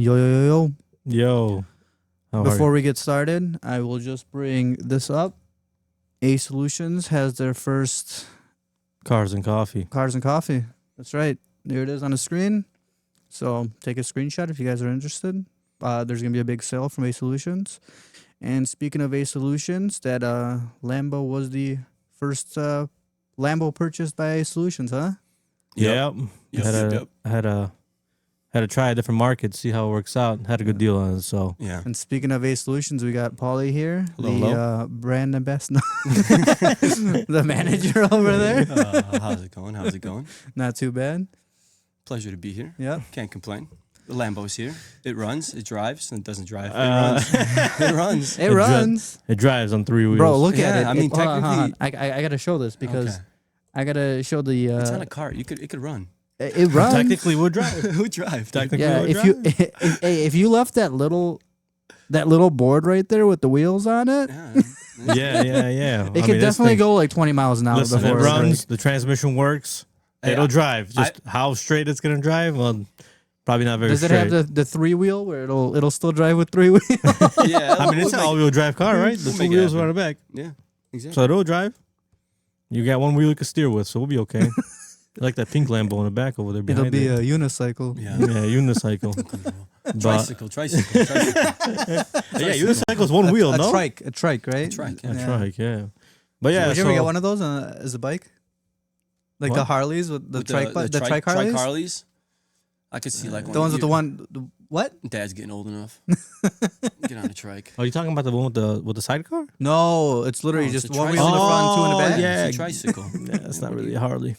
Yo, yo, yo, yo. Yo. Before we get started, I will just bring this up. A Solutions has their first Cars and coffee. Cars and Coffee. That's right. There it is on the screen. So take a screenshot if you guys are interested. There's going to be a big sale from A Solutions. And speaking of A Solutions, that Lambo was the first Lambo purchased by A Solutions, huh? Yep. Had to try a different market, see how it works out. Had a good deal on it, so. Yeah. And speaking of A Solutions, we got Pauly here, Hello. Brand ambassador, the manager over there. How's it going? How's it going? Not too bad. Pleasure to be here. Yeah. Can't complain. The Lambo's here. It runs, it drives, and it doesn't drive. It runs. It runs. It runs. It drives on 3 wheels. Bro, look Yeah, at it. I mean, hold on, hold on. technically- I got to show this because Okay. I got to show the... It's on a cart. It could run. it runs. Technically would drive. Who drive? Technically Yeah, would if drive. if you left that little board right there with the wheels on it, Yeah. Yeah. it could definitely go like 20 miles an hour Listen, before it runs. breaks. The transmission works. Hey, It'll drive. Just how straight it's gonna drive? Well, probably not very Does it straight. have the 3-wheel where it'll still drive with 3 wheels? Yeah. I mean, it's an all-wheel drive car, right? The we'll 2 make it wheels are happen. on the back, Yeah. Exactly. so it'll drive. You got 1 wheel you can steer with, so we'll be okay. I like that pink Lambo in the back over there behind It'll be it. a unicycle. Yeah. Yeah, unicycle. But, Tricycle. yeah, unicycle is 1 wheel, A no? trike, right? Trike. A Yeah. trike, yeah. But yeah, Did you ever so- get one of those as a bike? Like the What? Harleys with the With trike, the trike Trike Harleys? Harleys. I could see like one. The ones with you- what? Dad's getting old enough. Get on a trike. Are you talking about the one with the sidecar? No, it's literally No, it's just a one wheel in the tricycle. front, 2 in the back. yeah. It's a tricycle. Yeah, it's not really a Harley.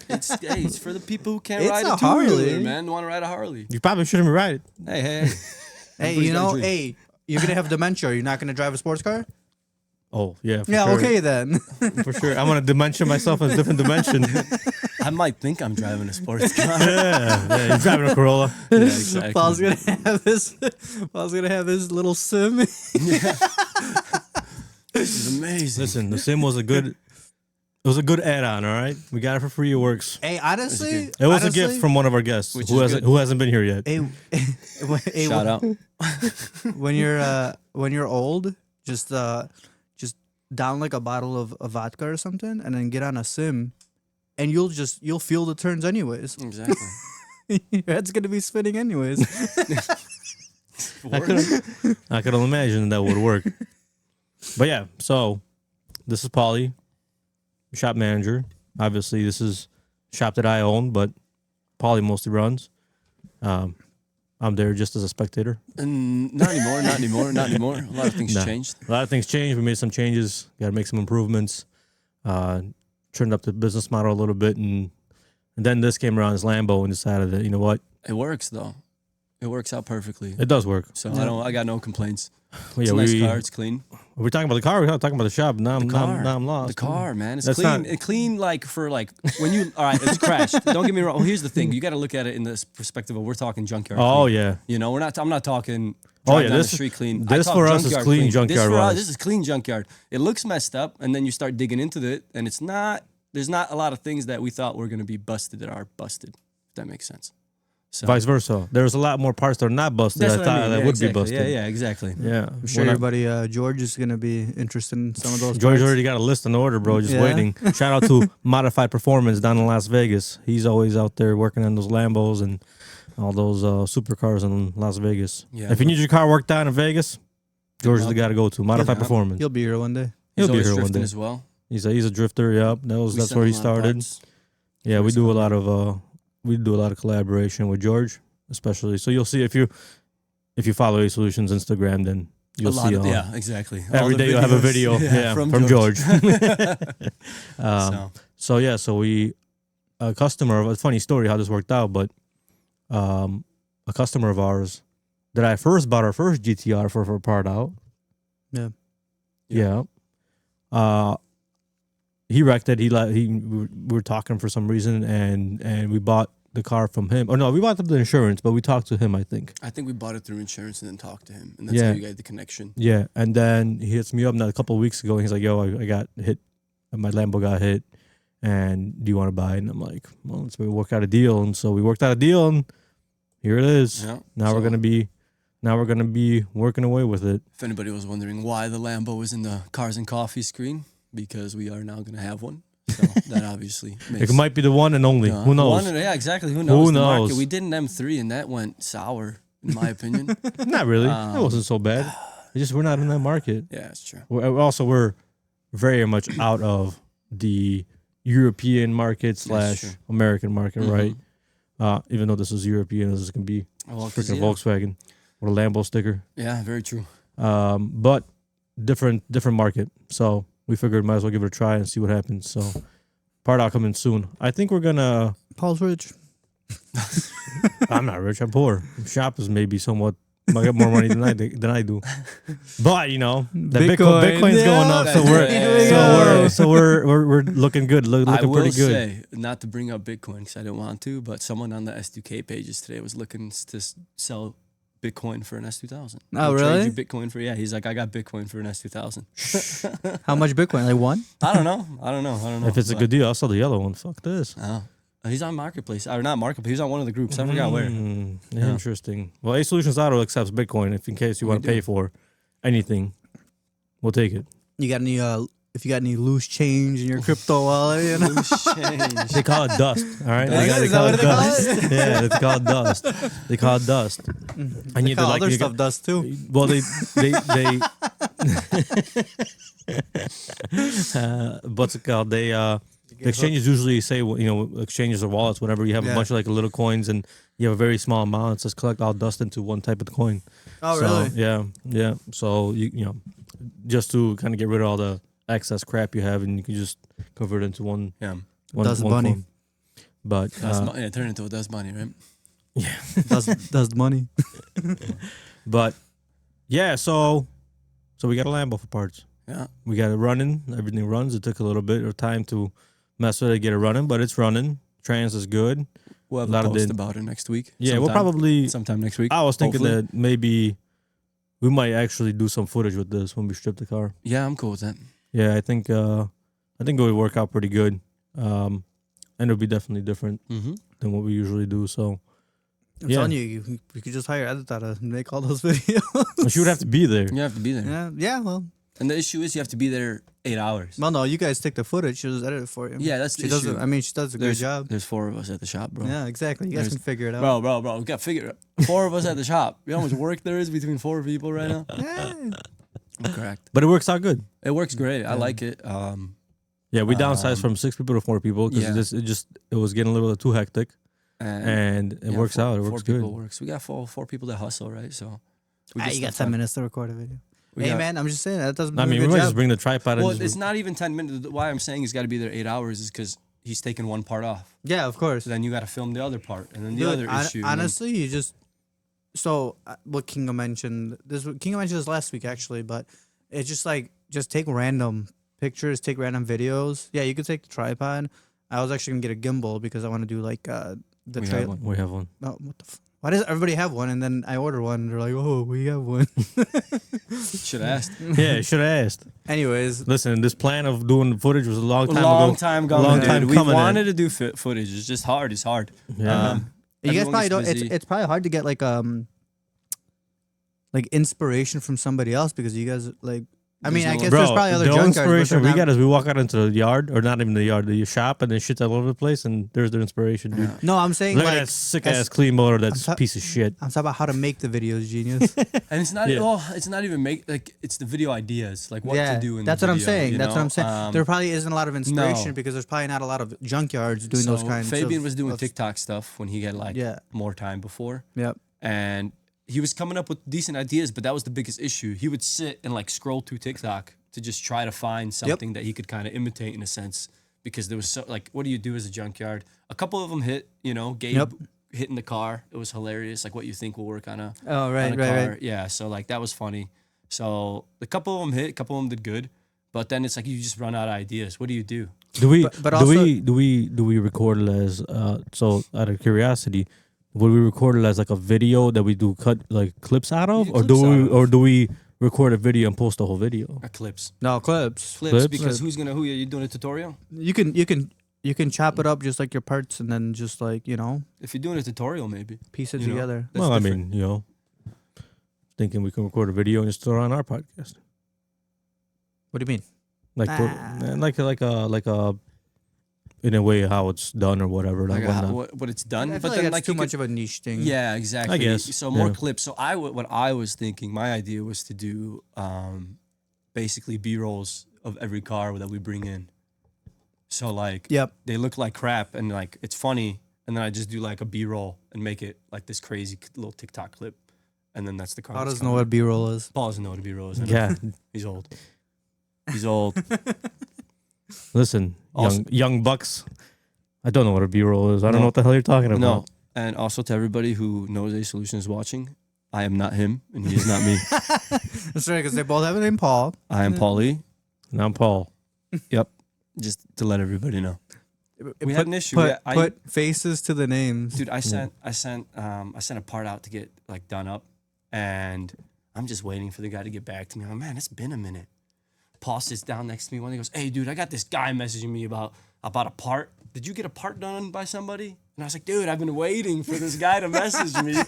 It's for the people who can't It's ride a a two-wheeler, Harley. man. Want to ride a Harley? You probably shouldn't ride it. Hey. Hey, Everybody's you got a know, dream. hey, you're gonna have dementia. You're not gonna drive a sports car? Oh yeah, for Yeah, sure. okay then. For sure. I'm gonna dimension myself in a different dimension. I might think I'm driving a sports car. yeah, you're driving a Corolla. Yeah, exactly. Paul's gonna have this. Paul's gonna have his little sim. This is amazing. Listen, the sim was a good add-on. All right, we got it for free. It works. Hey, honestly, It was a gift from one of our guests Which who is hasn't good. who hasn't been here yet. Hey, Shout out. when you're old, just down like a bottle of vodka or something, and then get on a sim, and you'll feel the turns anyways. Exactly. Your head's gonna be spinning anyways. I could only imagine that would work. But yeah, so this is Pauly, shop manager. Obviously, this is a shop that I own, but Pauly mostly runs. I'm there just as a spectator. And not anymore. A lot of things Nah. changed. A lot of things changed. We made some changes. Got to make some improvements. Turned up the business model a little bit, and then this came around as Lambo and decided that, you know what, It works though. It works out perfectly. it does work. So I got no complaints. Yeah, It's a nice car. It's clean. we're talking about the car. We're not talking about the shop. Now I'm lost. The car, man. It's That's clean. not- It's clean like for like when you all right, it's crashed. Don't get me wrong. Well, here's the thing. You got to look at it in this perspective of we're talking junkyard. Oh clean. yeah. You know, I'm not talking Oh, drive yeah, down this- the street clean. this I talk for us is junkyard clean This junkyard for us, wise. this is clean junkyard. It looks messed up, and then you start digging into it, and it's not. There's not a lot of things that we thought were going to be busted that are busted. If that makes sense. So Vice versa. There's a lot more parts that are not busted. that's I what thought I mean. that Yeah, would exactly. be busted. Yeah, exactly. Yeah. I'm sure When I- your buddy George is gonna be interested in some of those. George parts. already got a list in order, bro. Just Yeah. waiting. Shout out to Modified Performance down in Las Vegas. He's always out there working on those Lambos and all those supercars in Las Vegas. Yeah. If you need your car worked on in Vegas, George is the guy to go to. Modified Yeah. Performance. He'll be here one day. He'll be always here one drifting day. as well. He's a drifter. Yep. That's We that's send where he him a lot of started. parts. Yeah, we First do a couple. lot of collaboration with George, especially. So you'll see if you follow A Solutions Instagram, then you'll see Yeah, exactly. All every the day you'll have a videos, video yeah, from George. So we a customer of a funny story how this worked out, but a customer of ours that I first bought our first GTR for a part out. Yeah. Yeah. He wrecked it. We were talking for some reason, and we bought the car from him. Or no, we bought the insurance, but we talked to him, I think. I think we bought it through insurance and then talked to him, and that's Yeah. how you got the connection. Yeah, and then he hits me up a couple of weeks ago, and he's like, "Yo, I got hit. My Lambo got hit, and do you want to buy it?" And I'm like, "Well, let's maybe work out a deal." And so we worked out a deal, and here it is. Yeah. Now we're gonna be working away with it. If anybody was wondering why the Lambo is in the Cars and Coffee screen, because we are now going to have one. So that obviously makes It might be the one and only. Who knows? Yeah, exactly. Who knows? Who The market. knows? We did an M3 and that went sour, in my opinion. Not really. It wasn't so bad. It's just we're not in that market. Yeah, it's true. We're very much out of the European market true. / American market, right? Even though this is European, this can be Well, 'cause, freaking Volkswagen with a Lambo sticker. Yeah, very true. But different market. So we figured might as well give it a try and see what happens. So part out coming soon. I think we're gonna. Paul's rich. I'm not rich. I'm poor. Shop is maybe somewhat. I got more money than I do. But you know, the Bitcoin's going up, so we're looking good. Looking I will pretty good. say, not to bring up Bitcoin because I didn't want to, but someone on the S2K pages today was looking to sell Bitcoin for an S2000. Oh, He'll trade really? you Bitcoin for he's like, I got Bitcoin for an S2000. How much Bitcoin? Like one? I don't know. If it's a good deal, I'll sell the yellow one. Fuck this. He's on Marketplace, or not Marketplace. He's on one of the groups. I forgot where. Yeah. Interesting. Well, A Solutions Auto accepts Bitcoin. If in case you want to pay for anything, we'll take it. You got any? If you got any loose change in your crypto wallet, you know? Loose change. They call it dust. All right. Is that what they call it? Yeah, it's called dust. They call it dust. And They call other stuff dust too. Well, they what's it called? The exchanges usually say, exchanges or wallets, whenever you have a bunch of like little coins and you have a very small amount, it says collect all dust into one type of coin. Oh, so, really? Yeah. So just to kind of get rid of all the excess crap you have, and you can just convert it into one. Yeah. Dust bunny. Coin. But turn into a dust bunny, right? Yeah. Dust money. But yeah, so we got a Lambo for parts. Yeah. We got it running. Everything runs. It took a little bit of time to mess with it, get it running, but it's running. Trans is good. We'll have a post about it next week. Yeah, we'll probably sometime next week. I was thinking hopefully. that maybe we might actually do some footage with this when we strip the car. Yeah, I'm cool with that. Yeah, I think it would work out pretty good, and it'll be definitely different than what we usually do. So I'm telling you, we could just hire Edita to make all those videos. She would have to be there. You have to be there. Yeah. Well, and the issue is you have to be there 8 hours. Well, no, you guys take the footage. She'll just edit it for you. Yeah, that's the she does. issue. She does a good job. There's 4 of us at the shop, bro. Yeah, exactly. You guys can figure it out. Bro. We got to figure it out. 4 of us at the shop. You know how much work there is between 4 people right now? Yeah. Correct. But it works out good. It works great. I like it. Yeah, we downsized from 6 people to 4 people because it was getting a little bit too hectic, and it works out. It works good. Works. We got 4 people that hustle, right? So you got 10 minutes to record a video. Man, I'm just saying that doesn't. I mean, we might just bring the tripod. Well, it's not even 10 minutes. Why I'm saying he's got to be there 8 hours is because he's taking one part off. Yeah, of course. So then you got to film the other part, and then the other issue. Honestly, you just. So what Kinga mentioned. Kinga mentioned this last week actually, but it's just like take random pictures, take random videos. Yeah, you could take the tripod. I was actually gonna get a gimbal because I want to do like the trailer. We have one. Oh, what the. Why does everybody have one? And then I order one, and they're like, "Oh, we have one." Should have asked. Yeah, should have asked. Anyways, listen, this plan of doing the footage was a long time ago. Long time coming. We wanted to to do footage. It's just hard. It's hard. Yeah. You guys probably don't. It's probably hard to get like inspiration from somebody else because you guys like. I mean, I guess there's probably other junkyards. Inspiration we get is we walk out into the yard, or not even the yard, the shop, and then shit's all over the place, and there's their inspiration, dude. No, I'm saying look like at that sick ass clean motor. That's a piece of shit. I'm talking about how to make the videos, genius. And it's not. It's not even it's the video ideas, like what to do in. That's the what I'm video, saying. That's what I'm saying. There probably isn't a lot of inspiration because there's probably not a lot of junkyards doing those kinds. Fabian was doing TikTok stuff when he had more time before. Yep. And he was coming up with decent ideas, but that was the biggest issue. He would sit and scroll through TikTok to just try to find something that he could kind of imitate in a sense, because there was so what do you do as a junkyard? A couple of them hit, Gabe hitting the car. It was hilarious, like what you think will work on a car. Yeah, so that was funny. So a couple of them hit, a couple of them did good, but then it's you just run out of ideas. What do you do? Do we record it as so out of curiosity? Would we record it as a video that we do cut clips out of, or do we record a video and post the whole video? Clips. No, clips. Because who are you doing a tutorial? You can You can chop it up just like your parts, and then just like If you're doing a tutorial, maybe piece it You know, together. that's Well, I different. mean, thinking we can record a video and just throw it on our podcast. What do you mean? Like, like a, in a way how it's done or whatever. like whatnot. what it's done. I But feel like then that's like too you much could, of a niche thing. yeah, exactly. I guess, So more yeah. clips. So what I was thinking, my idea was to do basically B-rolls of every car that we bring in. So like Yep. they look like crap and like it's funny, and then I just do like a B-roll and make it like this crazy little TikTok clip, and then that's the car. Paul that's doesn't know coming. what B-roll is. Paul doesn't know what a B-roll is. I know. Yeah. He's old. He's old. Listen, Also- young bucks. I don't know what a B-roll is. I don't No. know what the hell you're talking about. No. And also to everybody who knows A Solution is watching, I am not him and he is not me. That's right, because they both have a name, Paul. I am Pauly. And I'm Paul. Yep. Just to let everybody know. We had an issue. I- Put faces to the names. Dude, I sent a part out to get like done up, and I'm just waiting for the guy to get back to me. I'm like, man, it's been a minute. Paul sits down next to me one day, goes, "Hey, dude, I got this guy messaging me about a part. Did you get a part done by somebody?" And I was like, "Dude, I've been waiting for this guy to message me." And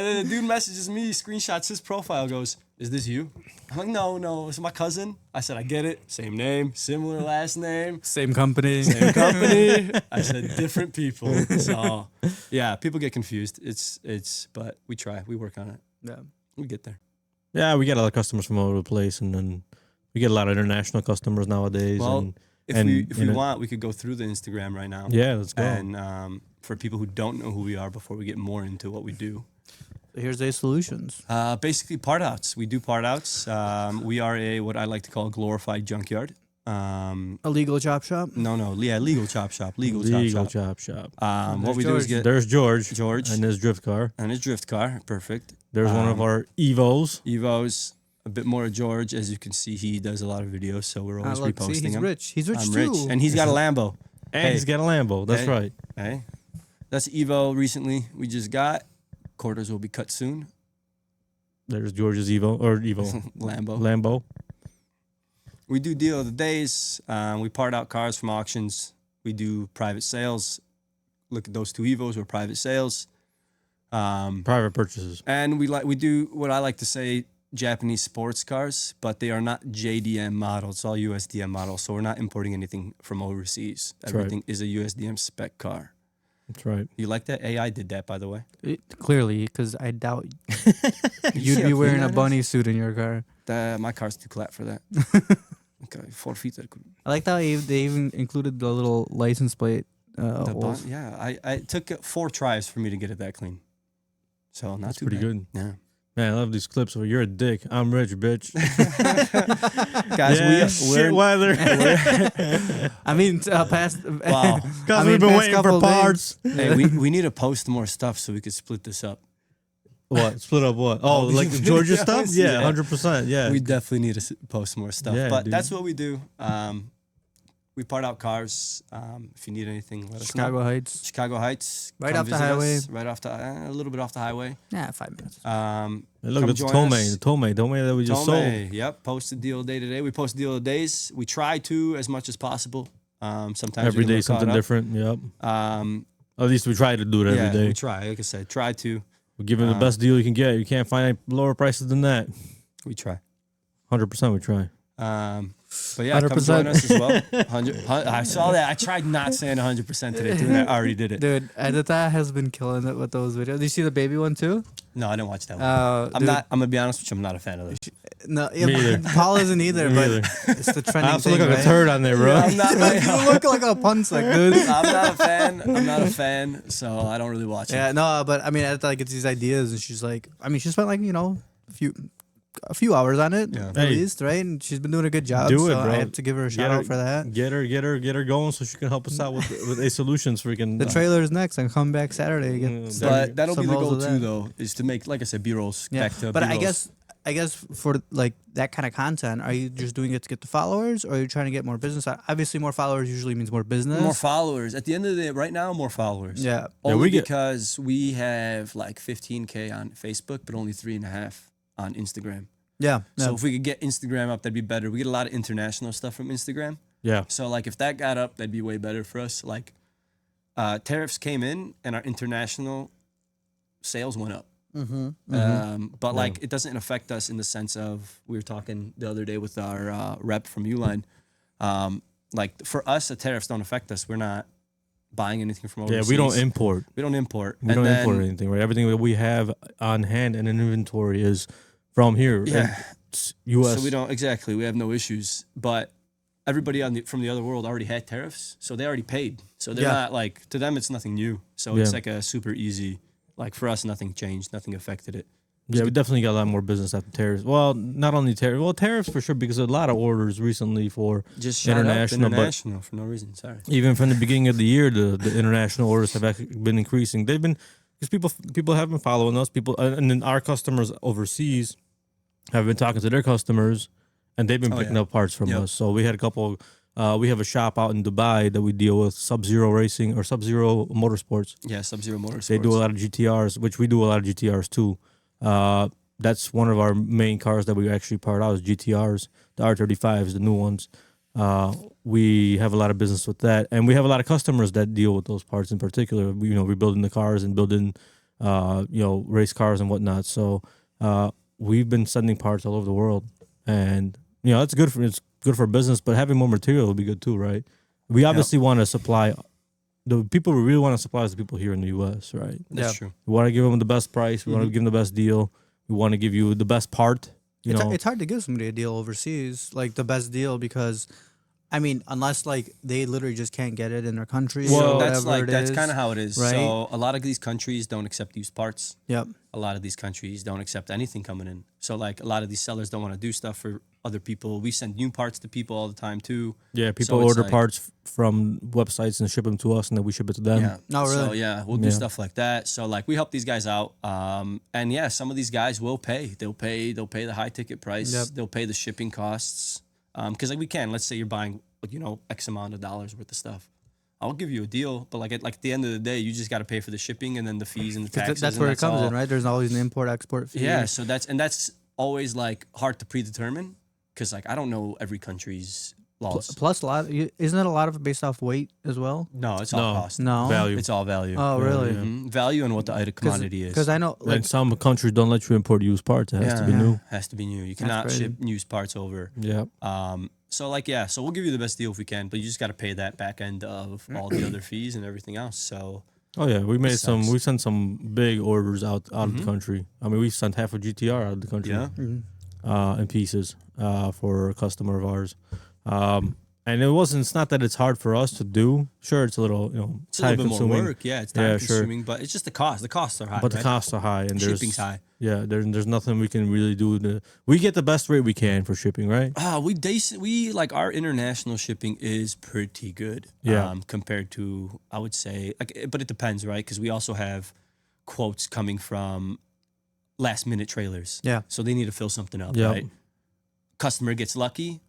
then the dude messages me, screenshots his profile, goes, "Is this you?" I'm like, "No, it's my cousin." I said, "I get it. Same name, similar last name, Same company. same company." I said, "Different people." So yeah, people get confused. But we try. We work on it. Yeah. We get there. Yeah, we get a lot of customers from all over the place, and then we get a lot of international customers nowadays. Well, and If And, we you know- want, we could go through the Instagram right now. yeah, let's go. And for people who don't know who we are, before we get more into what we do, Here's A Solutions. basically part outs. We do part outs. We are what I like to call a glorified junkyard. A legal chop shop. Legal chop shop. Legal chop shop. shop. What we do is get There's George. George. And his drift car. and his drift car. Perfect. There's one of our Evos. Evos. A bit more of George. As you can see, he does a lot of videos, so we're always Look, reposting see, he's him. rich. He's rich I'm too. rich. And he's got a Lambo. And Hey. he's got a Lambo. That's Hey. right. Hey, that's Evo recently. We just got. Quarters will be cut soon. There's George's Evo. Or Evo. Lambo. Lambo. We do deal of the days. We part out cars from auctions. We do private sales. Look at those two Evos. We're private sales. Private purchases. And we do what I like to say Japanese sports cars, but they are not JDM models. It's all USDM models. So we're not importing anything from overseas. That's right. Everything is a USDM spec car. That's right. You like that? AI did that, by the way. Clearly, because I doubt you'd Yeah, be wearing a that bunny suit in your car. My car's too clap for that. Okay, 4 feet. I like how they even included the little license plate. holes. Yeah, I took 4 tries for me to get it that clean. So not That's too pretty bad. good. Yeah. Man, I love these clips where you're a dick. I'm rich, bitch. Guys, yeah, we're shit weather. I mean, past. Wow. Because I mean, we've been past waiting for couple parts. Hey, we need to post more stuff so we could split this up. What? Split up what? Oh, Oh, like the Georgia yes, stuff? Yeah, yeah. 100%. Yeah. We definitely need to post more stuff. Yeah, but dude. that's what we do. We part out cars. If you need anything, let us know. Chicago Heights. Chicago Heights. Right come off the visit highway. us. Right off the, a little bit off the highway. Yeah, 5 minutes. Hey, look, come that's join Tome. us. The Tome that we just sold. Tome, yep. Posted deal day today. We post deal of days. We try to as much as possible. Sometimes Every we get a day little something caught up. different. Yep. Um, At least we try to do it yeah, every day. we try. Like I said, try to. We're giving the best deal you can get. You can't find any lower prices than that. We try. 100% we try. But yeah, come 100%. join us as well. 100, I saw that. I tried not saying 100% today, dude. I already did it. Dude, Edita has been killing it with those videos. Did you see the baby one too? No, I didn't watch that one. I'm I'm gonna be honest with you. I'm not a fan of those. No, yeah, Me either. Paul isn't either, Me but either. it's the I trending also thing, look like right? a turd on there, bro. I'm not. You look like a punsack, dude. I'm not a fan. I'm not a fan. So I don't really watch Yeah, it. no, but I mean, Edita gets these ideas, and she's like, I mean, she spent like a few hours on it Yeah. at Hey. least, right? And she's been doing a good job. Do it, so bro. I have to give her a shout out for that. Get her going so she can help us out with A Solutions freaking. The trailer is next on Comeback Saturday. Get But that'll be some the rolls goal of too, that. though, is to make, like I said, B-rolls Yeah, back to but B-rolls. I guess for like that kind of content, are you just doing it to get the followers, or are you trying to get more business? Obviously, more followers usually means more business. More followers. At the end of the day, right now, more followers. Yeah. Only we get- because we have like 15K on Facebook, but only 3.5 on Instagram. Yeah. So if we could get Instagram up, that'd be better. We get a lot of international stuff from Instagram. Yeah. So like if that got up, that'd be way better for us. Like tariffs came in and our international sales went up. But like it doesn't affect us in the sense of, we were talking the other day with our rep from Uline. Like for us, the tariffs don't affect us. We're not buying anything from overseas. Yeah, we don't import. We don't import. We don't import anything, right? Everything that we have on hand and in inventory is from here. Yeah. It's U.S. So we don't, exactly. We have no issues. But everybody from the other world already had tariffs, so they already paid. So they're not like, to them, it's nothing new. So it's like a super easy, like for us, nothing changed, nothing affected it. Yeah, we definitely got a lot more business after tariffs. Well, not only tariffs. Well, tariffs for sure, because a lot of orders recently for Just shot international, up international for no reason. Sorry. Even from the beginning of the year, the international orders have actually been increasing. They've been, because people have been following us. People, and then our customers overseas have been talking to their customers, and they've been picking up parts from us. So we had a couple. We have a shop out in Dubai that we deal with, Sub-Zero Racing or Sub-Zero Motorsports. Yeah, Sub-Zero Motorsports. They do a lot of GTRs, which we do a lot of GTRs too. That's one of our main cars that we actually part out is GTRs, the R35s, the new ones. We have a lot of business with that, and we have a lot of customers that deal with those parts in particular. We're building the cars and building, race cars and whatnot. So we've been sending parts all over the world, and it's good for business. But having more material would be good too, right? We obviously want to supply. The people we really want to supply is the people here in the U.S., right? That's true. We want to give them the best price. We want to give them the best deal. We want to give you the best part. It's hard to give somebody a deal overseas, like the best deal, because, I mean, unless like they literally just can't get it in their country. Well, or that's kind of how it is. right? So a lot of these countries don't accept used parts. Yep. A lot of these countries don't accept anything coming in. So like a lot of these sellers don't want to do stuff for other people. We send new parts to people all the time too. Yeah, people So it's order like- parts from websites and ship them to us, and then we ship it to them. Yeah. Oh, really? So yeah, we'll do stuff like that. So like we help these guys out. And yeah, some of these guys will pay. They'll pay the high ticket price. Yep. They'll pay the shipping costs. Because like we can. Let's say you're buying X amount of dollars worth of stuff. I'll give you a deal, but like at the end of the day, you just got to pay for the shipping and then the fees and the taxes. That's and where it comes all. in, right? There's always an import-export fee. Yeah, so that's always like hard to predetermine because like I don't know every country's laws. Plus, isn't it a lot of it based off weight as well? No, it's all cost. No. Value. It's all value. Oh, really? Value and what the item commodity is. Because I know, like, And some countries don't let you import used parts. It has to be new. Has to be new. You cannot crazy. ship used parts over. Yeah. So like so we'll give you the best deal if we can, but you just got to pay that back end of all the other fees and everything else. So Oh yeah, we made some. sucks. We sent some big orders out of the country. I mean, we sent half a GTR out of the country. yeah, In pieces for a customer of ours. And it's not that it's hard for us to do. Sure, it's a little, it's a little bit more time-consuming. work. Yeah, it's time Yeah, sure. consuming, but it's just the cost. The costs are high. But the right? costs are high, and Shipping's high. Yeah, there's nothing we can really do. We get the best rate we can for shipping, right? We like our international shipping is pretty good. Yeah. Compared to I would say but it depends, right? Because we also have quotes coming from last minute trailers. Yeah. So they need to fill something up, Yep. right? Customer gets lucky.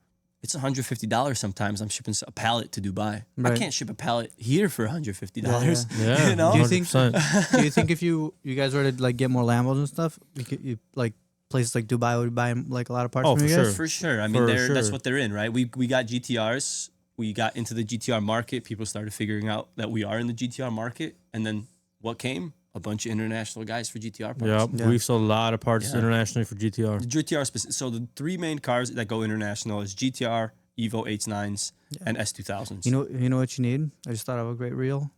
It's $150 sometimes. I'm shipping a pallet to Dubai. I Right. can't ship a pallet here for $150. Yeah, You know? Do you think? 100%. Do you think if you guys were to like get more Lambos and stuff, you like places like Dubai would buy like a lot of parts Oh, from for you guys? sure. For sure. I mean, For that's sure. what they're in, right? We got GTRs. We got into the GTR market. People started figuring out that we are in the GTR market. And then what came? A bunch of international guys for GTR parts. Yeah, we've sold a lot of parts Yeah. internationally for GTR. The GTR so the three main cars that go international is GTR, Evo 8s9s, and S2000s. You know what you need? I just thought of a great reel,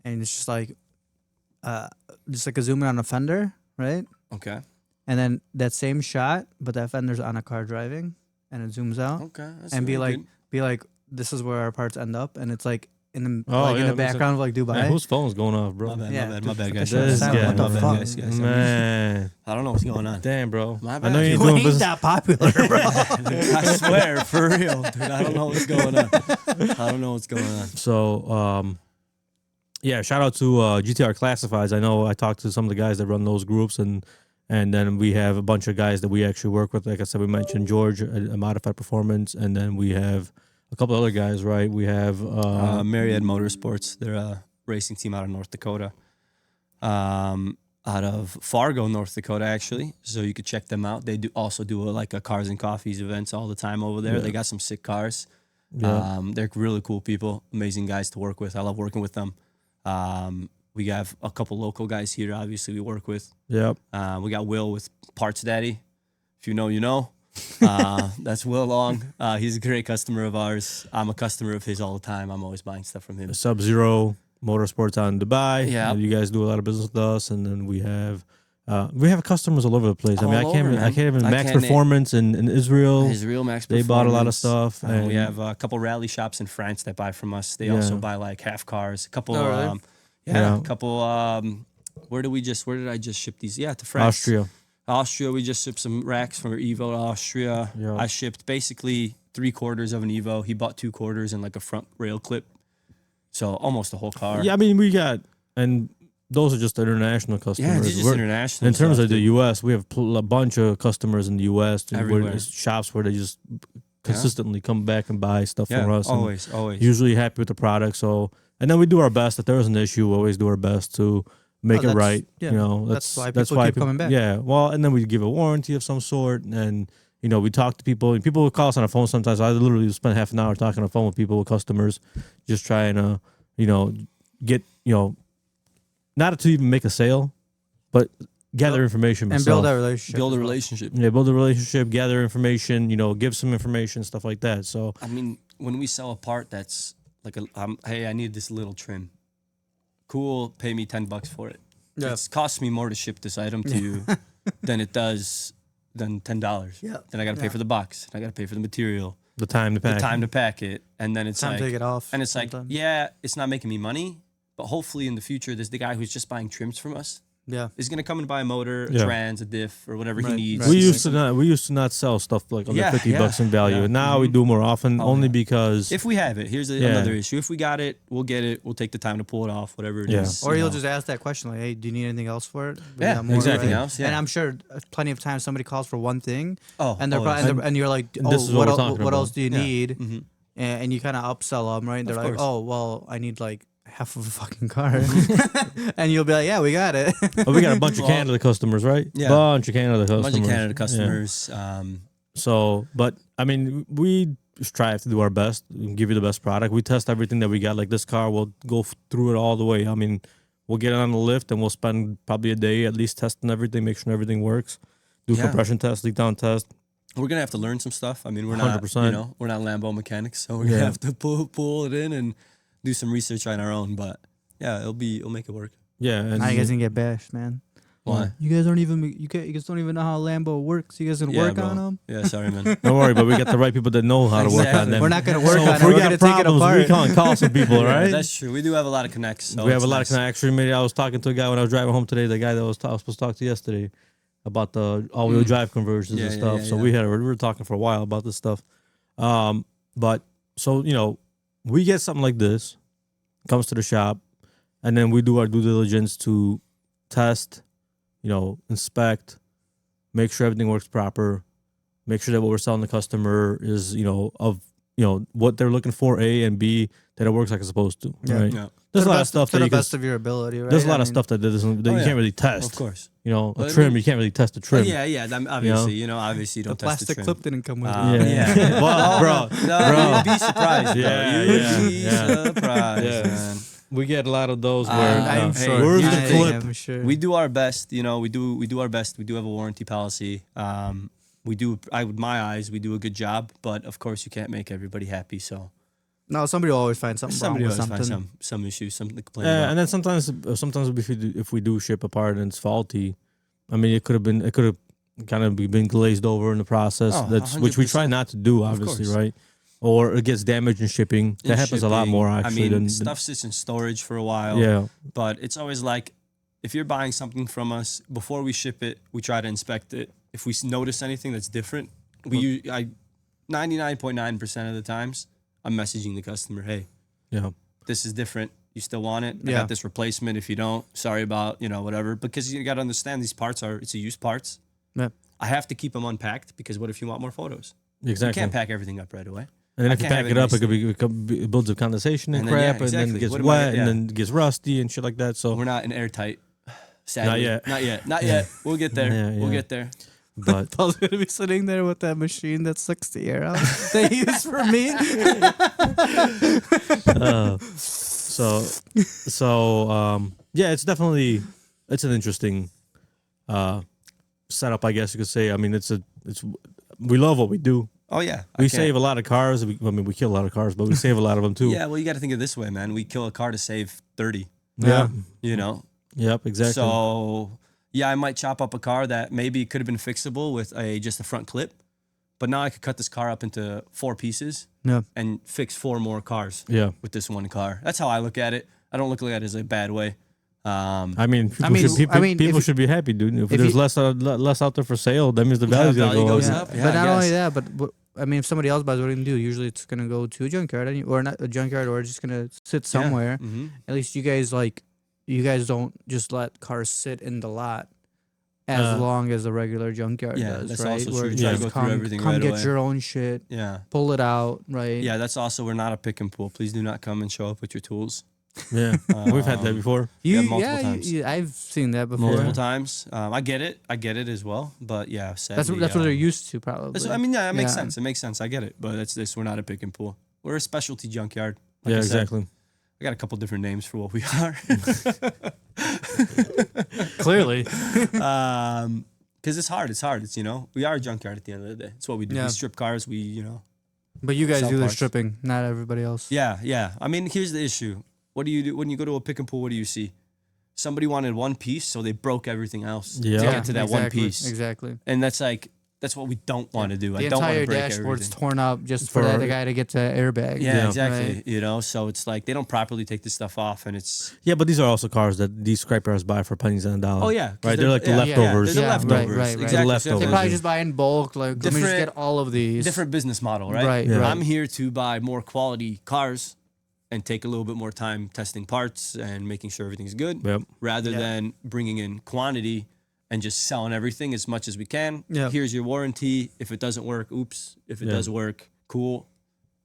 and it's just like a zoom in on a fender, right? Okay. And then that same shot, but that fender's on a car driving, and it zooms out, Okay. That's and be very like, good. this is where our parts end up, and it's like in the Oh, like in yeah, the that makes background of like Dubai. Man, whose phone's going off, bro? My bad, Yeah, my bad, guys. This What guy, the fuck? Guys. Man, I don't know what's going on. damn, bro. My I bad. know you're You doing ain't business. that popular, bro. I swear, for real, dude. I don't know what's going on. I don't know what's going on. So, yeah, shout out to GTR Classifieds. I know I talked to some of the guys that run those groups, and then we have a bunch of guys that we actually work with. Like I said, we mentioned George at Modified Performance, and then we have a couple other guys, right? We have Myriad Motorsports. They're a racing team out of North Dakota. Out of Fargo, North Dakota, actually. So you could check them out. They also do a Cars and Coffees events all the time over there. Yeah. They got some sick cars. Yeah. They're really cool people, amazing guys to work with. I love working with them. We have a couple local guys here, obviously, we work with. Yep. We got Will with Parts Daddy. If you know, you know. That's Will Long. He's a great customer of ours. I'm a customer of his all the time. I'm always buying stuff from him. Sub-Zero Motorsports out in Dubai. Yeah. You guys do a lot of business with us, and then we have customers all over the place. I mean, All I can't over, man. even I Max can't Performance in Israel. Israel Max They bought a lot of Performance. stuff. We and have a couple rally shops in France that buy from us. They Yeah. also buy like half cars. A couple, Oh, really? Yeah. a couple. Where did I just ship these? Yeah, to France. Austria, we just shipped some racks from Evo to Austria. Yeah. I shipped basically 3/4 of an Evo. He bought 2/4 and like a front rail clip. So almost the whole car. Yeah, I mean, and those are just international customers. Yeah, these are just We're- international. In terms stuff, of the dude. U.S., we have a bunch of customers in the U.S. Everywhere. It's shops where they just consistently come back and buy stuff Yeah, from us. and always. Usually happy with the product. So, and then we do our best. If there is an issue, we always do our best to make it that's- right. yeah, You know, that's why people keep coming back. Yeah. Well, and then we give a warranty of some sort, and we talk to people, and people will call us on the phone sometimes. I literally spend half an hour talking on the phone with people, with customers, just trying to, get, not to even make a sale, but gather information And myself. build that relationship. Build a as well. relationship. Yeah, build a relationship, gather information, give some information, stuff like that. So I mean, when we sell a part that's like hey, I need this little trim. Cool, pay me $10 for it. Yeah. It costs me more to ship this item to you than $10. Yeah. Then I got to pay for the box. And I got to pay for the material, the time to pack. the time to pack it, and then it's Time like, to take it off. and it's like, sometimes. yeah, it's not making me money, but hopefully in the future, there's the guy who's just buying trims from us Yeah. is gonna come and buy a motor, a Yeah. trans, a diff, or whatever he Right, needs. right. We He's used to like, not sell stuff like under Yeah, $50 in value, yeah. and now we do more often, Oh, only yeah. because if we have it, here's another issue. If we got it, we'll get it. We'll take the time to pull it off, whatever it is. Yeah. Or you you'll know. just ask that question like, "Hey, do you need anything else for it?" We Yeah, got more, exactly. right? Else, yeah. And I'm sure plenty of times somebody calls for one thing, Oh, and they're always. probably, and you're like, "Oh, This is what we're what talking what about. else do you Yeah. need?" Mhm. And you kind of upsell them, right? And they're Of like, course. "Oh, well, I need like half of a fucking car," and you'll be like, "Yeah, we got it." oh, we got a bunch of Well, Canada customers, right? yeah. Bunch of Canada A customers. bunch of Canada Yeah. customers. So, but I mean, we strive to do our best and give you the best product. We test everything that we got. Like this car, we'll go through it all the way. I mean, we'll get it on the lift and we'll spend probably a day at least testing everything, make sure everything works. Do Yeah. compression test, leak down test. We're gonna have to learn some stuff. I mean, we're not, 100%. we're not Lambo mechanics, so we're gonna Yeah. have to pull it in and do some research on our own. But yeah, it'll make it work. Yeah, and Now you guys gonna get bashed, man. Why? You guys don't even you guys don't even know how Lambo works. You guys gonna work on them? Yeah, sorry, man. don't worry, but we got the right people that know how to work on Exactly. them. We're not gonna work so on if it. we We're got gonna take it problems, apart. we can't call some people, Yeah, right? that's true. We do have a lot of connects. So we have a it's lot nice. of connections. Actually, I was talking to a guy when I was driving home today. The guy that I was supposed to talk to yesterday about the all-wheel drive conversions Yeah, and yeah, stuff. yeah, So yeah. we were talking for a while about this stuff. But so we get something like this, comes to the shop, and then we do our due diligence to test, inspect, make sure everything works proper, make sure that what we're selling the customer is of what they're looking for, A, and B, that it works like it's supposed to. Yeah. Right? Yeah, There's a lot of best, stuff to that the you can. best of your ability, right? There's a lot I of mean, stuff that you yeah. can't really test. of course. A Well, I trim, mean- you can't really test a trim. Yeah, yeah. Obviously, obviously you the don't test the plastic trim. clip didn't come with it. Yeah. Well, bro, No, you'd be surprised. Bro. Yeah, You'd yeah, be yeah. surprised, Yeah. man. We get a lot of those I'm where I'm Hey, sure. where's I the clip? am sure. We do our best. We do our best. We do have a warranty policy. We do. With my eyes, we do a good job. But of course, you can't make everybody happy. So No, somebody will always find something somebody wrong with always something. finds some issues, something to complain Yeah, about. and then sometimes if we do ship a part and it's faulty, I mean it could have kind of been glazed over in the process. Oh, Which we try 100%. not to do, obviously, course. right? Or it gets damaged in shipping. That In happens a lot shipping, more actually. I mean, than stuff sits in storage for a while. Yeah, But it's always like, if you're buying something from us, before we ship it, we try to inspect it. If we notice anything that's different, 99.9% of the times, I'm messaging the customer, hey, yeah. this is different. You still want it? I Yeah. got this replacement. If you don't, sorry about, whatever. Because you got to understand these parts it's a used parts. Yeah. I have to keep them unpacked because what if you want more photos? Exactly. You can't pack everything up right away. And then I if you can't pack have it it up, nice it builds up condensation and And then, yeah, crap, and then exactly. it gets What am I- wet, yeah. and then it gets rusty and shit like that. So We're not in airtight. Sadly. yet. Not yet. Not yet. We'll get there. Yeah, We'll yeah. get there. But Paul's gonna be sitting there with that machine that sucks the air out they use for me. Yeah, it's definitely an interesting setup, I guess you could say. I mean, we love what we do. Oh yeah, We save a lot of cars. We kill a lot of cars, but we save a lot of them too. Yeah, well, you got to think of it this way, man. We kill a car to save 30. Yeah. You know. Yep. Exactly. So yeah, I might chop up a car that maybe could have been fixable with just a front clip, but now I could cut this car up into 4 pieces Yeah. and fix 4 more cars. Yeah. With this one car, that's how I look at it. I don't look at it as a bad way. I mean, if- people should be happy, dude. If if there's you- less out there for sale, that means the value's gonna value go goes up. up. Yeah, but I not only guess. that, but I mean, if somebody else buys, what are you gonna do? Usually, it's gonna go to a junkyard, or not a junkyard, or just gonna sit somewhere. Mm-hmm. At least you guys don't just let cars sit in the lot as long as a regular junkyard Yeah, does, that's right? also Where true. you Try to just go through come, everything come right get away. your own shit, Yeah. pull it out, right? Yeah, that's also, we're not a pick and pull. Please do not come and show up with your tools. Yeah, we've had that before. multiple times. I've seen that before. Multiple times. I get it as well. But yeah, sadly, That's what they're used to, probably. it makes Yeah. sense. It makes sense. I get it. But it's this. We're not a pick and pull. We're a specialty junkyard. Like Yeah, I said. exactly. I got a couple different names for what we are. Clearly. Because it's hard. It's we are a junkyard at the end of the day. It's what we do. Yeah. We strip cars. But you guys Sell do the parts. stripping, not everybody else. Yeah. I mean, here's the issue. What do you do when you go to a pick and pull? What do you see? Somebody wanted one piece, so they broke everything else Yeah. to get to that exactly, one piece. Exactly. And that's what we don't want to do. The I don't want entire to break dashboard's everything. torn up just for For- the guy to get to airbag. Yeah, Yeah. exactly. Right. So it's like they don't properly take this stuff off, and it's Yeah, but these are also cars that these scrapers buy for pennies on a dollar. oh yeah, 'cause right. They're like the yeah, leftovers. they're the Yeah, leftovers. right, right. Exactly. Leftovers. They Yeah. probably just buy in bulk. Like, let me just Different- get all of these. Different business model, right? Right, Yeah. right. I'm here to buy more quality cars and take a little bit more time testing parts and making sure everything's good, Yep. rather than bringing in quantity and just selling everything as much as we can. Yeah. Here's your warranty. If it doesn't work, oops. If it Yeah. does work, cool,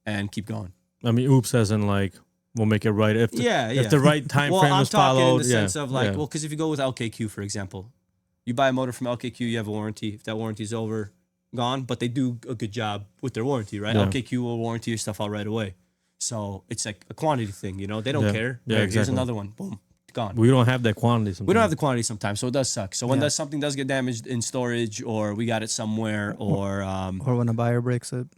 and keep going. I mean, oops, as in like we'll make it right if the, Yeah, if the right time well, frame I'm is talking followed. in the yeah, sense of like, yeah. well, because if you go with LKQ, for example, you buy a motor from LKQ, you have a warranty. If that warranty's over, gone, but they do a good job with their warranty, right? Yeah. LKQ will warranty your stuff out right away. So it's like a quantity thing, They don't Yeah. care. Yeah, Here's exactly. another one. Boom, gone. we don't have that quantity. Sometimes. We don't have the quantity sometimes, so it does suck. So when Yeah. something does get damaged in storage, or we got it somewhere, or Or when a buyer breaks it.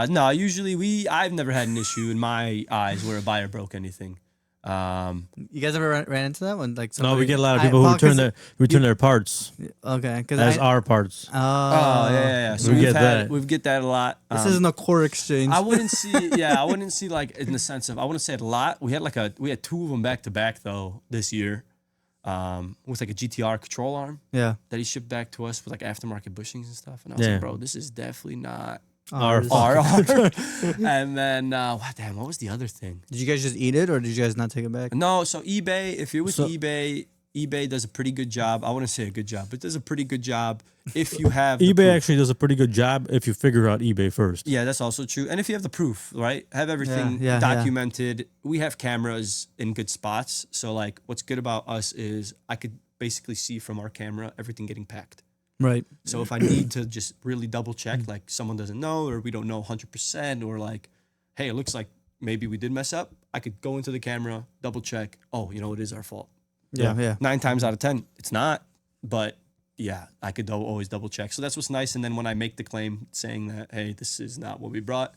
no, usually I've never had an issue in my eyes where a buyer broke anything. You guys ever ran into that one? Like No, we somebody- get a lot of I- people who Paul, 'cause return their parts Okay, because as our parts. Oh yeah. So We we've get had that. we get that a lot. This isn't a core exchange. I wouldn't see like in the sense of I wouldn't say it a lot. We had 2 of them back to back though this year, with like a GTR control arm yeah. that he shipped back to us with like aftermarket bushings and stuff. And I was Yeah. like, bro, this is definitely not Our Ours. fault. our. And then what was the other thing? Did you guys just eat it, or did you guys not take it back? No, so eBay. If you're with So- eBay does a pretty good job. I wouldn't say a good job, but does a pretty good job if you have the eBay proof. actually does a pretty good job if you figure out eBay first. Yeah, that's also true. And if you have the proof, right? Have everything Yeah, yeah. documented. We have cameras in good spots. So like what's good about us is I could basically see from our camera everything getting packed. Right. So if I need to just really double check, like someone doesn't know or we don't know 100%, or like, hey, it looks like maybe we did mess up, I could go into the camera, double check. Oh, it is our fault. Yeah. 9 times out of 10, it's not. But yeah, I could always double check. So that's what's nice. And then when I make the claim saying that, hey, this is not what we brought,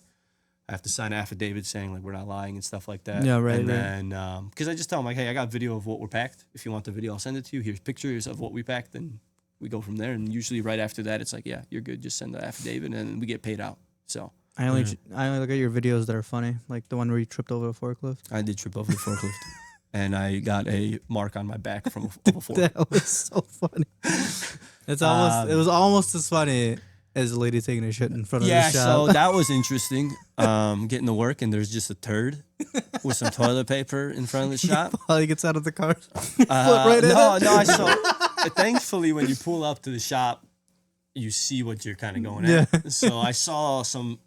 I have to sign an affidavit saying like we're not lying and stuff like that. Yeah, right, And right. then because I just tell them like, hey, I got video of what we're packed. If you want the video, I'll send it to you. Here's pictures of what we packed, and we go from there. And usually right after that, it's like, yeah, you're good. Just send the affidavit, and we get paid out. So I only look at your videos that are funny, like the one where you tripped over a forklift. I did trip over the forklift, and I got a mark on my back from a fork. That was so funny. It was almost as funny as a lady taking a shit in front of Yeah, the so shop. that was interesting. Getting to work and there's just a turd with some toilet paper in front of the shop. While he gets out of the car. No, in it. I saw. Thankfully, when you pull up to the shop, you see what you're kind of going at. So I saw some.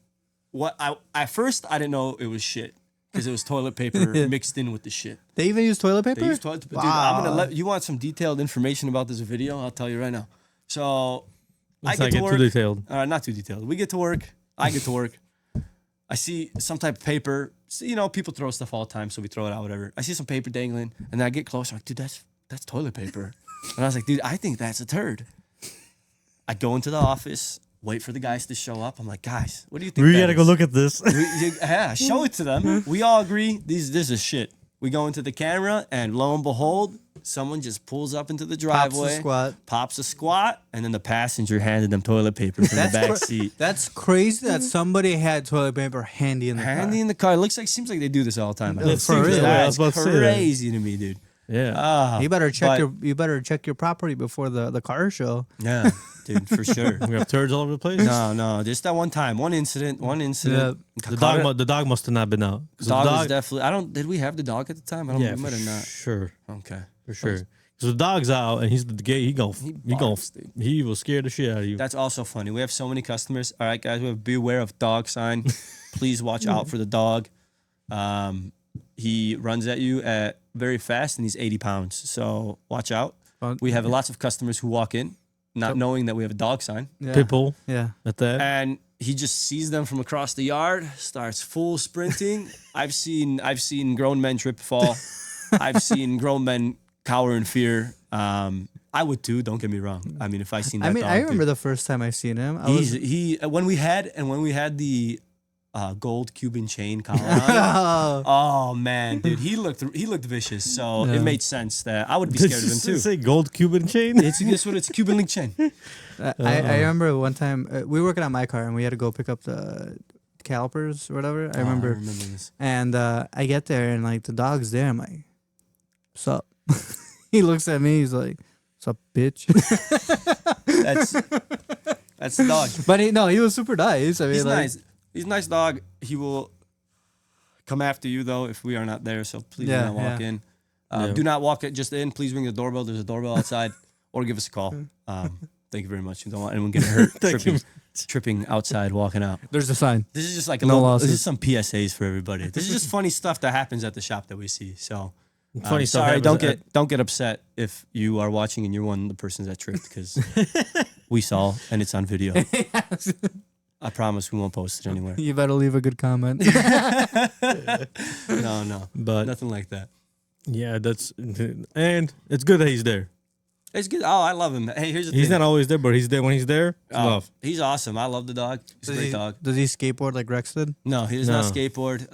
At first I didn't know it was shit because it was toilet paper mixed in with the shit. They even use toilet paper? They use toilet paper. Dude, Wow. I'm gonna let you want some detailed information about this video. I'll tell you right now. So I Let's get not to get work. too detailed. Not too detailed. We get to work. I get to work. I see some type of paper. So, you know, people throw stuff all the time, so we throw it out, whatever. I see some paper dangling, and then I get closer. I'm like, dude, that's toilet paper. And I was like, dude, I think that's a turd. I go into the office, wait for the guys to show up. I'm like, guys, what do you think? We that gotta go is? look at this. Yeah, show it to them. We all agree this is shit. We go into the camera, and lo and behold, someone just pulls up into the driveway, pops a squat, and then the passenger handed them toilet paper from the back seat. That's crazy that somebody had toilet paper handy in the car. Handy in the car. It seems like they do this all the time. Yeah, for real. I was That's about to say that. crazy to me, dude. Yeah. You better check But- you better check your property before the car show. Yeah, dude, for sure. We have turds all over the place. No, just that one time, one incident. The dog must have not been out. 'Cause Dog the was definitely. Did we have the dog at the time? I don't. yeah, We might for have not. sure, Okay. for sure. Because the dog's out and he's the gate. He barks, dude. he will scare the shit out of you. That's also funny. We have so many customers. All right, guys, we have beware of dog sign. Please watch out for the dog. He runs at you at very fast and he's 80 pounds. So watch out. We have lots of customers who walk in not knowing that we have a dog sign. Yeah. Pitbull Yeah. at that. And he just sees them from across the yard, starts full sprinting. I've seen grown men trip fall. I've seen grown men cower in fear. I would too. Don't get me wrong. I mean, if I seen that, I mean, dog, I remember dude, the first time I seen him. when we had the gold Cuban chain collar on. Oh man, dude, he looked vicious. So it made sense that I would be scared of him Did you too. say gold Cuban chain? It's a Cuban link chain. I remember one time we were working on my car and we had to go pick up the calipers or whatever. I remember this. and I get there and like the dog's there. I'm like, "What's up?" He looks at me. He's like, "What's up, bitch?" That's the dog. But he was super nice. I mean, He's like, nice. He's a nice dog. He will come after you though if we are not there. So please do not walk in. Do not walk it just in. Please ring the doorbell. There's a doorbell outside, or give us a call. Thank you very much. We don't want anyone getting hurt tripping outside, walking out. There's a sign. This is just like losses. this is some PSAs for everybody. This is just funny stuff that happens at the shop that we see. So Funny stuff sorry, happens don't get upset if you are watching and you're one of the persons that tripped because we saw and it's on video. I promise we won't post it anywhere. You better leave a good comment. No, But nothing like that. yeah, and it's good that he's there. It's good. Oh, I love him. Hey, here's the He's thing. not always there, but he's there when he's there. It's love. He's awesome. I love the dog. He's a great dog. Does he skateboard like Rex did? No, he does not No. skateboard.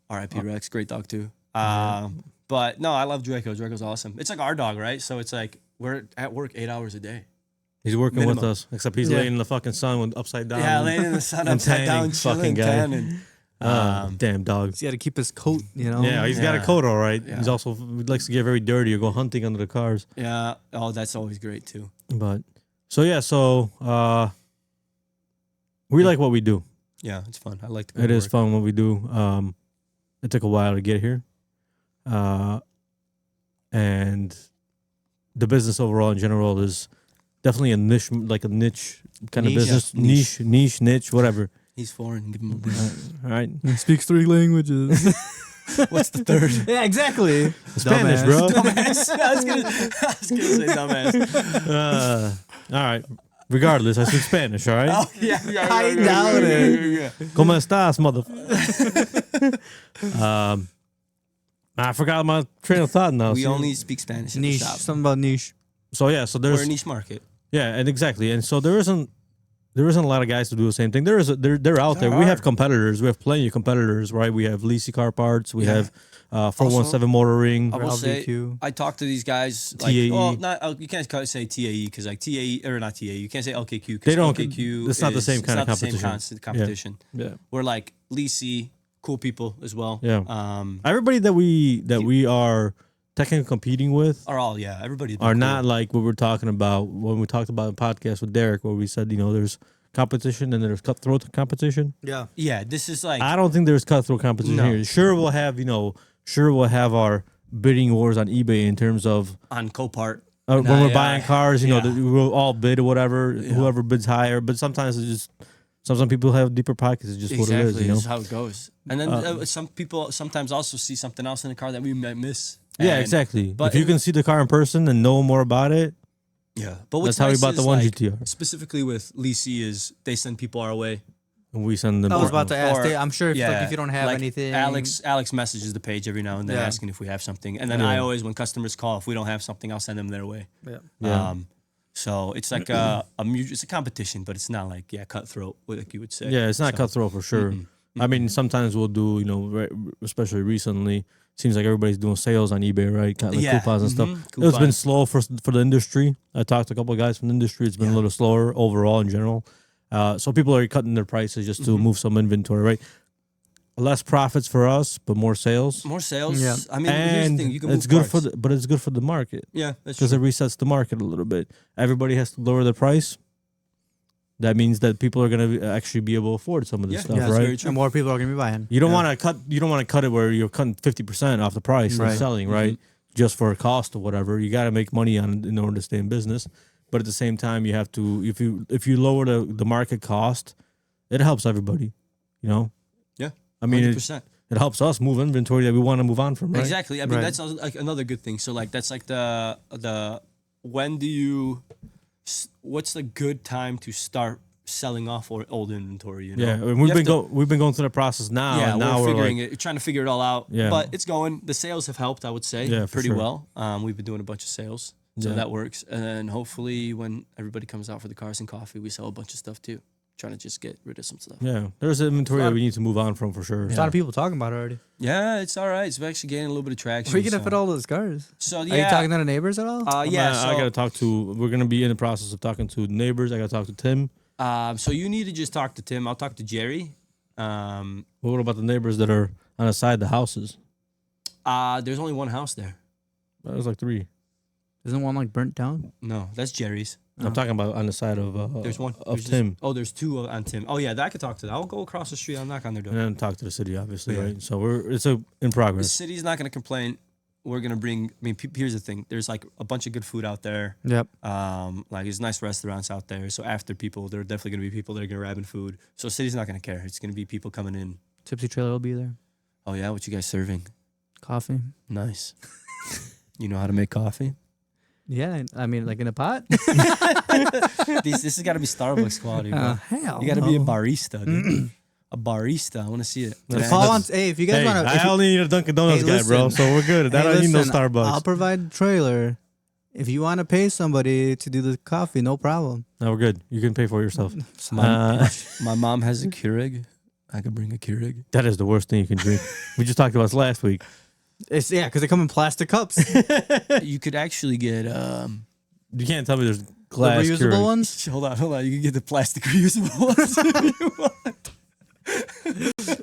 R.I.P. Rex, great dog too. But no, I love Draco. Draco's awesome. It's like our dog, right? So it's like we're at work 8 hours a day. He's working with Minimum. us, except he's laying in the fucking sun with upside down. Yeah, laying in the sun and upside down, tanning, fucking chilling, guy. tanning. Damn dog. He's got to keep his coat, you know. Yeah, he's got a Yeah. coat, all right. Yeah. He's also he likes to get very dirty or go hunting under the cars. Yeah. Oh, that's always great too. But we like what we do. Yeah, it's fun. I like to go It to is work. fun what we do. It took a while to get here, and the business overall in general is definitely a niche, like a niche kind of Niche. business. Yeah, Niche, whatever. He's foreign. Give him a break. All right, He speaks 3 languages. What's the third? Yeah, exactly. Spanish, bro. Dumbass. I was gonna say dumbass. All right. Regardless, I speak Spanish. All right. Oh, yeah. I doubt it. ¿Cómo estás, motherfucker? I forgot my train of thought now. We See? only speak Spanish at Niche. the shop. Something about niche. So We're there's a niche market. yeah, and exactly, and so there isn't a lot of guys to do the same thing. They're out there. There We are. have competitors. We have plenty of competitors, right? We have Leasy Car Parts. We Yeah. have 417 Motoring. I will say, LVQ. I talk to these guys. Like, TAE. well, not you can't say TAE because like TAE or not TAE. You can't say LKQ. 'Cause They don't- LKQ. it's not the same it's kind of not the same competition. constant competition. Yeah, We're like Leasy, cool people as well. yeah. Everybody that we are technically competing with Are all everybody are not like what we're talking about when we talked about the podcast with Derek, where we said there's competition and there's cutthroat competition. Yeah. Yeah, this is like I don't think there's cutthroat competition No. here. Sure, we'll have our bidding wars on eBay in terms of on Copart. when we're buying cars. yeah. We'll all bid or whatever. Whoever bids higher. But sometimes it's just some people have deeper pockets. It's just what it is. Exactly, this is how it goes. And then some people sometimes also see something else in the car that we might miss. Yeah, And- exactly. but If you can see the car in person and know more about it, Yeah, but what's That's how we nice bought the is, one like, GTR. specifically with Leasey is they send people our way. And we send them. I was about to ask. Or- I'm sure if, like, if you don't have like anything, Alex messages the page every now and then Yeah. asking if we have something, and then Yeah. I always, when customers call, if we don't have something, I'll send them their way. Yeah. So it's like it's a competition, but it's not like cutthroat, like you would say. Yeah, it's not So- cutthroat for sure. I mean, sometimes we'll do, especially recently, seems like everybody's doing sales on eBay, right? Kind of like coupons and stuff. It's been Coupons. slow for the industry. I talked to a couple of guys from the industry. It's been a little slower overall in general. So people are cutting their prices just to move some inventory, right? Less profits for us, but more sales. More sales. Yeah. I mean, here's the And thing: you can it's move good parts. but it's good for the market Yeah, that's because true. it resets the market a little bit. Everybody has to lower the price. That means that people are going to actually be able to afford some of this Yeah, stuff, yeah, that's right? very true. and more people are gonna be buying. You don't want to cut. You don't want to cut it where you're cutting 50% off the price Right. of selling, right? Just for a cost or whatever. You got to make money on it in order to stay in business. But at the same time, you have to. If you lower the market cost, it helps everybody. You know. Yeah, I mean, 100%. it helps us move inventory that we want to move on from, right? Exactly. I mean, Right. that's also, like another good thing. So like that's like the when do you what's the good time to start selling off or old inventory? You know? Yeah, and You we've have been to- we've been going through the process now. Yeah, and now we're we're figuring like, it, trying to figure it all out. Yeah. But it's going. The sales have helped, I would say, Yeah, for pretty sure. well. We've been doing a bunch of sales, so Yeah. that works. And then hopefully, when everybody comes out for the cars and coffee, we sell a bunch of stuff too. Trying to just get rid of some stuff. yeah, there's inventory that we need to move on from for sure. There's a lot of people talking about it already. Yeah, it's all right. It's actually gaining a little bit of traction. Where are you gonna so. fit all those cars? So Are yeah, you talking to the neighbors at all? yeah. I So, got to talk to. We're gonna be in the process of talking to neighbors. I got to talk to Tim. so you need to just talk to Tim. I'll talk to Jerry. What about the neighbors that are on the side of the houses? There's only one house there. That was like 3. Isn't one like burnt down? No, that's Jerry's. I'm talking about on the side of There's one of there's just- Tim, there's two on Tim. Oh yeah, that I could talk to. I'll go across the street. I'll knock on their door. and then talk to the city, obviously, Yeah. right? So it's in The progress. city's not gonna complain. We're gonna bring. I mean, here's the thing. There's like a bunch of good food out there. Yep. Like there's nice restaurants out there. So after people, there are definitely gonna be people that are gonna grab in food. So city's not gonna care. It's gonna be people coming in. Tipsy trailer will be there. Oh yeah, what you guys serving? Coffee. Nice. You know how to make coffee? Yeah, I mean, like in a pot. This has got to be Starbucks quality, bro. Hell, You got to be a no. barista, dude. A barista. I want to see it. That's- If Paul wants, hey, if you guys Hey, want to, I only need a Dunkin' Donuts Hey, guy, bro. listen. So we're good. I don't need no Starbucks. I'll provide the trailer. If you want to pay somebody to do the coffee, no problem. No, we're good. You can pay for it yourself. My mom has a Keurig. I could bring a Keurig. That is the worst thing you can drink. We just talked about this last week. It's because they come in plastic cups. You could actually get You can't tell me there's The glass reusable Keurig. ones. hold on. You can get the plastic reusable ones if you want.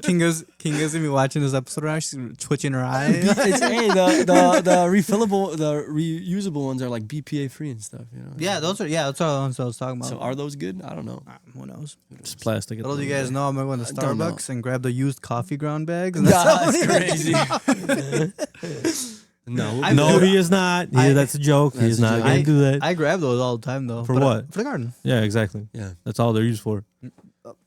Kinga's gonna be watching this episode right now. She's twitching her eye. The refillable, the reusable ones are like BPA free and stuff. You know. that's all the ones I was talking about. So are those good? I don't know. Who knows? It's plastic. Little do you guys know, I'm gonna go to don't know. Starbucks and grab the used coffee ground bags. And that's Nah, all that's it is. crazy. No, No, he is not. That's a joke. That's He's a not joke. going to do that. I grab those all the time though. For But, what? For the garden. Yeah, exactly. Yeah. That's all they're used for.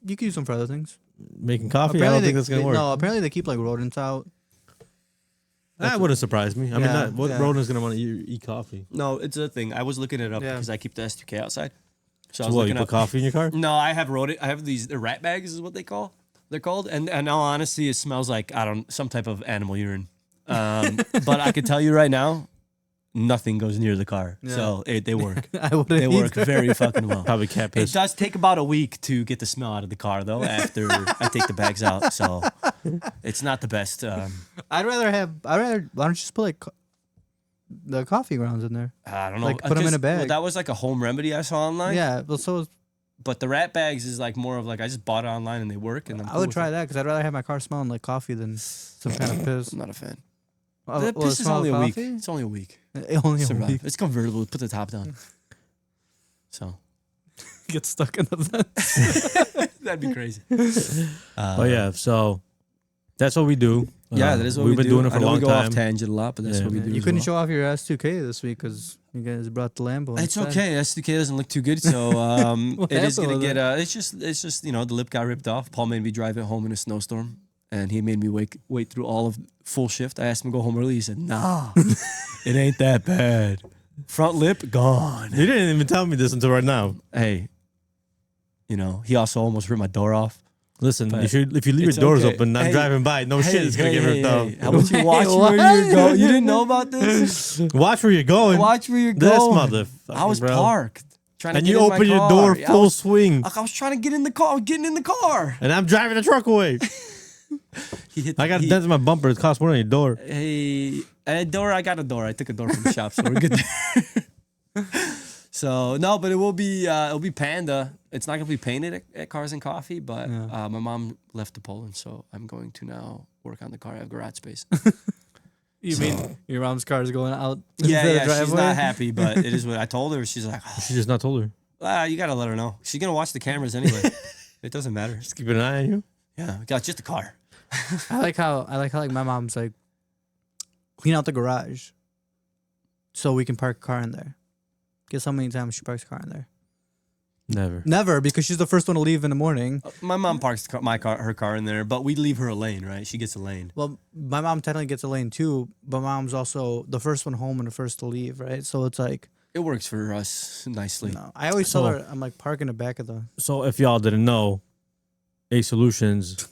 You can use them for other things. Making coffee? I don't think that's going to work. No, apparently they keep like rodents out. That wouldn't surprise me. I mean, Yeah, what yeah. rodent's going to want to eat coffee? No, it's a thing. I was looking it up Yeah. because I keep the S2K outside. So I So was what, you looking put up. coffee in your car? No, I have rodent. I have these the rat bags is what they're called. And in all honesty, it smells like some type of animal urine. But I can tell you right now, nothing goes near the car. Yeah. So they work. I wouldn't. They work either. very fucking well. Probably cat It piss. does take about a week to get the smell out of the car, though, after I take the bags out. So it's not the best. Why don't you just put like the coffee grounds in there? I don't know. Like, put 'em in a bag. Well, that was like a home remedy I saw online. Yeah, well, so But the rat bags is like more of like I just bought it online and they work. And I'm I cool would with try it. that because I'd rather have my car smelling like coffee than some kind of piss. I'm not a fan. Oh, The well, piss is smell only of a week. coffee? It's only a week. Only a Survive. week. It's convertible. Put the top down. So Get stuck in the vent. that'd be crazy. But yeah, so that's what we do. Yeah, that is what we've we been do. doing it for I a know long we go off time. tangent a lot, but that's Yeah. what we do. You as couldn't well. show off your S2K this week because you guys brought the Lambo. It's instead. okay. S2K doesn't look too good, so What it is happened gonna with get. It's just the lip got ripped off. Paul made me drive it home in a snowstorm, and he made me wait through all of full shift. I asked him to go home early. He said, "Nah, it ain't that bad." Front lip gone. You didn't even tell me this until right now. Hey, he also almost ripped my door off. Listen, But if you leave your it's doors okay. open, I'm Hey, driving by. No shit, it's gonna get ripped off. How about you watch where you're going? You didn't know about this? Watch where you're going. Watch where you're This going. motherfucker, I was bro. parked. Trying to And get you in my open your car. door I full was- swing, I was trying to get in the car. I was getting in the car. and I'm driving the truck away. He hit. I got a dent in my bumper. It costs more than your door. Hey, a door. I got a door. I took a door from the shop, so we're good there. So no, but it'll be Panda. It's not gonna be painted at Cars and Coffee, but my mom left to Poland, so I'm going to now work on the car. I have garage space. You mean your mom's car is going out? Yeah, into the yeah. She's driveway? not happy, but it is what I told her. She's like, She just not told her. you gotta let her know. She's gonna watch the cameras anyway. It doesn't matter. Just keep an eye on you. Yeah, got just a car. I like how like my mom's like clean out the garage so we can park a car in there. Guess how many times she parks a car in there? Never. Never, because she's the first one to leave in the morning. My mom parks her car in there, but we leave her a lane, right? She gets a lane. Well, my mom technically gets a lane too, but my mom's also the first one home and the first to leave, right? So it's like, It works for us nicely. no. I always tell her, I'm like, park in the back of the. So if y'all didn't know, A Solutions,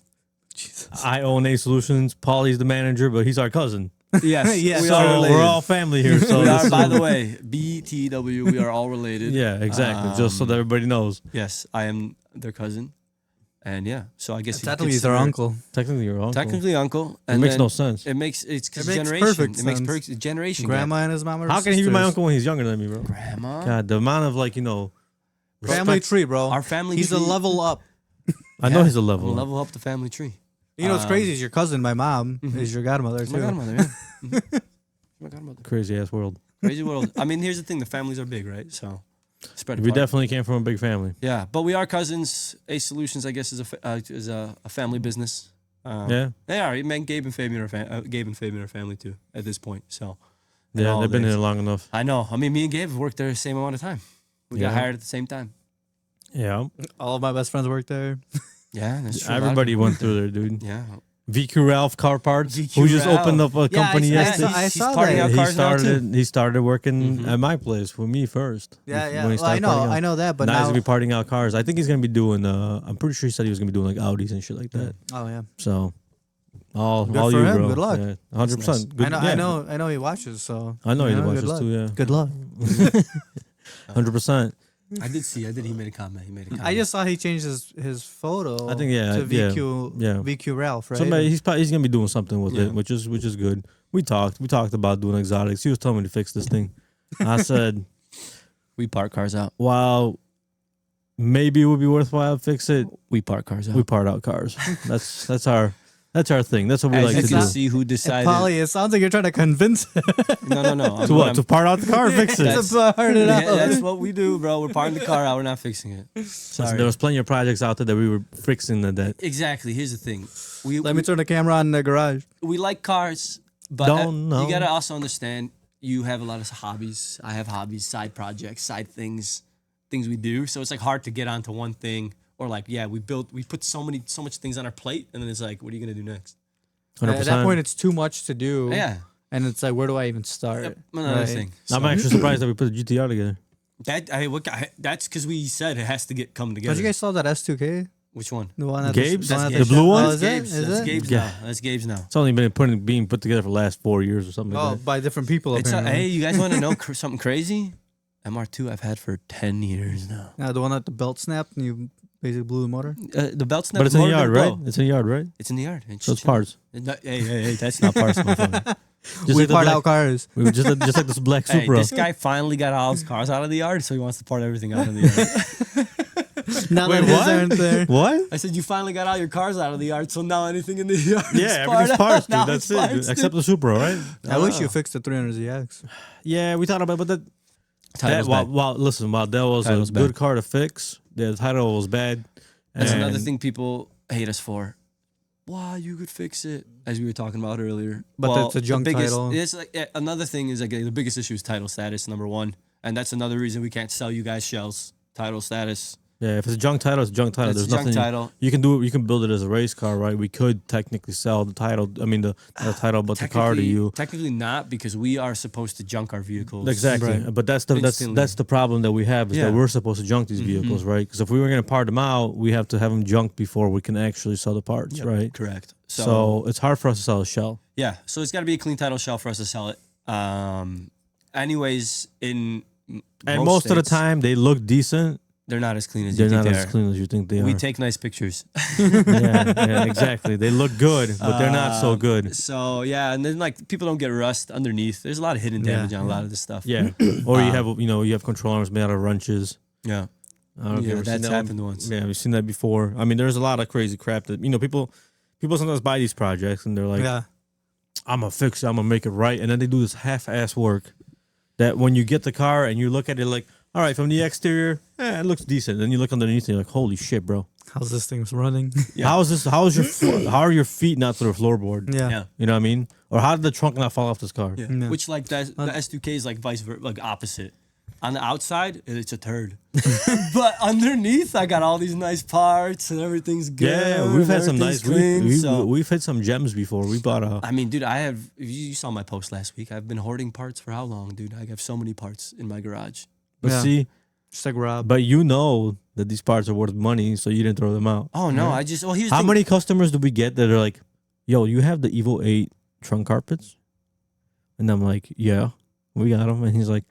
Jesus. I own A Solutions. Pauly's the manager, but he's our cousin. Yes, Yeah, we so are So related. we're all family here. So we are, this- by the way, BTW. We are all related. yeah, exactly. Just so that everybody knows. Yes, I am their cousin, and yeah. So I guess you could Technically, he's our consider- uncle. Technically, you're uncle. Technically, uncle. it And makes then no sense. It makes it's because It makes generation. perfect It makes sense. perfect generation. Grandma and his mom are How can he be my sisters. uncle when he's younger than me, bro? gap. Grandma. God, the amount of Family respect- tree, bro. Our family. He's a tree- level up. I know Yeah, he's a I'm level. gonna level up the family tree. You know what's crazy is your cousin, my mom, is your godmother It's too. my godmother. Yeah. Mhm. My godmother. Crazy ass world. Crazy world. I mean, here's the thing: the families are big, right? So spread We apart. definitely came from a big family. Yeah, but we are cousins. Ace Solutions, I guess, is a family business. Yeah. They are. Man, Gabe and Fabian are family too at this point. So in Yeah, all they've been days. here long enough. I know. I mean, me and Gabe have worked there the same amount of time. We got Yeah. hired at the same time. Yeah. All of my best friends work there. Yeah, that's true. A lot of Everybody people- went through there, dude. Yeah. VQ Ralph Car Parts, VQ who just Ralph. opened up a Yeah, company I yesterday. saw- I He's saw parting that. out he cars now, too. started working Mhm. at my place with me first. Yeah, yeah. When he Well, I started know, parting out. I know that, but now he's now. gonna be parting out cars. I think he's gonna be doing. I'm pretty sure he said he was gonna be doing like Audis and shit like that. Oh yeah. So, all Good all for you, him. bro. Good luck. Yeah, 100%. Good, I know, yeah. I know he watches. So I know you he good watches luck. too. Yeah, Good luck. 100%. I did see. He made a comment. I just saw he changed his photo. I think, yeah, to yeah, VQ yeah. VQ Ralph, right? Somebody he's gonna be doing something with Yeah. it, which is good. We talked about doing exotics. He was telling me to fix this thing. I said, We park cars out. while maybe it would be worthwhile to fix it, We park cars out. we part out cars. That's our thing. That's what we As like you to can do. see, who And decided? Polly, it sounds like you're trying to convince him No. To what? To part out the car, or fix it. That's- to part it Yeah, out. that's what we do, bro. We're parking the car out. We're not fixing it. Listen, Sorry. there was plenty of projects out there that we were fixing that. Exactly. Here's the thing. Let me turn the camera on in the garage. We like cars, but Don't know. you gotta also understand. You have a lot of hobbies. I have hobbies, side projects, side things we do. So it's like hard to get onto one thing. Or like, yeah, we put so much things on our plate, and then it's like, what are you gonna do next? 100%. At that point, it's too much to do. Yeah, And it's like, where do I even start? yep. Another Right. thing. I'm So actually surprised that we put the GTR together. that's because we said it has to come together. But you guys saw that S2K? Which one? The one that Gabe's? the one That's that the blue one? Oh, is it? Gabe's. Is That's it? Gabe's Yeah. now. That's Gabe's now. It's only been being put together for the last 4 years or something Oh, like that. by different people. It's apparently. hey, you guys want to know something crazy? MR2 I've had for 10 years now. Yeah, the one that the belt snapped and you basically blew the motor. The belt snap. But it's in the motor yard, didn't right? blow. It's in the yard, right? It's in the yard. So it's parts. Hey, that's not parts, motherfucker. Just We like the part black- out cars. We were just like this black Hey, Supra. this guy finally got all his cars out of the yard, so he wants to part everything out of the yard. Now Wait, that his what? aren't there. What? I said, you finally got all your cars out of the yard, so now anything in the yard is Yeah, everything's part parts, out. Now dude. That's it's it. parts, Except dude. the Supra, right? I wish you fixed the 300ZX. Yeah, we thought about it, but Title's while bad. while that was Title's a good bad. car to fix, the title was bad. That's another And- thing people hate us for. Wow, you could fix it, as we were talking about earlier. But that's a the junk biggest, title. It's like another thing is like the biggest issue is title status, number one, and that's another reason we can't sell you guys shells. Title status. Yeah, if it's a junk title, it's a junk title. It's There's a junk nothing title. you can do. You can build it as a race car, right? We could technically sell the title. I mean, the title, but the car to you. Technically not, because we are supposed to junk our vehicles. Exactly, Right. but that's Instantly. the problem that we have is Yeah. that we're supposed to junk these vehicles, right? Because if we were going to part them out, we have to have them junked before we can actually sell the parts, Yep, right? Correct. So it's hard for us to sell a shell. Yeah, so it's got to be a clean title shell for us to sell it. Anyways, in And most of the states, time, they look decent. they're not as clean as They're you think not they as are. clean as you think they We are. take nice pictures. yeah, exactly. They look good, but they're not so good. So yeah, and then like people don't get rust underneath. There's a lot of hidden damage on a lot of this stuff. Yeah, or you have you have control arms made out of wrenches. Yeah. I don't know if you Yeah, ever seen that's that one. happened once. Yeah, we've seen that before. I mean, there's a lot of crazy crap that people sometimes buy these projects and they're like, Yeah. I'm gonna fix it, I'm gonna make it right, and then they do this half-ass work that when you get the car and you look at it like, all right, from the exterior, it looks decent. Then you look underneath and you're like, holy shit, bro. How's this thing's running? Yeah. How is your how are your feet not to the floorboard? Yeah. Yeah. You know what I mean? Or how did the trunk not fall off this car? Yeah. Yeah. Which like the S2K is like vice versa, like opposite. On the outside, it's a turd. But underneath, I got all these nice parts and everything's good. Yeah, we've had some everything's nice. clean. We've hit some gems before. We bought a. I mean, dude, I have. You saw my post last week. I've been hoarding parts for how long, dude? I have so many parts in my garage. But Yeah. see, Just like Rob. but you know that these parts are worth money, so you didn't throw them out. Oh no, I just. Well, here's the How thing. many customers do we get that are like, "Yo, you have the Evo 8 trunk carpets?" And I'm like, "Yeah, we got them." And he's like,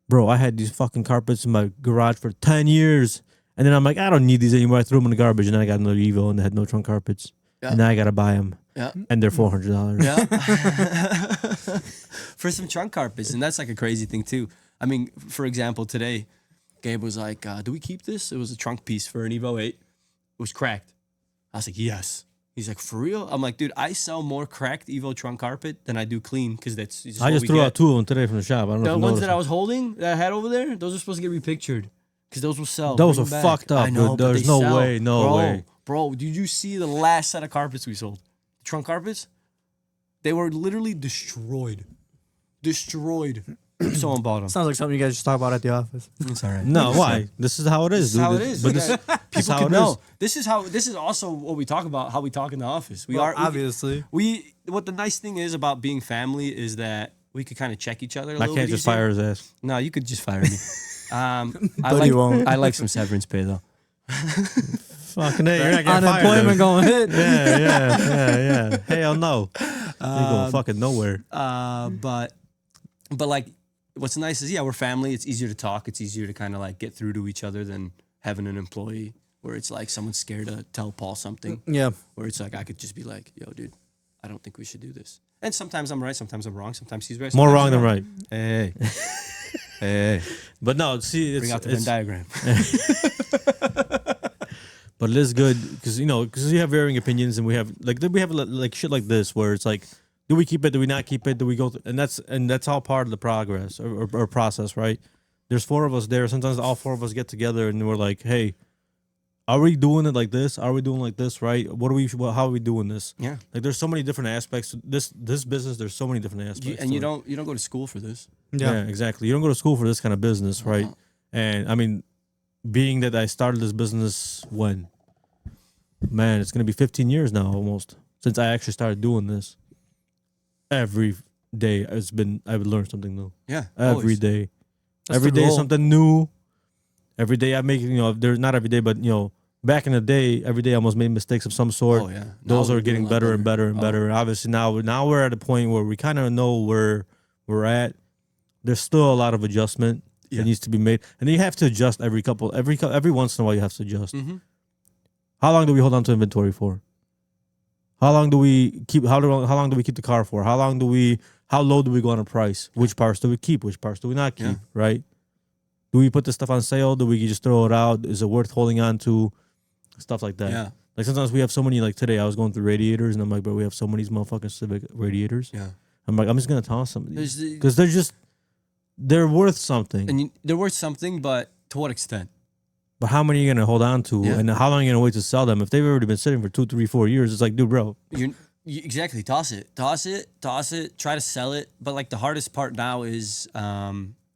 "Bro, I had these fucking carpets in my garage for 10 years." And then I'm like, "I don't need these anymore." I threw them in the garbage, and then I got another Evo, and they had no trunk carpets. Yeah. And now I gotta buy them, Yeah. and they're $400. Yeah. For some trunk carpets, and that's like a crazy thing too. I mean, for example, today, Gabe was like, "Do we keep this?" It was a trunk piece for an Evo 8. It was cracked. I was like, "Yes." He's like, "For real?" I'm like, "Dude, I sell more cracked Evo trunk carpet than I do clean, because that's just I what just we threw get." out 2 of them today from the shop. I don't know The if you ones noticed that them. I was holding, that I had over there, those are supposed to get repictured, because those will sell. Those Bring are them back. fucked up, I know, dude. but There's they no sell. way, no way. Bro, did you see the last set of carpets we sold? The trunk carpets? They were literally destroyed. Destroyed. Someone bought them. Sounds like something you guys just talk about at the office. It's all right. No, why? This is how it is, This is dude. how it is. But We this, got- this is People how can it is. know. This is also what we talk about, how we talk in the office. We are obviously. we what the nice thing is about being family is that we could kind of check each other a I little can't bit just easier. fire his ass. No, you could just fire me. I But like he won't. I like some severance pay though. Fucking hey, you're not getting fired. Unemployment going hit. Yeah. Hell no. You're going fucking nowhere. But like, what's nice is we're family. It's easier to talk. It's easier to kind of like get through to each other than having an employee where it's like someone's scared to tell Paul something. Yeah. Where it's like I could just be like, "Yo, dude, I don't think we should do this." And sometimes I'm right, sometimes I'm wrong, sometimes he's right. More sometimes wrong he's than right. Hey, hey, But no, see, bring out the Venn it's diagram. but it is good because you have varying opinions and we have like shit like this where it's like, do we keep it? Do we not keep it? Do we go? And that's all part of the progress or process, right? There's 4 of us there. Sometimes all 4 of us get together and we're like, hey, are we doing it like this? Are we doing like this, right? How are we doing this? Yeah. Like there's so many different aspects to this business. There's so many different aspects. And to you it. don't go to school for this. Yeah, exactly. You don't go to school for this kind of business, right? And I mean, being that I started this business when, man, it's gonna be 15 years now almost since I actually started doing this. Every day I've learned something new. Yeah. Every always. day, That's every the day goal. something new. Every day I make there's not every day, but back in the day, every day I almost made mistakes of some sort. Oh yeah. Those Now are we're getting doing a lot better and better and Oh. better. Obviously now we're at a point where we kind of know where we're at. There's still a lot of adjustment Yeah. that needs to be made, and you have to adjust every once in a while. You have to adjust. Mm-hmm. How long do we hold on to inventory for? How long do we keep? How long do we keep the car for? How low do we go on a price? Which parts do we keep? Which parts do we not keep? Yeah. Right? Do we put this stuff on sale? Do we just throw it out? Is it worth holding on to? Stuff like that. Yeah. Like sometimes we have so many. Like today, I was going through radiators, and I'm like, bro, we have so many motherfucking Civic radiators. Yeah. I'm like, I'm just gonna toss some of these There's because they're worth something. and they're worth something, but to what extent? But how many are you gonna hold on to, Yeah. and how long are you gonna wait to sell them? If they've already been sitting for 2, 3, 4 years, it's like, dude, bro, You exactly toss it. Try to sell it. But like the hardest part now is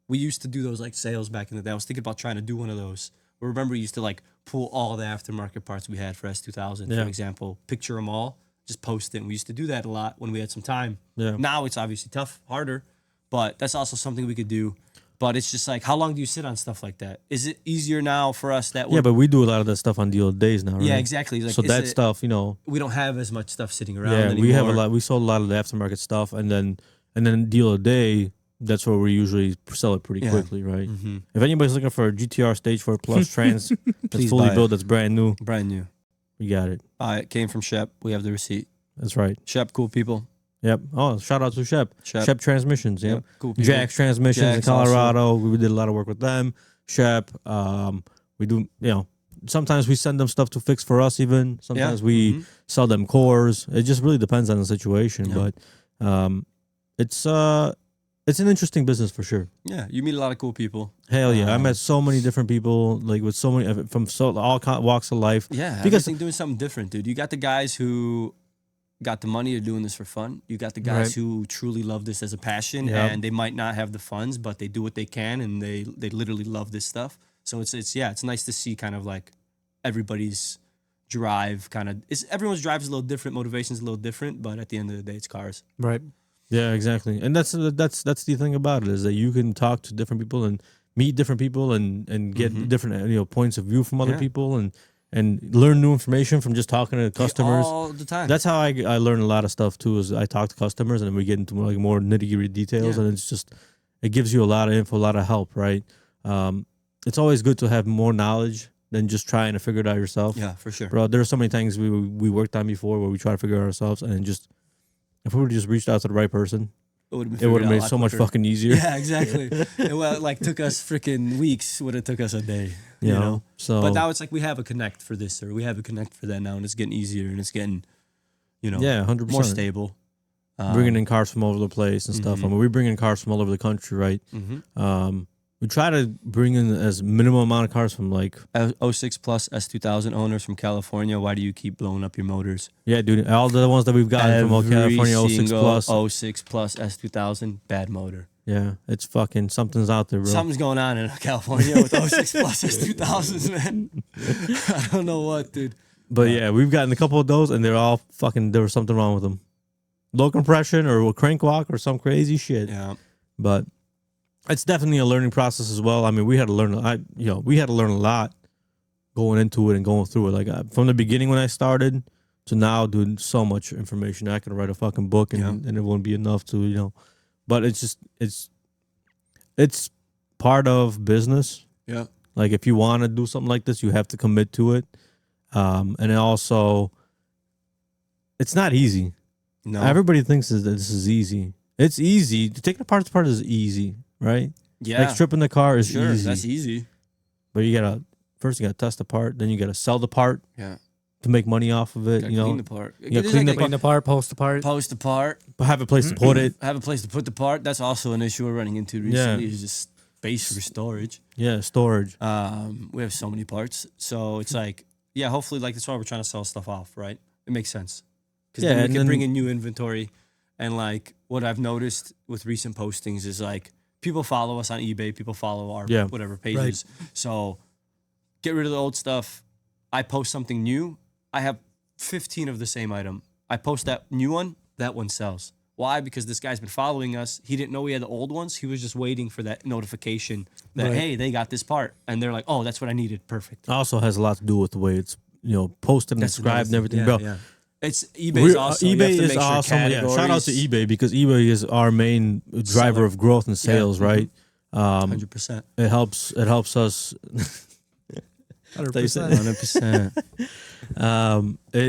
we used to do those like sales back in the day. I was thinking about trying to do one of those Remember, we used to like pull all the aftermarket parts we had for S2000, Yeah. for example, picture them all, just post it. And we used to do that a lot when we had some time. Yeah. Now it's obviously tough, harder, but that's also something we could do. But it's just like, how long do you sit on stuff like that? Is it easier now for us that Yeah, but we do a lot of that stuff on deal days now, right? yeah, exactly. Like, So is that it- stuff, you know, we don't have as much stuff sitting around yeah, anymore. we have a lot. We sold a lot of the aftermarket stuff, and then deal a day. That's where we usually sell it pretty Yeah. quickly, right? Mm-hmm. If anybody's looking for a GTR Stage 4 Plus Trans, that's Please fully buy it. built, that's brand new, Brand new. we got it. It came from Shep. We have the receipt. That's right. Shep, cool people. Yep. Oh, shout out to Shep. Shep. Shep Transmissions. Yep. Cool people. Jack's Transmissions in Jack's also. Colorado. We did a lot of work with them. Shep. We do, you know, sometimes we send them stuff to fix for us even. Sometimes we Mhm. sell them cores. It just really depends on the situation. Yeah. But it's an interesting business for sure. Yeah, you meet a lot of cool people. Hell yeah. I Um, met so many different people, like with so many from all walks of life. Yeah, Because- everything doing something different, dude. You got the guys who got the money, are doing this for fun. You got the guys Right. who truly love this as a passion, Yeah. and they might not have the funds, but they do what they can, and they literally love this stuff. So it's nice to see kind of like everybody's drive kind of. Everyone's drive is a little different, motivation's a little different, but at the end of the day, it's cars. Right. Yeah, exactly. And that's the thing about it, is that you can talk to different people and meet different people and get Mhm. different points of view from other Yeah. people and learn new information from just talking to customers. all the time. That's how I learn a lot of stuff too. Is I talk to customers and then we get into more nitty gritty details, Yeah. and it gives you a lot of info, a lot of help, right? It's always good to have more knowledge than just trying to figure it out yourself. yeah, for sure. Bro, there are so many things we worked on before where we try to figure it out ourselves, and then just if we would have just reached out to the right person, It would have it would have made so much fucking easier. Yeah, exactly. Well, like took us freaking weeks. Would have took us a day. You know? So But now it's like we have a connect for this, or we have a connect for that now, and it's getting easier, and it's getting, yeah, 100%. more stable. Bringing in cars from all over the place and stuff. I mean, we bring in cars from all over the country, right? Mm-hmm. We try to bring in as minimum amount of cars from like 06 plus S2000 owners from California. Why do you keep blowing up your motors? yeah, dude. All the ones that we've gotten from all California 06 single plus. 06 plus S2000, bad motor. Yeah, it's fucking something's out there, bro. Something's going on in California with 06 plus S2000s, man. I don't know what, dude. But yeah, we've gotten a couple of those, and they're all fucking. There was something wrong with them. Low compression or a crank walk or some crazy shit. Yeah. But it's definitely a learning process as well. I mean, we had to learn. We had to learn a lot going into it and going through it. Like from the beginning when I started to now, doing so much information. I could write a fucking book and it wouldn't be enough to. But it's just it's part of business. Yeah. Like if you want to do something like this, you have to commit to it. And it also, it's not easy. No. Everybody thinks that this is easy. It's easy. Taking apart is easy, right? Yeah. Like stripping the car is Sure, easy. that's easy. But you gotta test the part, then you gotta sell the part Yeah. to make money off of it. Gotta You know, clean the part. Yeah, It's clean like the a- Clean the part, post the part. Post the part. have a place to put it. Have a place to put the part. That's also an issue we're running into recently. Is just space for storage. Yeah, storage. We have so many parts, so it's like, yeah. Hopefully, like that's why we're trying to sell stuff off, right? It makes sense because Yeah, then we and can then- bring in new inventory. And like what I've noticed with recent postings is like people follow us on eBay, people follow our whatever pages. So get rid of the old stuff. I post something new. I have 15 of the same item. I post that new one, that one sells. Why? Because this guy's been following us. He didn't know we had the old ones. He was just waiting for that notification that, hey, they got this part. And they're like, oh, that's what I needed. Perfect. Also has a lot to do with the way it's posted and described and everything, bro. Yeah. It's eBay's also. You have eBay to is make sure awesome. Yeah, shout out to categories- eBay because eBay is our main driver of growth and sales, right? 100%. It helps us. 100%. 100%.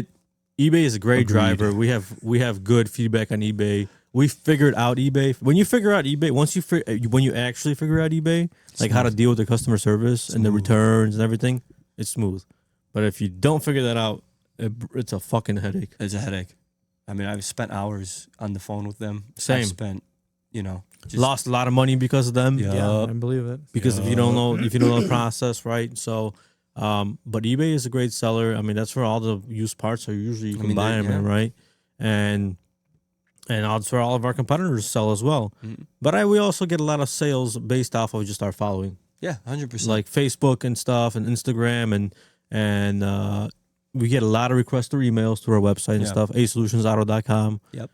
eBay is a great Agreed. driver. We have good feedback on eBay. We figured out eBay. When you figure out eBay, when you actually figure out eBay, like how to deal with the customer service and the returns and everything, it's smooth. But if you don't figure that out, it's a fucking headache. It's a headache. I mean, I've spent hours on the phone with them. Same. I've spent, just Lost a lot of money because of them. Yeah. Yeah, I believe it. Because if you don't know the process, right? So, but eBay is a great seller. I mean, that's where all the used parts are usually you can buy them in, right? And that's where all of our competitors sell as well. Mhm. But we also get a lot of sales based off of just our following. Yeah, 100%. like Facebook and stuff and Instagram and we get a lot of requests through emails through our website and stuff, asolutionsauto.com. Yep.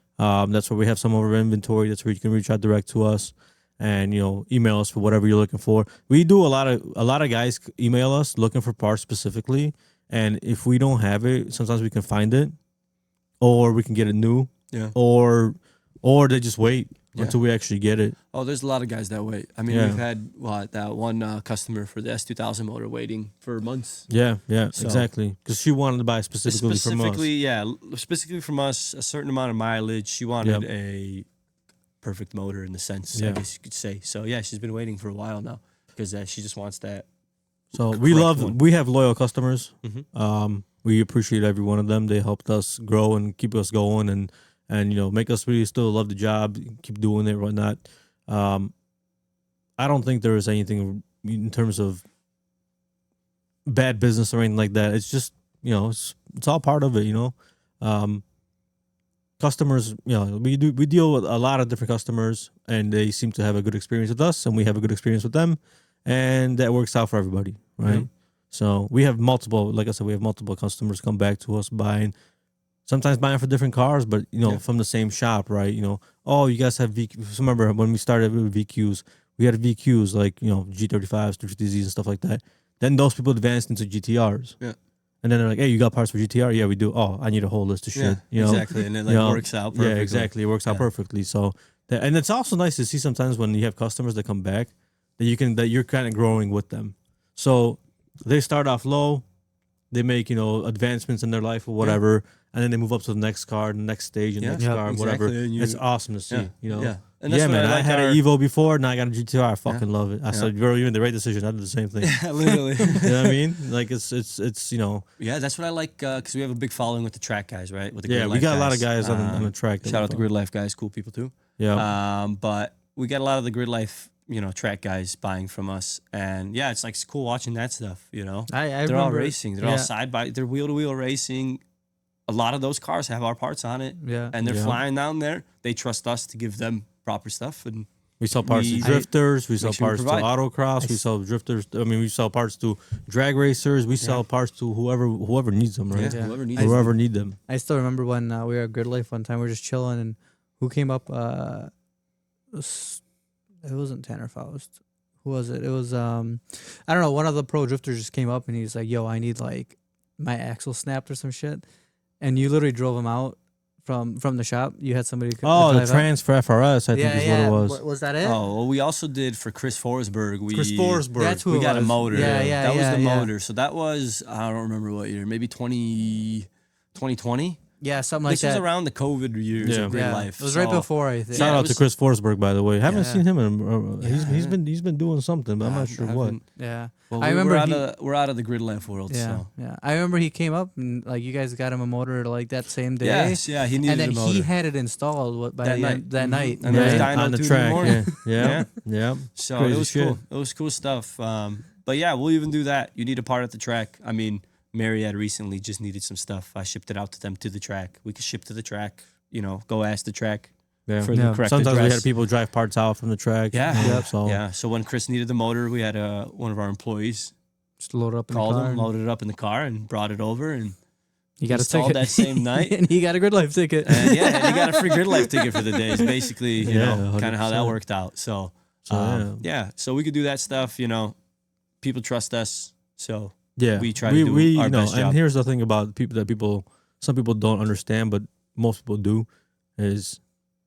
That's where we have some of our inventory. That's where you can reach out direct to us and, email us for whatever you're looking for. We do a lot of guys email us looking for parts specifically. And if we don't have it, sometimes we can find it or we can get it new. Yeah. Or they just wait until we actually get it. Oh, there's a lot of guys that wait. I mean, we've had that one customer for the S2000 motor waiting for months. Yeah, exactly. Because she wanted to buy specifically from us. Specifically from us, a certain amount of mileage. She wanted a perfect motor in the sense, I guess you could say. So yeah, she's been waiting for a while now because she just wants that. So we have loyal customers. We appreciate every one of them. They helped us grow and keep us going and make us really still love the job, keep doing it, whatnot. I don't think there is anything in terms of bad business or anything like that. It's just, it's all part of it, Customers, we deal with a lot of different customers and they seem to have a good experience with us and we have a good experience with them and that works out for everybody, right? Yeah. So we have multiple customers come back to us sometimes buying for different cars, but from the same shop, right? Oh, you guys have VQs. Remember when we started with VQs, we had VQs like G35s, 350Zs, and stuff like that. Then those people advanced into GTRs. Yeah. And then they're like, hey, you got parts for GTR? Yeah, we do. Oh, I need a whole list of shit. Exactly. And it works out perfectly. Yeah, exactly. It works out perfectly. So, and it's also nice to see sometimes when you have customers that come back that you're kind of growing with them. So they start off low, they make advancements in their life or whatever, and then they move up to the next car, the next stage, and the next car, whatever. It's awesome to see. Yeah. And yeah, man. I had an Evo before, now I got a GTR. I fucking love it. I said, bro, you made the right decision. I did the same thing. Yeah, literally. You know what I mean? Like it's Yeah, that's what I like because we have a big following with the track guys, right? With the we got a lot of guys on the track. Shout out the Grid Life guys, cool people too. Yeah. But we got a lot of the Grid Life, track guys buying from us, and it's like it's cool watching that stuff. They're all racing. They're all side by. They're wheel to wheel racing. A lot of those cars have our parts on it. Yeah. And they're flying down there. They trust us to give them proper stuff, and we sell parts to drifters. We sell parts to autocross. We sell drifters. We sell parts to drag racers. We sell parts to whoever needs them, right? Yeah. Whoever need them. I still remember when we were at Grid Life one time. We were just chilling, and who came up? It wasn't Tanner Faust. Who was it? It was I don't know. One of the pro drifters just came up, and he's like, "Yo, I need like my axle snapped or some shit," and you literally drove him out from the shop. You had somebody. The transfer FRS, I think is what it was. Was that it? Oh, well, we also did for Chris Forsberg. Chris Forsberg. That's who we it got was. a motor. Yeah, that was the motor. So that was, I don't remember what year, maybe 2020. Yeah, something like that. This was around the COVID years of Grid Life. It was right before, I think. Shout out to Chris Forsberg, by the way. Haven't seen him in. He's been doing something, but I'm not sure what. Yeah. Well, I remember we're out of the Grid Life world. Yeah, so. yeah. I remember he came up and like you guys got him a motor like that same day. Yes, yeah, he needed a motor. And then he had it installed that night. And it was dyno on the track. Yeah. So Crazy it was shit. cool. It was cool stuff. But yeah, we'll even do that. You need a part at the track. I mean, Marriott recently just needed some stuff. I shipped it out to them to the track. We could ship to the track. Go ask the track. For the correct Sometimes address. we had people drive parts out from the track. Yeah. So So when Chris needed the motor, we had one of our employees just load it up in called the car. him, loaded it up in the car, and brought it over, and he got a installed ticket that same night. and he got a Grid Life ticket. And he got a free Grid Life ticket for the day. It's basically, kind of how that 100%. worked out. So so we could do that stuff. People trust us. So we try to do our best job. And here's the thing about some people don't understand, but most people do, is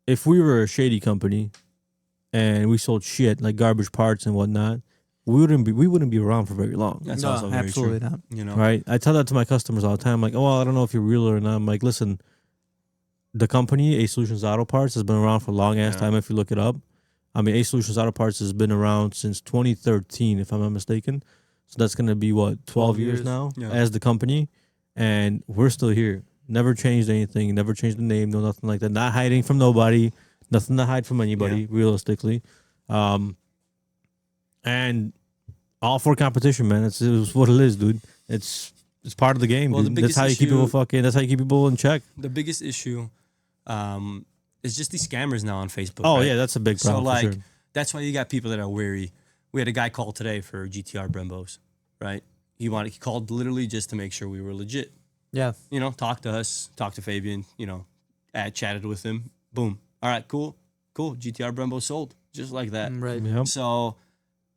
if we were a shady company and we sold shit like garbage parts and whatnot, we wouldn't be around for very long. That's also very absolutely true. not. Right? I tell that to my customers all the time. I'm like, I don't know if you're real or not. I'm like, listen, the company A Solutions Auto Parts has been around for a long ass time. If you look it up, I mean, A Solutions Auto Parts has been around since 2013, if I'm not mistaken. So that's gonna be 12 years now as the company, and we're still here. Never changed anything. Never changed the name. No, nothing like that. Not hiding from nobody. Nothing to hide from anybody. Realistically, and all for competition, man. It's what it is, dude. It's part of the game. Well, dude. That's how you keep people That's how you keep people in check. The biggest issue, is just these scammers now on Facebook. Oh right? yeah, that's a big problem. So for sure. that's why you got people that are wary. we had a guy call today for GTR Brembos, right? He called literally just to make sure we were legit. Yeah. You know, talk to us, talk to Fabian, you know, chatted with him. Boom. All right, cool. GTR Brembo sold just like that. Right. Yep. So,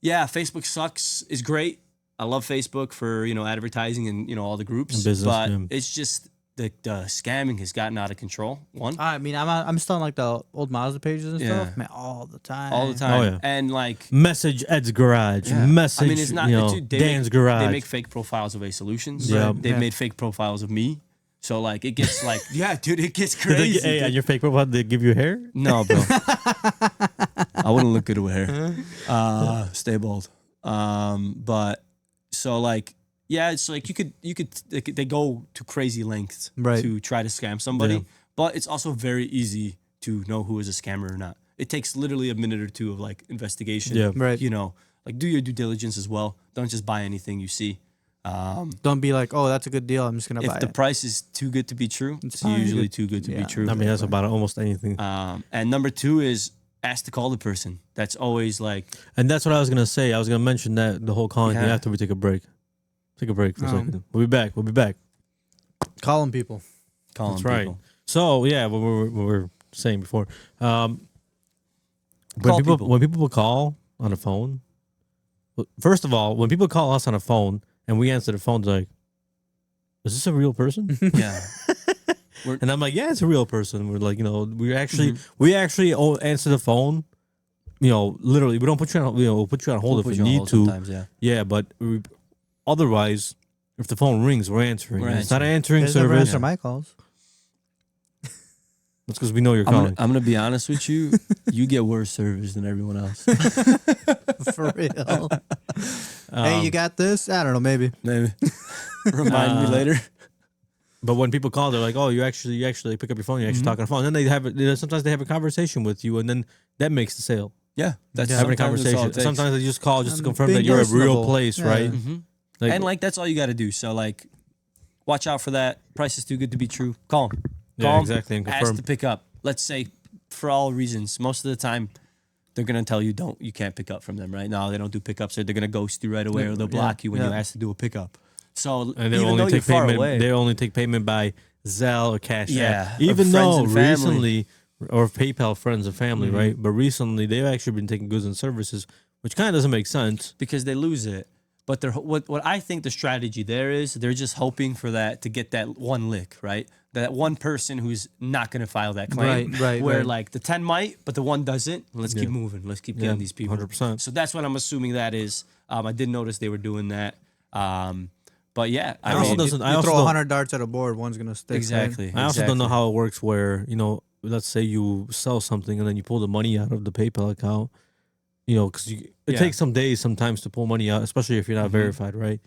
yeah, Facebook sucks is great. I love Facebook for, you know, advertising and, you know, all the groups. And business, but yeah. it's just the scamming has gotten out of control. One. I mean, I'm still on like the old Mazda pages and Yeah. stuff, man, all the time. All the time. Oh, yeah. And like, Message Ed's garage. yeah. Message. I mean, it's not, you know, dude, Dan's garage. They make fake profiles of A Solutions. Yeah. They've Yeah. made fake profiles of me. So like, it gets like, yeah, dude, it gets Did they crazy. get- hey, dude. on your fake profile, did they give you hair? No, bro. I wouldn't look good with hair. Stay bald. But so like, yeah, it's like they go to crazy lengths Right. to try to scam somebody, Yeah. but it's also very easy to know who is a scammer or not. It takes literally a minute or two of like investigation. Yeah. Right. You know, like do your due diligence as well. Don't just buy anything you see. Don't be like, oh, that's a good deal, I'm just gonna buy If the it. price is too good to be true, it's fine. usually too good to be Yeah. true. I mean, that's about almost anything. And number two is ask to call the person. That's always like, And that's what I was gonna say. I was gonna mention that the whole calling thing Yeah. after we take a break. Take a break for a Um, second. We'll be back. We'll be back. Calling people. calling That's right. people. So yeah, what we were saying before. When Call people people. when people call on the phone, first of all, when people call us on the phone and we answer the phone, they're like, "Is this a real person?" Yeah. And I'm like, "Yeah, it's a real person." We're like, you know, we actually Mm-hmm. answer the phone. You know, literally, we don't put you on. You know, we'll put you on hold We'll if put we you on need hold to. sometimes, yeah. Yeah, but otherwise, if the phone rings, we're answering. We're It's not an answering. answering They never service. answer my calls. That's because we know you're I'm calling. gonna be honest with you. You get worse service than everyone else. For real. Hey, you got this? I don't know, maybe. Maybe. Remind me later. But when people call, they're like, "Oh, you actually pick up your phone. You actually talk on the phone." And then sometimes they have a conversation with you, and then that makes the sale. Yeah, that's Having a sometimes that's all conversation. it takes. Sometimes they just call just to confirm being that you're a real personable. place, Yeah. right? Mhm. Like, And like that's all you got to do. So like, watch out for that. Price is too good to be true. Call them. Yeah, Call 'em, exactly, and ask confirm. to pick up. Let's say for all reasons, most of the time, they're gonna tell you you can't pick up from them. Right now, they don't do pickups, or they're gonna ghost you right away, or they'll block you when you ask to do a pickup. So and they even though only you're take far payment. away, They only take payment by Zelle or Cash Yeah, App. of Even friends though and family. recently, or PayPal friends and family, right? But recently, they've actually been taking goods and services, which kind of doesn't make sense. because they lose it. But they're what I think the strategy there is, they're just hoping for that to get that one lick, right? That one person who's not going to file that claim. Right, Where right. like the 10 might, but the one doesn't. Let's keep moving. Let's keep getting these people. 100%. So that's what I'm assuming that is. I did notice they were doing that. But yeah, I also doesn't. I You also throw don't- 100 darts at a board, one's gonna stick. right? exactly. I also don't know how it works where, you know, let's say you sell something and then you pull the money out of the PayPal account, you know, because it Yeah. takes some days sometimes to pull money out, especially if you're not verified, right?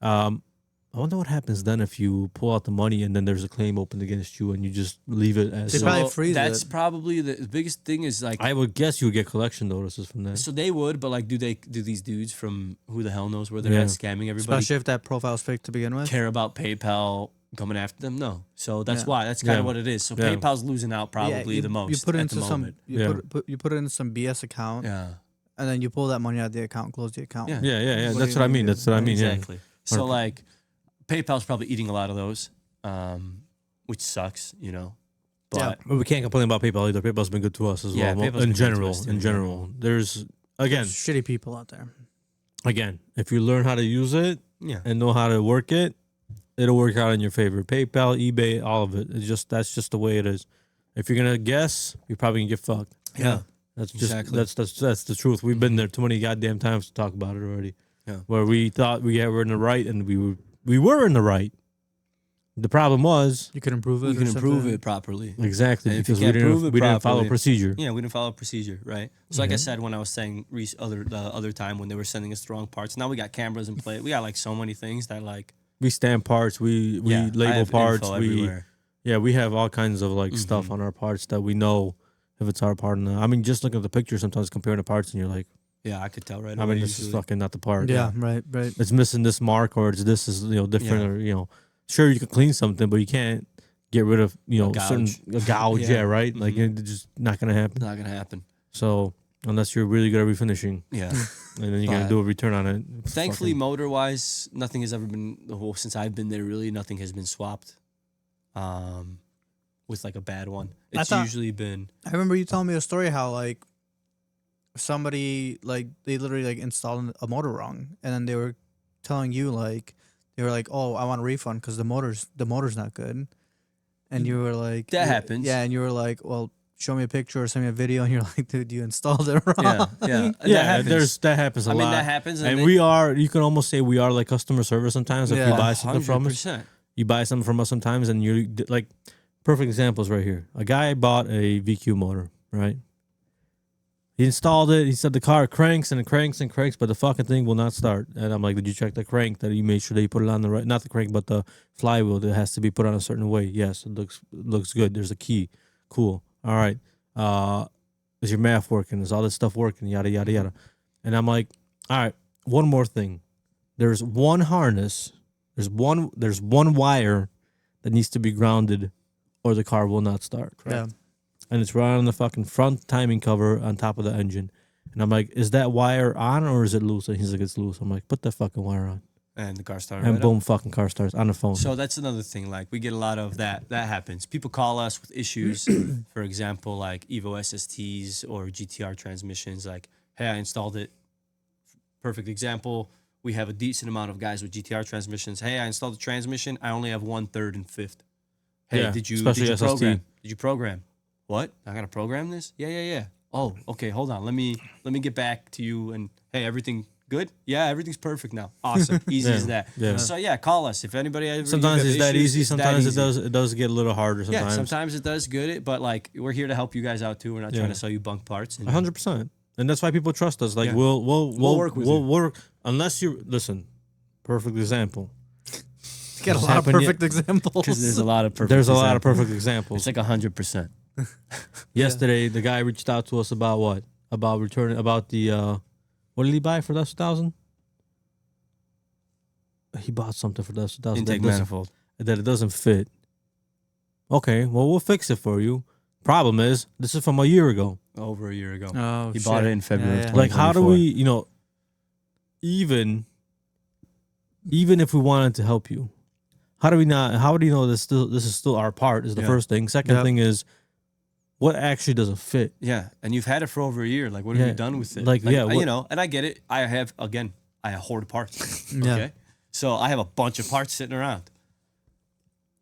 I wonder what happens then if you pull out the money and then there's a claim opened against you and you just leave it as They so. probably freeze that's it. probably the biggest thing is like I would guess you would get collection notices from that. so they would, but like do these dudes from who the hell knows where they're Yeah. at scamming everybody Especially if that profile's fake to begin with. care about PayPal coming after them? No. So that's Yeah. why. That's kind Yeah. of what it is. So Yeah. PayPal's losing out probably you, the most You put it at the into some. moment. You Yeah. you put it in some BS account, Yeah. and then you pull that money out of the account, close the account. Yeah. Yeah. What are That's you what I gonna mean. do? That's what I mean. Exactly. So 100%. like PayPal's probably eating a lot of those, which sucks, you know. But Yeah. But we can't complain about PayPal either. PayPal's been good to us as Yeah, well. PayPal's been In good to general, us too, in yeah. general, there's again, Shitty people out there. if you learn how to use it yeah. and know how to work it, it'll work out in your favor. PayPal, eBay, all of it. That's just the way it is. If you're gonna guess, you're probably gonna get fucked. Yeah. That's just Exactly. that's the truth. We've been there too many goddamn times to talk about it already. Yeah. Where we thought were in the right and we were in the right. The problem was You can improve it. We or can improve something. it properly. exactly And if you because can't prove it we didn't follow properly- procedure. Yeah, we didn't follow procedure, right? So like I said when I was saying the other time when they were sending us the wrong parts, now we got cameras in play. We got like so many things that like We stamp parts. We I label have parts. info We everywhere. we have all kinds of like Mm-hmm. stuff on our parts that we know if it's our part or not. I mean, just looking at the picture, sometimes comparing the parts, and you're like, Yeah, I could tell right I away mean, this is easily. fucking not the part. Yeah, right. It's missing this mark, or this is different, Yeah. or sure you can clean something, but you can't get rid of certain gouge. a gouge. Yeah. Yeah, right. Like Mhm. it's just not gonna happen. It's not gonna happen. So unless you're really good at refinishing, Yeah. and then you gotta But do a return on it. Thankfully, Fucking- motor wise, nothing has ever been since I've been there. Really, nothing has been swapped. With like a bad one, it's thought- usually been. I remember you telling me a story how like somebody like they literally like installed a motor wrong, and then they were telling you like they were like, "Oh, I want a refund because the motor's not good," and you were like, That happens. Yeah, and you were like, "Well, show me a picture or send me a video," and you're like, "Dude, you installed it wrong." Yeah, yeah, Yeah, that happens a I lot. mean, that happens, and then- we are. You can almost say we are like customer service sometimes. If you Yeah. buy something from us, 100%. you buy something from us sometimes, and you're like, perfect examples right here. A guy bought a VQ motor, right? He installed it. He said the car cranks and it cranks and cranks, but the fucking thing will not start. And I'm like, did you check the crank? That you made sure that you put it on the right, not the crank, but the flywheel that has to be put on a certain way. Yes, it looks good. There's a key. Cool. All right. Is your math working? Is all this stuff working? Yada yada yada. And I'm like, all right. One more thing. There's one harness. There's one wire that needs to be grounded, or the car will not start. Yeah. And it's right on the fucking front timing cover on top of the engine. And I'm like, is that wire on or is it loose? And he's like, it's loose. I'm like, put that fucking wire on. And the car started. And right boom, up. fucking car starts on the phone. So that's another thing. Like we get a lot of that. That happens. People call us with issues. For example, like Evo SSTs or GTR transmissions. Like, hey, I installed it. Perfect example. We have a decent amount of guys with GTR transmissions. Hey, I installed the transmission. I only have 1/3 and 5th. Hey, Yeah, did you especially SST. program? Did you program? What? I gotta program this? Yeah. Oh, okay. Hold on. Let me get back to you. And hey, everything good? Yeah, everything's perfect now. Awesome. Easy Yeah, as that. yeah. So yeah, call us if anybody. Ever, Sometimes you it's have that issues, easy. it's that Sometimes easy. it does get a little harder. Sometimes. Yeah, sometimes it does good. But like, we're here to help you guys out too. We're not trying Yeah. to sell you bunk parts. And 100%. And that's why people trust us. Like Yeah. we'll work with we'll you. work unless you listen. Perfect example. Get a This lot of happened perfect examples. because there's a lot of perfect. There's a lot of examples. perfect examples. It's like 100%. Yesterday, the guy reached out to us about what? About returning about the what did he buy for less 1,000? He bought something for less 1,000 Intake manifold. that it doesn't fit. Okay, well we'll fix it for you. Problem is, this is from a year ago. Over a year ago. Oh, He bought it in February of Yeah. Like, how do 2024. we, even if we wanted to help you, how do we not? How do you know this is still our part? Is the Yeah. first thing. Second Yep. thing is, what actually doesn't fit? Yeah, and you've had it for over a year. Like, what have Yeah, you done with it? like, yeah, you what- know, and I get it. I hoard parts. Yeah. Okay, so I have a bunch of parts sitting around.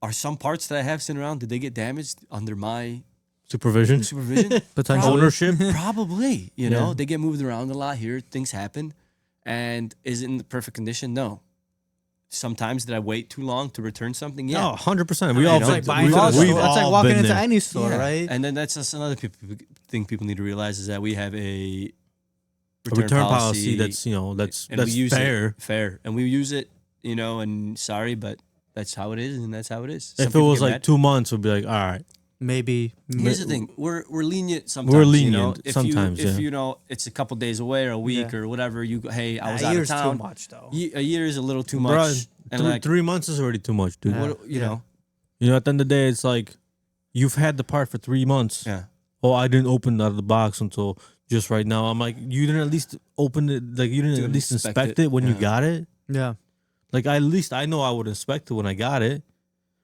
Are some parts that I have sitting around, did they get damaged under my Supervision, supervision? Potentially. ownership. Probably. You know, Yeah. they get moved around a lot here. Things happen. And is it in the perfect condition? No. Sometimes did I wait too long to return something? Yeah. No, 100%. We You all know, been- like buying we've, from a we've store. That's like all walking been into there. any store, Yeah. right? And then that's just another thing people need to realize is that we have a A return policy that's and we use fair. it fair, and we use it, and sorry, but that's how it is, and that's how it is. Some If it people was get like mad. 2 months, we'd be like, all right. Maybe. Here's the thing: we're lenient sometimes. We're you know? lenient If sometimes, if yeah. it's a couple days away or a week Yeah. or whatever. Hey, I was A out of year's town. too much, though. A year is a little too Bruh, much, and like 3 months is already too much, dude. Yeah. what you know, At the end of the day, it's like you've had the part for 3 months. yeah. Oh, I didn't open it out of the box until just right now. I'm like, you didn't at least open it, like you didn't Dude, at least inspect inspect it. it when you Yeah. got it. Yeah. Like at least I know I would inspect it when I got it,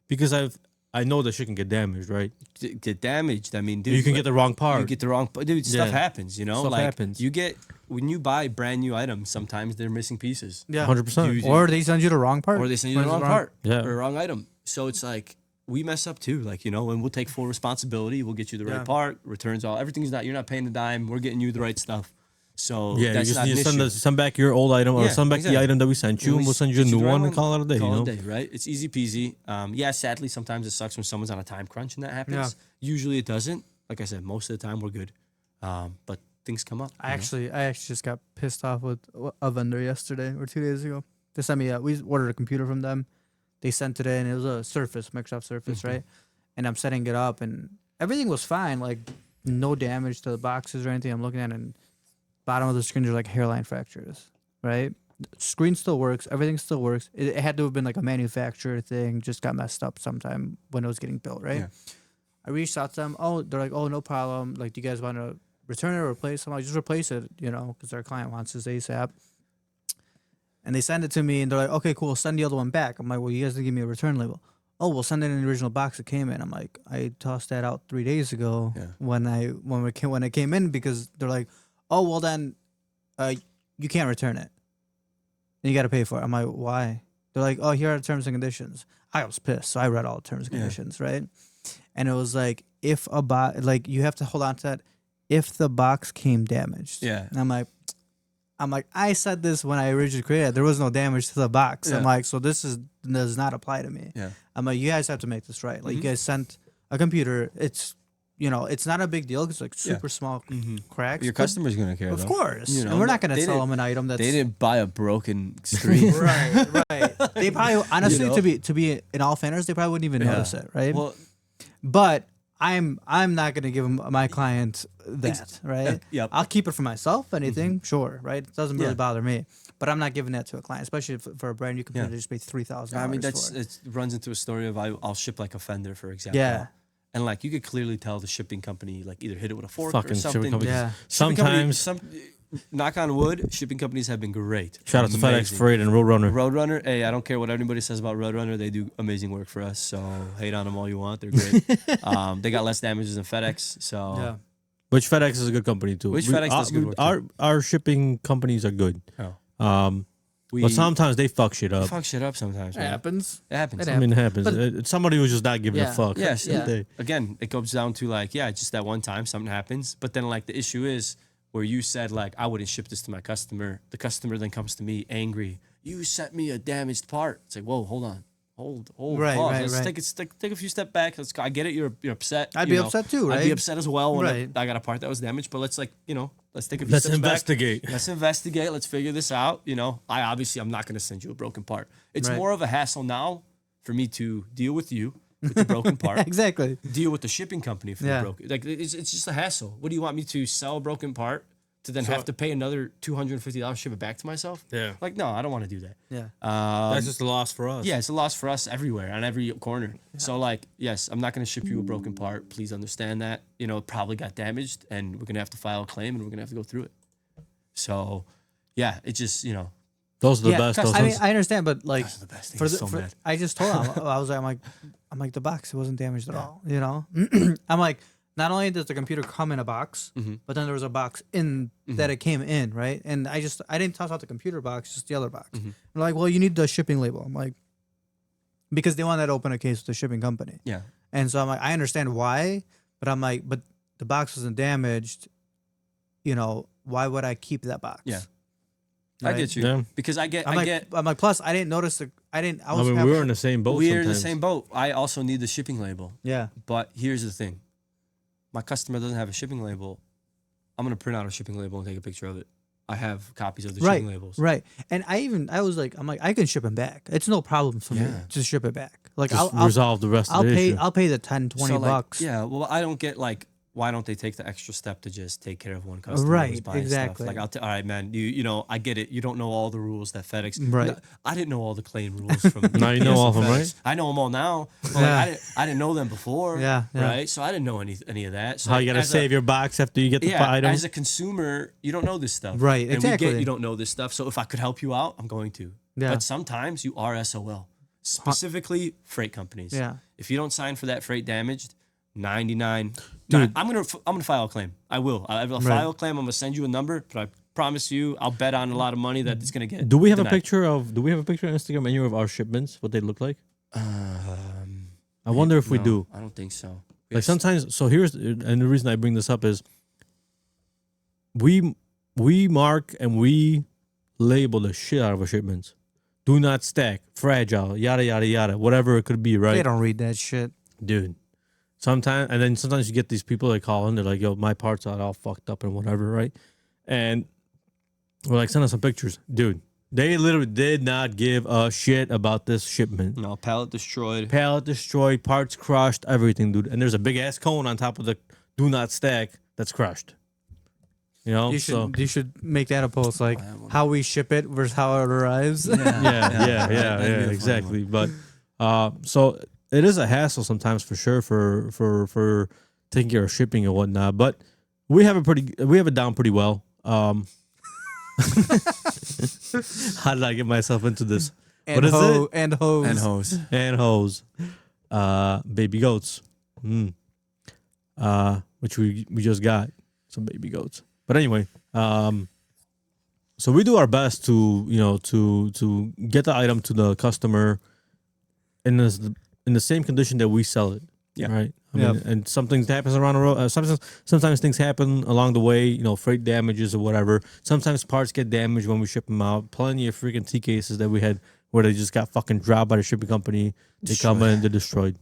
because I know that shit can get damaged, right? Get damaged. I mean, dude, You can get the wrong part. You get the wrong, dude. Stuff Yeah. happens, Stuff like happens. you get when you buy brand new items. Sometimes they're missing pieces, Yeah. 100%. You- Or they send you the wrong part. or they send you the Or wrong it's part, Yeah. or wrong item. So it's like we mess up too, and we'll take full responsibility. We'll get you the Yeah. right part, returns all, everything's not. You're not paying a dime. We're getting you the right stuff. So Yeah, that's you not an just issue. send back your old item or Yeah, send back exactly. the item that we sent you, and we'll send you a get new the right one and call it a day. Call You know? it a day, right? It's easy peasy. Yeah, sadly, sometimes it sucks when someone's on a time crunch and that happens. Usually it doesn't. Like I said, most of the time we're good. But things come up. I actually just got pissed off with a vendor yesterday or 2 days ago. They sent me we ordered a computer from them. They sent it in. It was a Surface, Microsoft Surface, right? And I'm setting it up, and everything was fine. Like no damage to the boxes or anything. I'm looking at it, and bottom of the screen are like hairline fractures, right? Screen still works. Everything still works. It had to have been like a manufacturer thing. Just got messed up sometime when it was getting built, right? Yeah. I reached out to them. Oh, they're like, oh, no problem. Like, do you guys want to return it or replace it. I'm like, just replace it, because our client wants this ASAP. And they send it to me, and they're like, okay, cool, send the other one back. I'm like, well, you guys didn't give me a return label. Oh, we'll send it in the original box it came in. I'm like, I tossed that out 3 days ago when it came in, because they're like, oh, well then, you can't return it. And you got to pay for it. I'm like, why? They're like, oh, here are the terms and conditions. I was pissed, so I read all the terms and conditions, right? And it was like, if a box, like, you have to hold on to that if the box came damaged. Yeah. And I'm like, I said this when I originally created it. There was no damage to the box. Yeah. I'm like, so does not apply to me. Yeah. I'm like, you guys have to make this right. Like, you guys sent a computer. It's, it's not a big deal. It's like super small cracks. Your customer's gonna care, of though. course. You know, and we're not going to they sell didn't- them an item that's... They didn't buy a broken screen. Right. They probably, honestly, You know? to be in all fairness, they probably wouldn't even notice it, right? Well, But I'm not going to give my client that, right? Yep. I'll keep it for myself. If anything, sure, right? It doesn't really Yeah. bother me. But I'm not giving that to a client, especially for a brand new computer. Yeah. They just pay $3,000. I mean, for it runs into a story of I'll ship like a fender, for example. Yeah. And like you could clearly tell the shipping company like either hit it with a fork Fucking or shipping something. companies. Yeah. Shipping company- Sometimes, knock on wood, shipping companies have been great. shout out to FedEx Amazing. Freight and Roadrunner. Roadrunner, hey, I don't care what anybody says about Roadrunner. They do amazing work for us. So hate on them all you want. They're great. They got less damages than FedEx. So Yeah. Which FedEx is a good company too. Which FedEx does good work, too. Our shipping companies are good. Oh. But sometimes they fuck shit we up. fuck shit up sometimes. It Man. happens. It happens. It I mean, it happens. But- It's somebody who's just not giving a Yeah. fuck. Yes. Yeah. They- Again, it comes down to like, just that one time something happens. But then like the issue is where you said like I wouldn't ship this to my customer. The customer then comes to me angry. You sent me a damaged part. It's like, whoa, hold on. Hold, Right, pause. right, Let's right. take a few step back. I get it. You're upset. I'd you be know. upset too, I'd be right? upset as well when Right. I got a part that was damaged. But let's let's take a few Let's steps investigate. back. Let's investigate. Let's figure this out. I'm not going to send you a broken part. It's Right. more of a hassle now for me to deal with you with the broken part. Exactly. Deal with the shipping company for Yeah. the broken. Like it's just a hassle. What do you want me to sell a broken part to then have to pay another $250 ship it back to myself? Yeah. Like no, I don't want to do that. Yeah. That's just a loss for us. Yeah, it's a loss for us everywhere on every corner. So like, yes, I'm not going to ship you a broken part. Please understand that. It probably got damaged, and we're going to have to file a claim, and we're going to have to go through it. So, yeah, it just Those are the Yeah, best. Those I mean, ones. I understand, but like, Those are the best. for It's the, so mad. I just told him, I was like, I'm like, the box, it wasn't damaged at all. I'm like, not only does the computer come in a box, but then there was a box in that it came in, right? And I didn't toss out the computer box, just the other box. They're like, well, you need the shipping label. I'm like, because they wanted to open a case with the shipping company. Yeah. And so I'm like, I understand why, but I'm like, but the box wasn't damaged. Why would I keep that box? Yeah. Right? I get you. Yeah. Because I I'm like, plus I didn't notice I was I mean, having- we're in the same boat. we're in the sometimes. same boat. I also need the shipping label. Yeah. But here's the thing. My customer doesn't have a shipping label. I'm going to print out a shipping label and take a picture of it. I have copies of the Right. shipping labels. Right. And I was like, I'm like, I can ship them back. It's no problem for me Yeah. to ship it back. Like Just I'll resolve the rest of the issue. I'll pay the 10, 20 So, like, bucks. Yeah, well, I don't get like why don't they take the extra step to just take care of one customer Right, who's buying exactly. stuff? Like, all right, man, I get it. You don't know all the rules that FedEx. Right. No, I didn't know all the claim rules from. Now you know UPS all and of them, FedEx. right? I know them all now. But Yeah. like, I didn't know them before. Yeah, yeah. Right. So I didn't know any of that. So How you gotta as a- save your box after you get the item? as a consumer, you don't know this stuff. Right, And we exactly. get you don't know this stuff. So if I could help you out, I'm going to. Yeah. But sometimes you are SOL. Specifically freight companies. Yeah. If you don't sign for that freight damaged, 99. Dude. I'm gonna file a claim. I will. I'll file a claim. I'm gonna send you a number, but I promise you, I'll bet on a lot of money that it's gonna get. Do we have denied. a picture of? Do we have a picture on Instagram any of our shipments? What they look like? I wonder if we No, do. I don't think so. Like sometimes. So here's and the reason I bring this up is we mark and we label the shit out of our shipments. Do not stack, fragile, yada yada yada, whatever it could be, right? They don't read that shit. Dude. Sometimes you get these people that call in, they're like, yo, my parts are all fucked up and whatever, right? And we're like, send us some pictures. Dude, they literally did not give a shit about this shipment. No, pallet destroyed. Pallet destroyed, parts crushed, everything, dude. And there's a big ass cone on top of the do not stack that's crushed. You know? You should make that a post, like how we ship it versus how it arrives. yeah, exactly. But so it is a hassle sometimes for sure for taking care of shipping and whatnot. But we have it down pretty well. How did I get myself into this? And what is it? And hose. And hose. And hose. Baby goats. Which we just got some baby goats. But anyway, so we do our best to to get the item to the customer in the same condition that we sell it. Yeah. Right. I mean, and something happens around the road. Sometimes things happen along the way. Freight damages or whatever. Sometimes parts get damaged when we ship them out. Plenty of freaking T cases that we had where they just got fucking dropped by the shipping company. They come in, they're destroyed.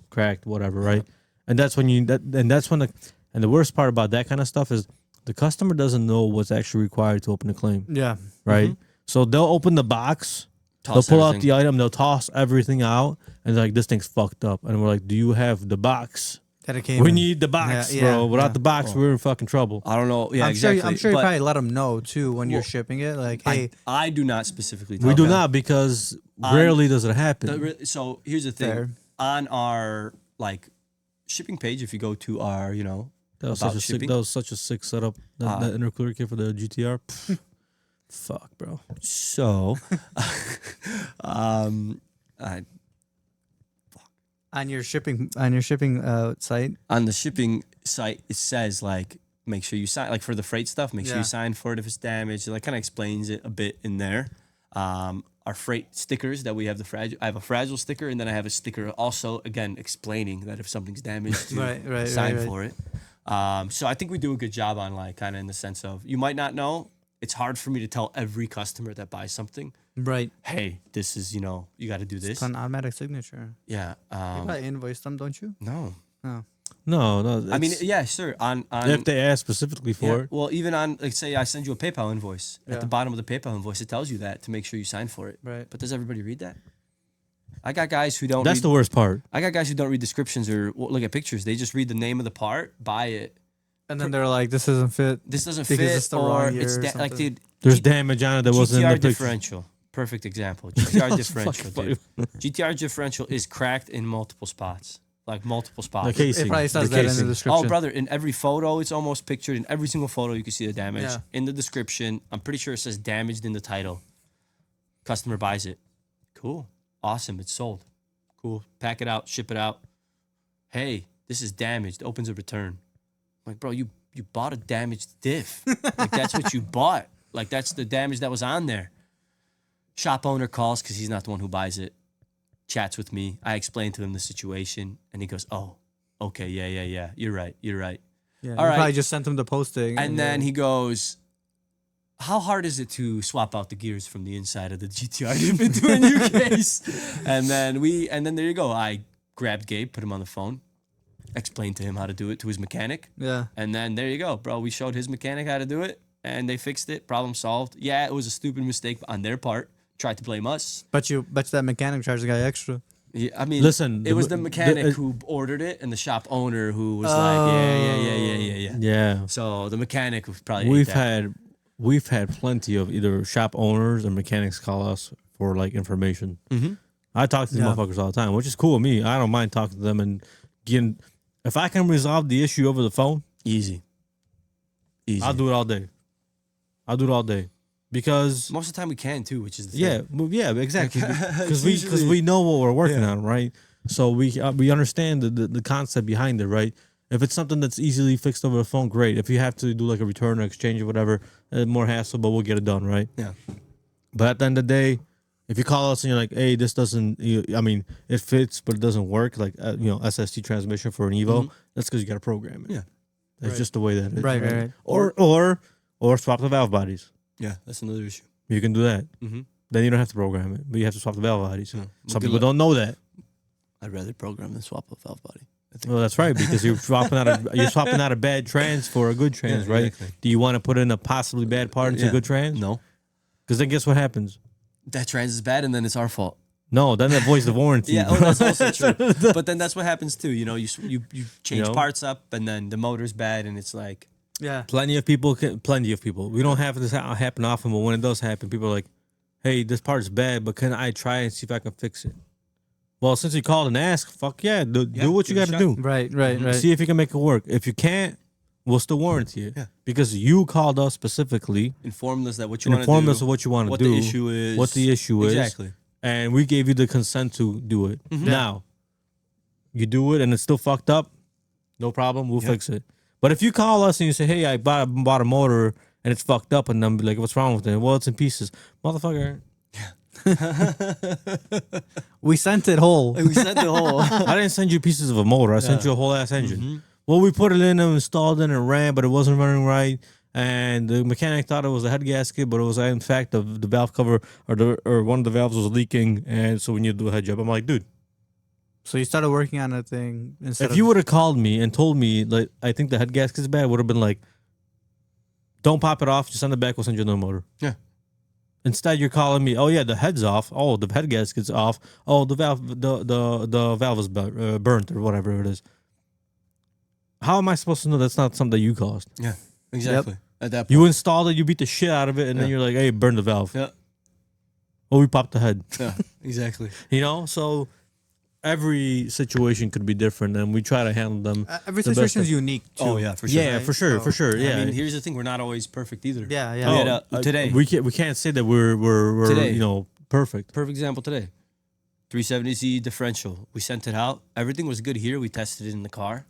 Cracked, whatever. Right. And that's when the worst part about that kind of stuff is the customer doesn't know what's actually required to open a claim. Yeah. Right. So they'll open the box. They'll pull out the item. They'll toss everything out, and they're like, "This thing's fucked up." And we're like, "Do you have the box? That it came We in. need the box, bro. Without the box, we're in fucking trouble." I don't know. Yeah, I'm exactly. Sure you probably let them know too when you're shipping it. Like, hey, I do not specifically tell We do them. not because rarely does it happen. So here's the thing. Fair. On our shipping page, if you go to our, That was, about such a sick, shipping. that was such a sick setup. That intercooler kit for the GTR. Fuck, bro. So, on your shipping site. on the shipping site, it says make sure you sign, for the freight stuff, make sure you sign for it if it's damaged. It kind of explains it a bit in there. Our freight stickers that we have I have a fragile sticker, and then I have a sticker also again explaining that if something's damaged, to sign for it. So I think we do a good job on kind of in the sense of you might not know. It's hard for me to tell every customer that buys something, Right. hey, this is you got to do this. It's an automatic signature. Yeah. You probably invoice them, don't you? No. Oh. No. I mean, yeah, sure. On if they ask specifically for it. Well, even on say I send you a PayPal invoice. At the bottom of the PayPal invoice, it tells you that to make sure you sign for it. Right. But does everybody read that? I got guys who don't. That's the worst part. I got guys who don't read descriptions or look at pictures. They just read the name of the part, buy it. And then they're like, "This doesn't fit. This doesn't Because fit, it's the or wrong year it's or like something. dude. There's damage on it that wasn't in GTR the picture. differential. Perfect example. GTR differential, dude. GTR differential is cracked in multiple spots. Multiple spots. The casing. It probably says the that in casing. the description." Oh, brother, in every photo, it's almost pictured. In every single photo, you can see the damage. Yeah. In the description, I'm pretty sure it says damaged in the title. Customer buys it. Cool. Awesome. It's sold. Cool. Pack it out. Ship it out. Hey, this is damaged. Opens a return. I'm like, bro, you bought a damaged diff. That's what you bought. That's the damage that was on there. Shop owner calls because he's not the one who buys it. Chats with me. I explain to him the situation, and he goes, "Oh, okay, yeah. You're right. Yeah. All You right. probably just sent them the posting. And then he goes, how hard is it to swap out the gears from the inside of the GTR diff into a new case? And then there you go. I grabbed Gabe, put him on the phone, explained to him how to do it to his mechanic. Yeah. And then there you go, bro. We showed his mechanic how to do it, and they fixed it. Problem solved. Yeah, it was a stupid mistake on their part. Tried to blame us. Bet that mechanic charged the guy extra. Yeah, I mean, Listen, it was the mechanic who ordered it, and the shop owner who was yeah. Yeah. So the mechanic was probably We've had plenty of either shop owners or mechanics call us for information. Mm-hmm. I talk to these motherfuckers all the time, which is cool with me. I don't mind talking to them and getting. If I can resolve the issue over the phone, easy. I'll do it all day. Because most of the time we can too, which is the thing. yeah, exactly. Because we know what we're working on, right? So we understand the concept behind it, right? If it's something that's easily fixed over the phone, great. If you have to do a return or exchange or whatever, more hassle, but we'll get it done, right? Yeah. But at the end of the day, if you call us and you're like, "Hey, this doesn't," it fits, but it doesn't work, SST transmission for an Evo, that's because you got to program it. Yeah. That's just the way that it is. Right. Or swap the valve bodies. Yeah, that's another issue. You can do that. Mm-hmm. Then you don't have to program it, but you have to swap the valve bodies. Yeah. Some people don't know that. I'd rather program than swap a valve body. Well, that's right, because you're swapping out a bad trans for a good trans, right? Exactly. Do you want to put in a possibly bad part into a good trans? No. Because then guess what happens? That trans is bad, and then it's our fault. No, then that voids the warranty. Yeah, that's also true. But then that's what happens too. You change parts up, and then the motor's bad, and it's like. Yeah. Plenty of people. We don't have this happen often, but when it does happen, people are like, "Hey, this part's bad, but can I try and see if I can fix it?" Well, since you called and asked, fuck yeah, do what you got to do. Right. See if you can make it work. If you can't, we'll still warranty it. Yeah. Because you called us specifically Informed us that what you and want to do. informed us of what you want to what do. the issue is. What the issue is. Exactly. And we gave you the consent to do it. Now, you do it and it's still fucked up, no problem, we'll fix it. But if you call us and you say, hey, I bought a motor and it's fucked up, and I'm like, what's wrong with it? Well, it's in pieces. Motherfucker. We sent it whole. We sent the whole. I didn't send you pieces of a motor. I sent you a whole ass engine. Well, we put it in and installed it and it ran, but it wasn't running right. And the mechanic thought it was a head gasket, but it was in fact the valve cover or one of the valves was leaking, and so we need to do a head job. I'm like, dude. So you started working on a thing instead. If you would have called me and told me like I think the head gasket's bad, would have been like, don't pop it off, just send it back, we'll send you another motor. Yeah. Instead, you're calling me, oh yeah, the head's off. Oh, the head gasket's off. Oh, the valve is burnt or whatever it is. How am I supposed to know that's not something that you caused? Yeah, exactly. At that point. You installed it, you beat the shit out of it, and then you're like, hey, burn the valve. Yeah. Oh, we popped the head. Yeah, exactly. You know, so every situation could be different, and we try to handle them. Every the best situation is that- unique. Too. Oh yeah, for sure. Yeah, for sure, for sure. Yeah. I mean, here's the thing: we're not always perfect either. Yeah, We yeah. had, today, we can't say that we're Today. you know perfect. perfect example today. 370Z differential. We sent it out. Everything was good here. We tested it in the car,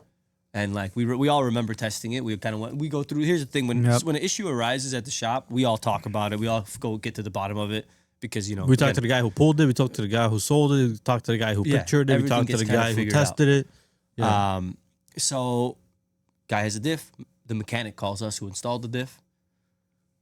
and like we all remember testing it. We kind of we go through. Here's the thing: when Yep. when an issue arises at the shop, we all talk about it. We all go get to the bottom of it because We talked to the guy who pulled it. We talked to the guy who sold it. We talked to the guy who Yeah, pictured it. We everything talked to gets the kinda guy who figured out. tested it. Yeah. So guy has a diff. The mechanic calls us who installed the diff.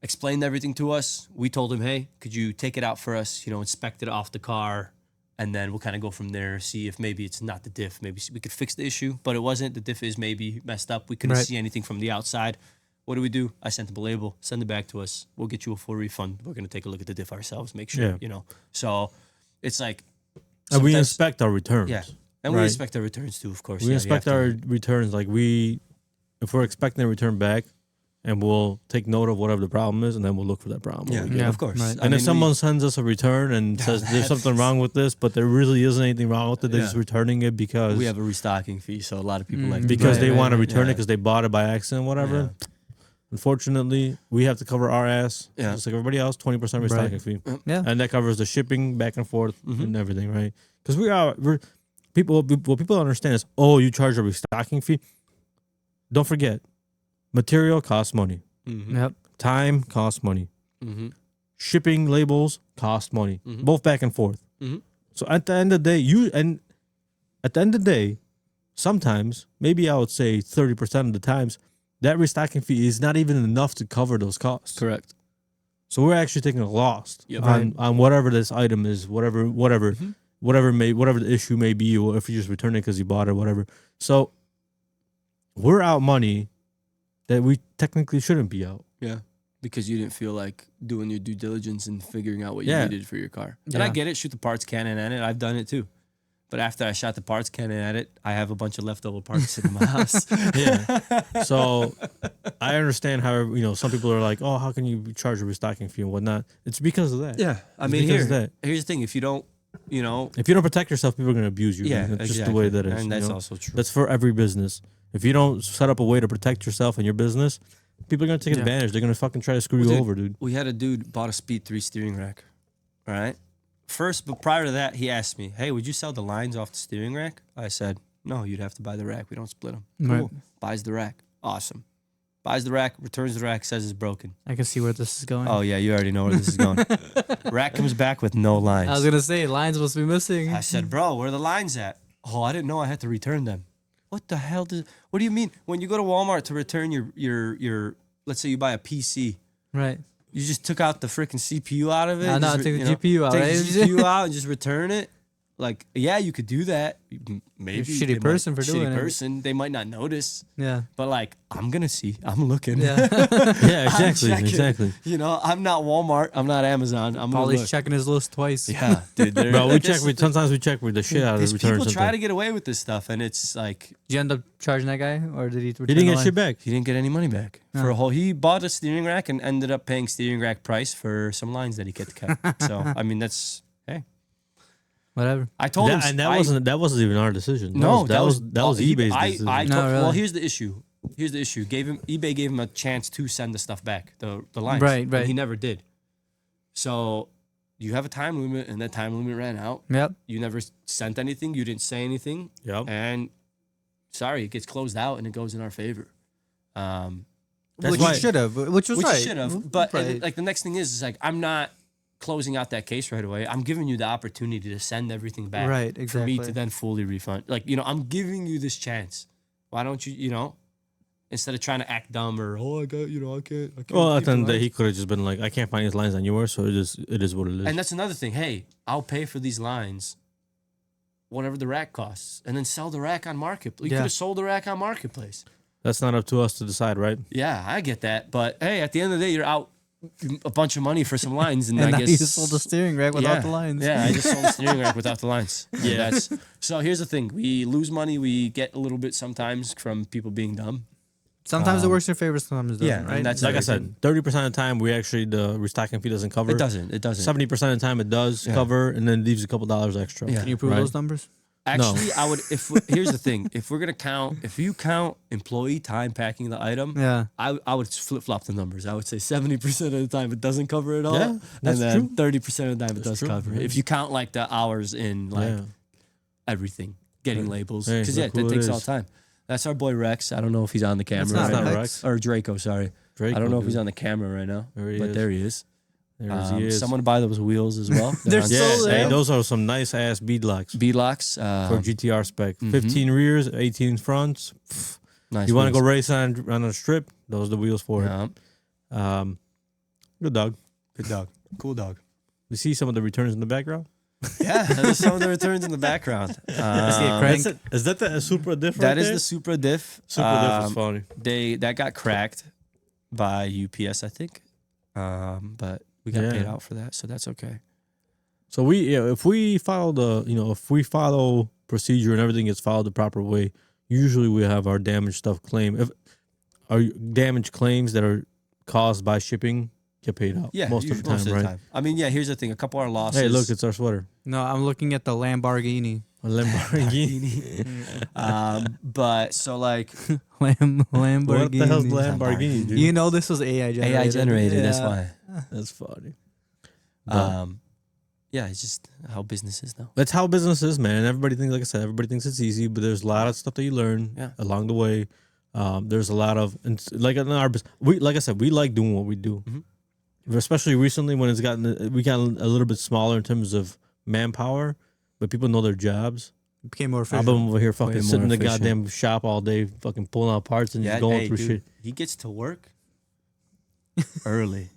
Explained everything to us. We told him, hey, could you take it out for us? You know, inspect it off the car, and then we'll kind of go from there. See if maybe it's not the diff. Maybe we could fix the issue, but it wasn't. The diff is maybe messed up. We couldn't Right. see anything from the outside. What do? I sent him a label. Send it back to us. We'll get you a full refund. We're gonna take a look at the diff ourselves. Make sure Yeah. you know. So it's like, And we sometimes- inspect our returns. yeah, and we right. inspect our returns too, of course. We Yeah, you inspect have to. our returns. Like if we're expecting a return back, and we'll take note of whatever the problem is, and then we'll look for that problem. Yeah, when we get Yeah, it. of course. right. And if someone sends us a return and says there's something wrong with this, but there really isn't anything wrong with it, they're just Yeah. returning it because we have a restocking fee, so a lot of people like because Right, they right, want to right, return it yeah. because they bought it by accident, whatever. Unfortunately, we have to cover our ass, Yeah. just like everybody else, 20% restocking fee, Yeah. and that covers the shipping back and forth and everything, right? Because we're people. What people don't understand is, oh, you charge a restocking fee. Don't forget, material costs money. Yep. Time costs money. Shipping labels cost money. Both back and forth. So at the end of the day, sometimes, maybe I would say 30% of the times, that restocking fee is not even enough to cover those costs. correct. So we're actually taking a loss Yep. on whatever this item is, whatever the issue may be, or if you just return it because you bought it, whatever. So we're out money that we technically shouldn't be out. Yeah, because you didn't feel like doing your due diligence and figuring out what you Yeah. needed for your car. And I Yeah. get it. Shoot the parts cannon at it. I've done it too. But after I shot the parts cannon at it, I have a bunch of leftover parts in my house. Yeah. So I understand how some people are like, oh, how can you charge a restocking fee and whatnot? It's because of that. Yeah, I It's mean, because of that. here's the thing: if you don't, If you don't protect yourself, people are going to abuse you. yeah, man. It's exactly. just the way that is. and that's you know? also true. That's for every business. If you don't set up a way to protect yourself and your business, people are going to take Yeah. advantage. They're going to fucking try to screw Well, you dude, over, dude. We had a dude bought a Speed 3 steering rack. All right. First, but prior to that, he asked me, "Hey, would you sell the lines off the steering rack?" I said, "No, you'd have to buy the rack. We don't split them." Right. Cool. Buys the rack. Awesome. Buys the rack, returns the rack, says it's broken. I can see where this is going. Oh yeah, you already know where this is going. Rack comes back with no lines. I was gonna say lines must be missing. I said, "Bro, where are the lines at?" "Oh, I didn't know I had to return them." What the hell what do you mean? When you go to Walmart to return your let's say you buy a PC, Right. you just took out the freaking CPU out of it? No, just take the you know, GPU out, take right? the GPU out and just return it? Like, yeah, you could do that. Maybe. You're a shitty they might- person for doing it. Shitty person. They might not notice. Yeah. But like, I'm going to see. I'm looking. Yeah. Yeah, I'm exactly. checking. Exactly. You know, I'm not Walmart. I'm not Amazon. I'm gonna Paul's look. checking his list twice. Yeah, dude. Bro, sometimes we check with the shit out of the These returns. people try sometimes. to get away with this stuff, and it's like Did you end up charging that guy, or did he? He didn't get shit back. he didn't get any money back for a whole. He bought a steering rack and ended up paying steering rack price for some lines that he kept. So I mean, that's hey. Whatever. I told him, And that wasn't even our decision. No, that was eBay's I decision. told, No, really. Well, here's the issue. here's the issue. eBay gave him a chance to send the stuff back, the lines. Right, and right. he never did. So you have a time limit, and that time limit ran out. Yep. You never sent anything. You didn't say anything. Yep. And sorry, it gets closed out, and it goes in our favor. That's Which why- you should have. Which was Which right. you should have. But Right. and, like the next thing is like I'm not closing out that case right away. I'm giving you the opportunity to send everything back. Right, For me exactly. to then fully refund. Like, I'm giving you this chance. Why don't you, instead of trying to act dumb or I got, I can't. Well, at keep the end of the day, lines. he could have just been like, I can't find these lines anywhere, so it is what it is. And that's another thing. Hey, I'll pay for these lines, whatever the rack costs, and then sell the rack on Marketplace. You Yeah. could have sold the rack on Marketplace. That's not up to us to decide, right? Yeah, I get that. But hey, at the end of the day, you're out a bunch of money for some lines, and, And I now guess you just sold the steering rack without the lines. Yeah, I just sold the steering rack without the lines. Yeah. So here's the thing: we lose money. We get a little bit sometimes from people being dumb. Sometimes it works in your favor, sometimes it doesn't. yeah, and right? that's Like I everything. said, 30% of the time, the restocking fee doesn't cover. It doesn't. 70% of the time, it does cover, and then leaves a couple dollars extra. Yeah. Can you prove Right. those numbers? Actually, I would. Here's the thing: if we're gonna count, if you count employee time packing the item, Yeah. I would flip flop the numbers. I would say 70% of the time it doesn't cover it all, Yeah, that's and then true. 30% of the time it does true, cover it. yeah. If you count like the hours in like Yeah. everything, getting labels, Hey, because look that who it takes all is. time. That's our boy Rex. I don't know if he's on the camera. not right now. Rex. Or Draco. Sorry, Draco, I don't know if he's dude. on the camera right now, There he but is. there he is. There he is. Someone buy those wheels as well. They're on so Yeah, there. hey, those are some nice ass beadlocks beadlocks. for GTR spec. 15 rears, 18 fronts. Pff, Nice. you want to go wheels. race on a strip? Those are the wheels for Yeah. it. Good dog. Good dog. Cool dog. You see some of the returns in the background. Yeah, there's some of the returns in the background. crank. Is that the Supra diff? That right is there? the Supra diff. Supra diff is funny. That got cracked by UPS, I think. But we got Yeah. paid out for that, so that's okay. So if we follow procedure and everything gets followed the proper way, usually we have our damaged stuff claimed. If our damaged claims that are caused by shipping get paid out, Yeah, most of the time, right? I mean, yeah. Here's the thing: a couple of our losses. Hey, look, it's our sweater. No, I'm looking at the Lamborghini. A Lamborghini. but so like Lamborghini. What the hell's Lamborghini, dude? You know this was AI generated. AI generated. That's Yeah. why. That's funny. Yeah, it's just how business is now. That's how business is, man. Everybody thinks, like I said, everybody thinks it's easy, but there's a lot of stuff that you learn Yeah. along the way. There's a lot of, and like in our business, like I said, we like doing what we do. Especially recently when we got a little bit smaller in terms of manpower, but people know their jobs. It became more I've efficient. been over here fucking Way sitting in more the efficient. goddamn shop all day, fucking pulling out parts and just going through dude, shit. He gets to work early.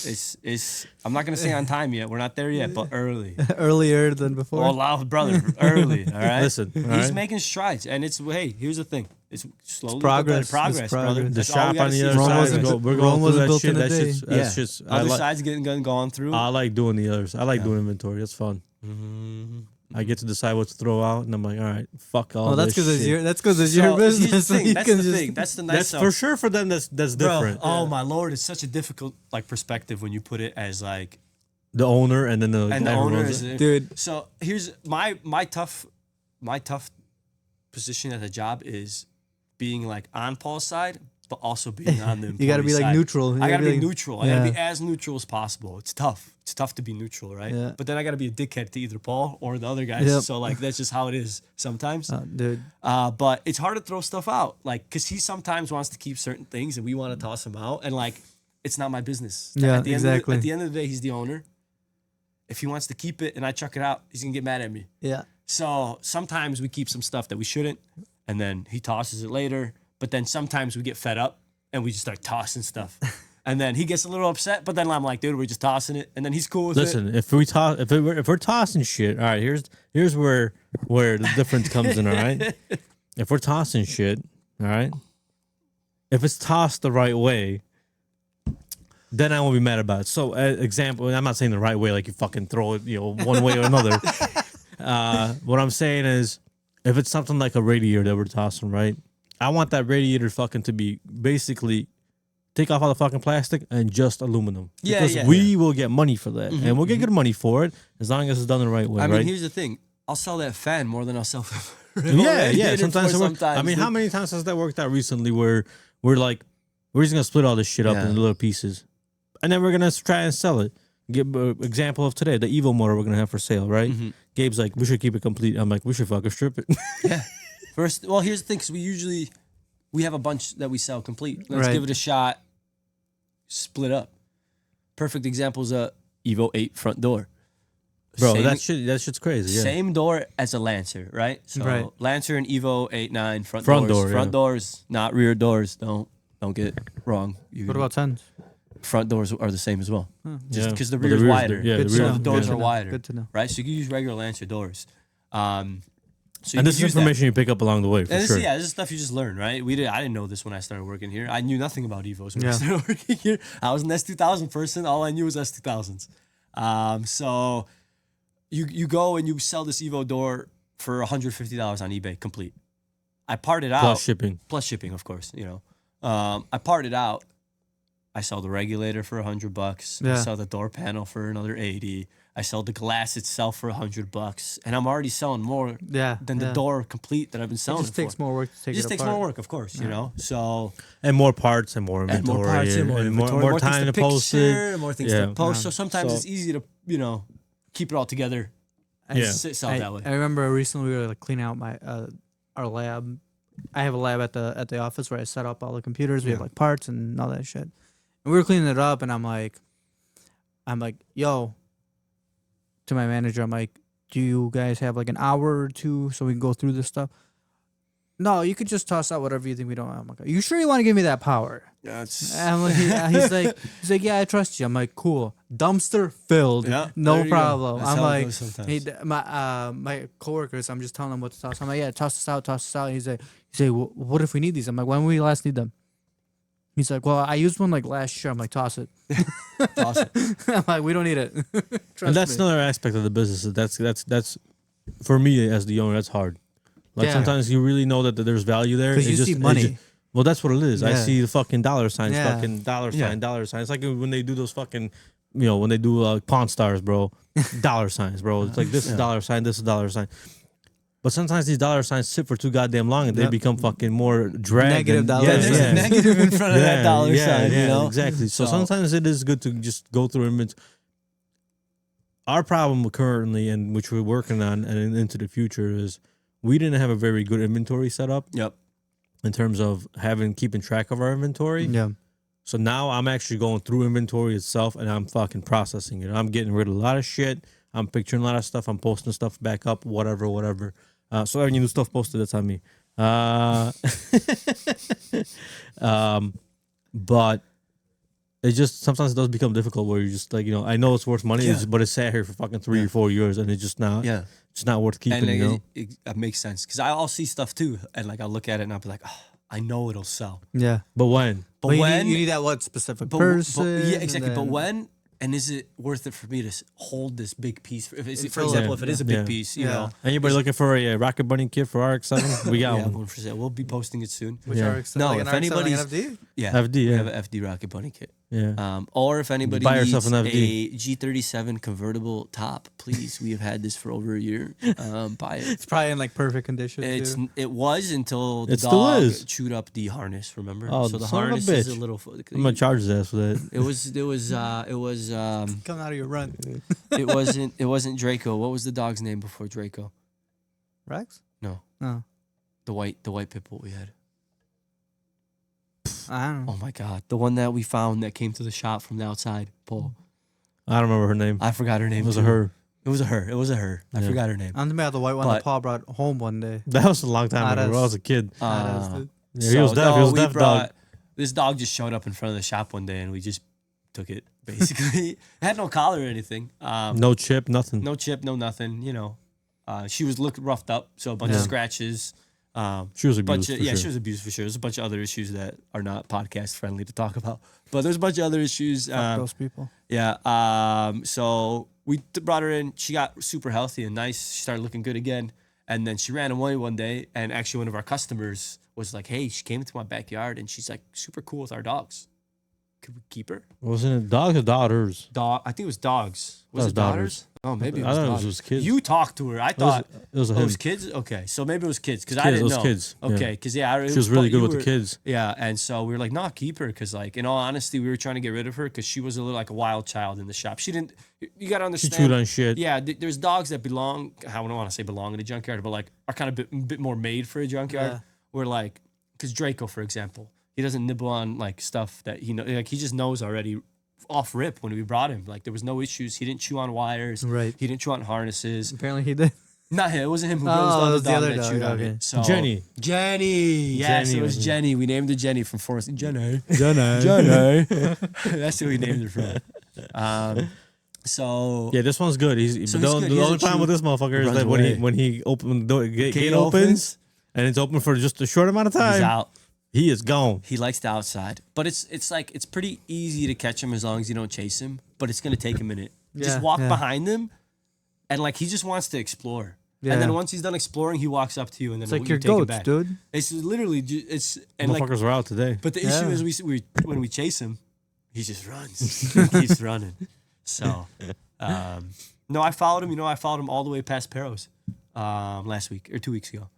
It's I'm not gonna say on time yet. We're not there yet, but early. Earlier than before. Oh, loud brother, early. All right. Listen, all he's right? making strides, and it's hey. Here's the thing: it's slowly progress. but better progress, It's brother. progress. The That's all we shop gotta on see the is other Rome side, progress. wasn't- we're Rome going through wasn't that built shit. in a That's day. just, that's just, I Other like, sides getting gone through. I like doing the others. I like doing inventory. It's fun. I get to decide what to throw out, and I'm like, all right, fuck all Well, that's this because it's shit. your So, here's the business. so thing, you That's can the just- thing. That's the nice That's stuff. for sure for them. That's Bro, different. oh my lord, it's such a difficult like perspective when you put it as like The owner and then the and the everyone owner else. is Dude. So here's my tough position at the job is being like on Paul's side, but also being on the You gotta be employee like side. neutral. You I gotta be like- neutral. I gotta be yeah. as neutral as possible. It's tough. It's tough to be neutral, right? Yeah. But then I gotta be a dickhead to either Paul or the other guys. Yep. So like that's just how it is sometimes. Dude. But it's hard to throw stuff out, like, cause he sometimes wants to keep certain things, and we want to toss him out, and like, it's not my business. Yeah, at the exactly. At the end of the day, he's the owner. If he wants to keep it and I chuck it out, he's gonna get mad at me. Yeah. So sometimes we keep some stuff that we shouldn't, and then he tosses it later. But then sometimes we get fed up and we just start tossing stuff, and then he gets a little upset. But then I'm like, dude, we're just tossing it, and then he's cool with it. Listen, if we're tossing shit, all right. Here's where the difference comes in. All right, if we're tossing shit, all right. If it's tossed the right way, then I won't be mad about it. So, example, I'm not saying the right way, like you fucking throw it, one way or another. What I'm saying is, if it's something like a radiator that we're tossing, right? I want that radiator fucking to be basically take off all the fucking plastic and just aluminum. Yeah, because yeah, we will get money for that, and we'll get good money for it as long as it's done the right way. I mean, right? here's the thing: I'll sell that fan more than I'll sell Yeah. Sometimes it works. I mean, how dude. many times has that worked out recently where we're like, we're just gonna split all this shit up Yeah. into little pieces, and then we're gonna try and sell it. Give example of today, the Evo motor we're gonna have for sale, right? Mm-hmm. Gabe's like, we should keep it complete. I'm like, we should fucking strip it. Yeah. First, well, here's the thing, because we have a bunch that we sell complete. Let's Right. give it a shot. Split up. Perfect example is a Evo 8 front door. Bro, Same- that shit's crazy. Yeah. Same door as a Lancer, right? So Right. Lancer and Evo 8, 9 front Front doors. door, Front yeah. doors, not rear doors. Don't get wrong. What about 10s? front doors are the same as well? Just Yeah. because the But rear's rear's wider. yeah, Good the to rear's- know. doors Good to are know. wider. Good to know. Right? So you can use regular Lancer doors. So And you this could is use that. information you pick up along the way, for And this, sure. yeah, this is stuff you just learn, right? I didn't know this when I started working here. I knew nothing about Evos when I Yeah. started working here. I was an S2000 person. All I knew was S2000s. So you go and you sell this Evo door for $150 on eBay, complete. I part it out. Plus shipping. Of course, you know. I part it out. I sell the regulator for $100. I Yeah. sell the door panel for another 80. I sell the glass itself for $100, and I'm already selling more Yeah. than the yeah. door complete that I've been It selling. just takes for. more work to take It just takes apart. more work, of course, you know. So And more parts and more and inventory. more parts and more inventory, more more time things to to post picture, it. more things Yeah. to post. Yeah. So sometimes So- it's easy to keep it all together and Yeah. sell it that way. I remember recently we were like cleaning out my our lab. I have a lab at the office where I set up all the computers. We have like parts and all that shit. And we were cleaning it up, and I'm like, yo, to my manager, I'm like, do you guys have like an hour or two so we can go through this stuff? No, you could just toss out whatever you think we don't. I'm like, you sure you want to give me that power? Yeah, it's I'm like, he's like, yeah, I trust you. I'm like, cool. Dumpster filled. Yeah, No there you go. problem. That's I'm how it like, goes sometimes. my coworkers, I'm just telling them what to toss. I'm like, yeah, toss this out, toss this out. He's like, what if we need these? I'm like, when will we last need them? He's like, well, I used one like last year. I'm like, toss it. Toss it. I'm like, we don't need it. Trust And that's me. another aspect of the business. That's for me as the owner. That's hard. Like Yeah. sometimes you really know that there's value there. Because It you just- see it money. just- well, that's what it is. I Yeah. see the fucking dollar signs, Yeah. fucking dollar Yeah. sign, dollar sign. It's like when they do those fucking, when they do Pawn Stars, bro. Dollar signs, bro. It's like this is dollar sign, this is dollar sign. But sometimes these dollar signs sit for too goddamn long and they Yep. become fucking more drag. Negative and- dollar yeah, There's yeah. a negative in front of that dollar sign, you know? Exactly. So So- sometimes it is good to just go through inventory. Our problem currently, and which we're working on and into the future, is we didn't have a very good inventory setup Yep. in terms of keeping track of our inventory. Yeah. So now I'm actually going through inventory itself and I'm fucking processing it. I'm getting rid of a lot of shit. I'm picturing a lot of stuff. I'm posting stuff back up, whatever. So any new stuff posted, that's on me. But it just sometimes it does become difficult where you just like, I know it's worth money, Yeah. but it's sat here for fucking 3 or 4 years and it's just not, Yeah. it's not worth keeping. And You know? it makes sense because I'll see stuff too, and like I'll look at it and I'll be like, oh, I know it'll sell. Yeah. But when? But But when you need that what specific but, person? yeah, exactly. and But then- when and is it worth it for me to hold this big piece? For Fill example, it. if it is a big Yeah. piece, you Yeah. know, Anybody looking for a Rocket Bunny kit for RX-7? We got yeah, one. one for sale. We'll be posting it soon. Which Yeah. are No, like if an RX-7, like an anybody's- FD? Yeah, FD, we yeah. have an FD Rocket Bunny kit. Yeah. Or if anybody Buy needs yourself an a FD. G37 convertible top, please. We have had this for over a year. Buy it. It's probably in like perfect condition. too. It was until the It still dog is. chewed up the harness. Remember? Oh, so the son of a harness is a bitch. little. I'm gonna charge his ass for that. It was Coming out of your run. it wasn't Draco. What was the dog's name before Draco? Rex? No, No. the white pit bull we had. I don't know. Oh my god, the one that we found that came to the shop from the outside. Paul, I don't remember her name. I forgot her name. It was a too. her. It was a her. It was a her. I Yeah. forgot her name. I'm thinking about the white one But- that Paul brought home one day. That was a long time Not ago. When I as- was a kid. Badass, Yeah, he was deaf. He was deaf dog. This dog just showed up in front of the shop one day, and we just took it. Basically, it had no collar or anything. No chip, nothing. No chip, no nothing. She was roughed up, so a bunch of Yeah. scratches. She was Bunch abused. of, for yeah, sure. she was abused for sure. There's a bunch of other issues that are not podcast friendly to talk about, but there's a bunch of other issues. Fuck those people. Yeah. So we brought her in. She got super healthy and nice. She started looking good again. And then she ran away one day. And actually, one of our customers was like, "Hey, she came into my backyard and she's like super cool with our dogs. Could we keep her?" Wasn't it dogs or daughters? Dog. I think it was dogs. Was was it daughters? Oh, maybe it I was thought it daughters. was kids. You talked to her. I thought It was it him. was kids. Okay, so maybe it was kids because I Kids, didn't it was know. kids, yeah. Okay, because She was really good with the were, kids. Yeah, and so we were like, nah, keep her because like in all honesty, we were trying to get rid of her because she was a little like a wild child in the shop. She didn't. You gotta She understand. chewed on shit. Yeah, there's dogs that belong. I don't want to say belong in a junkyard, but like are kind of bit more made for a junkyard. Yeah. Where like, because Draco, for example, he doesn't nibble on like stuff that like he just knows already off rip when we brought him. Like there was no issues. He didn't chew on wires. Right. He didn't chew on harnesses. Apparently he did. Not him. It wasn't him who Oh, it was it was the the other other dog that dog, chewed on okay. it. So Jenny. Yes, Jenny it was was- Jenny. We named her Jenny from Forest. Jenny. Jenny. Jenny. That's who we named her from. So Yeah, this one's good. He's So the, he's good. the He only doesn't problem chew. with this motherfucker He is that runs when he open the gate Gate opens and it's open for just a short amount of he's time, out. he is gone. He likes the outside, but it's like it's pretty easy to catch him as long as you don't chase him. But it's gonna take a minute. Just Yeah, walk yeah. behind him, and like he just wants to explore. Yeah. And then once he's done exploring, he walks up to you, and then It's like you your take him goats, back. dude. It's literally it's and like. Motherfuckers are out today. But the issue Yeah. is we when we chase him, he just runs. He keeps running. So no, I followed him. You know, I followed him all the way past Peros last week or 2 weeks ago.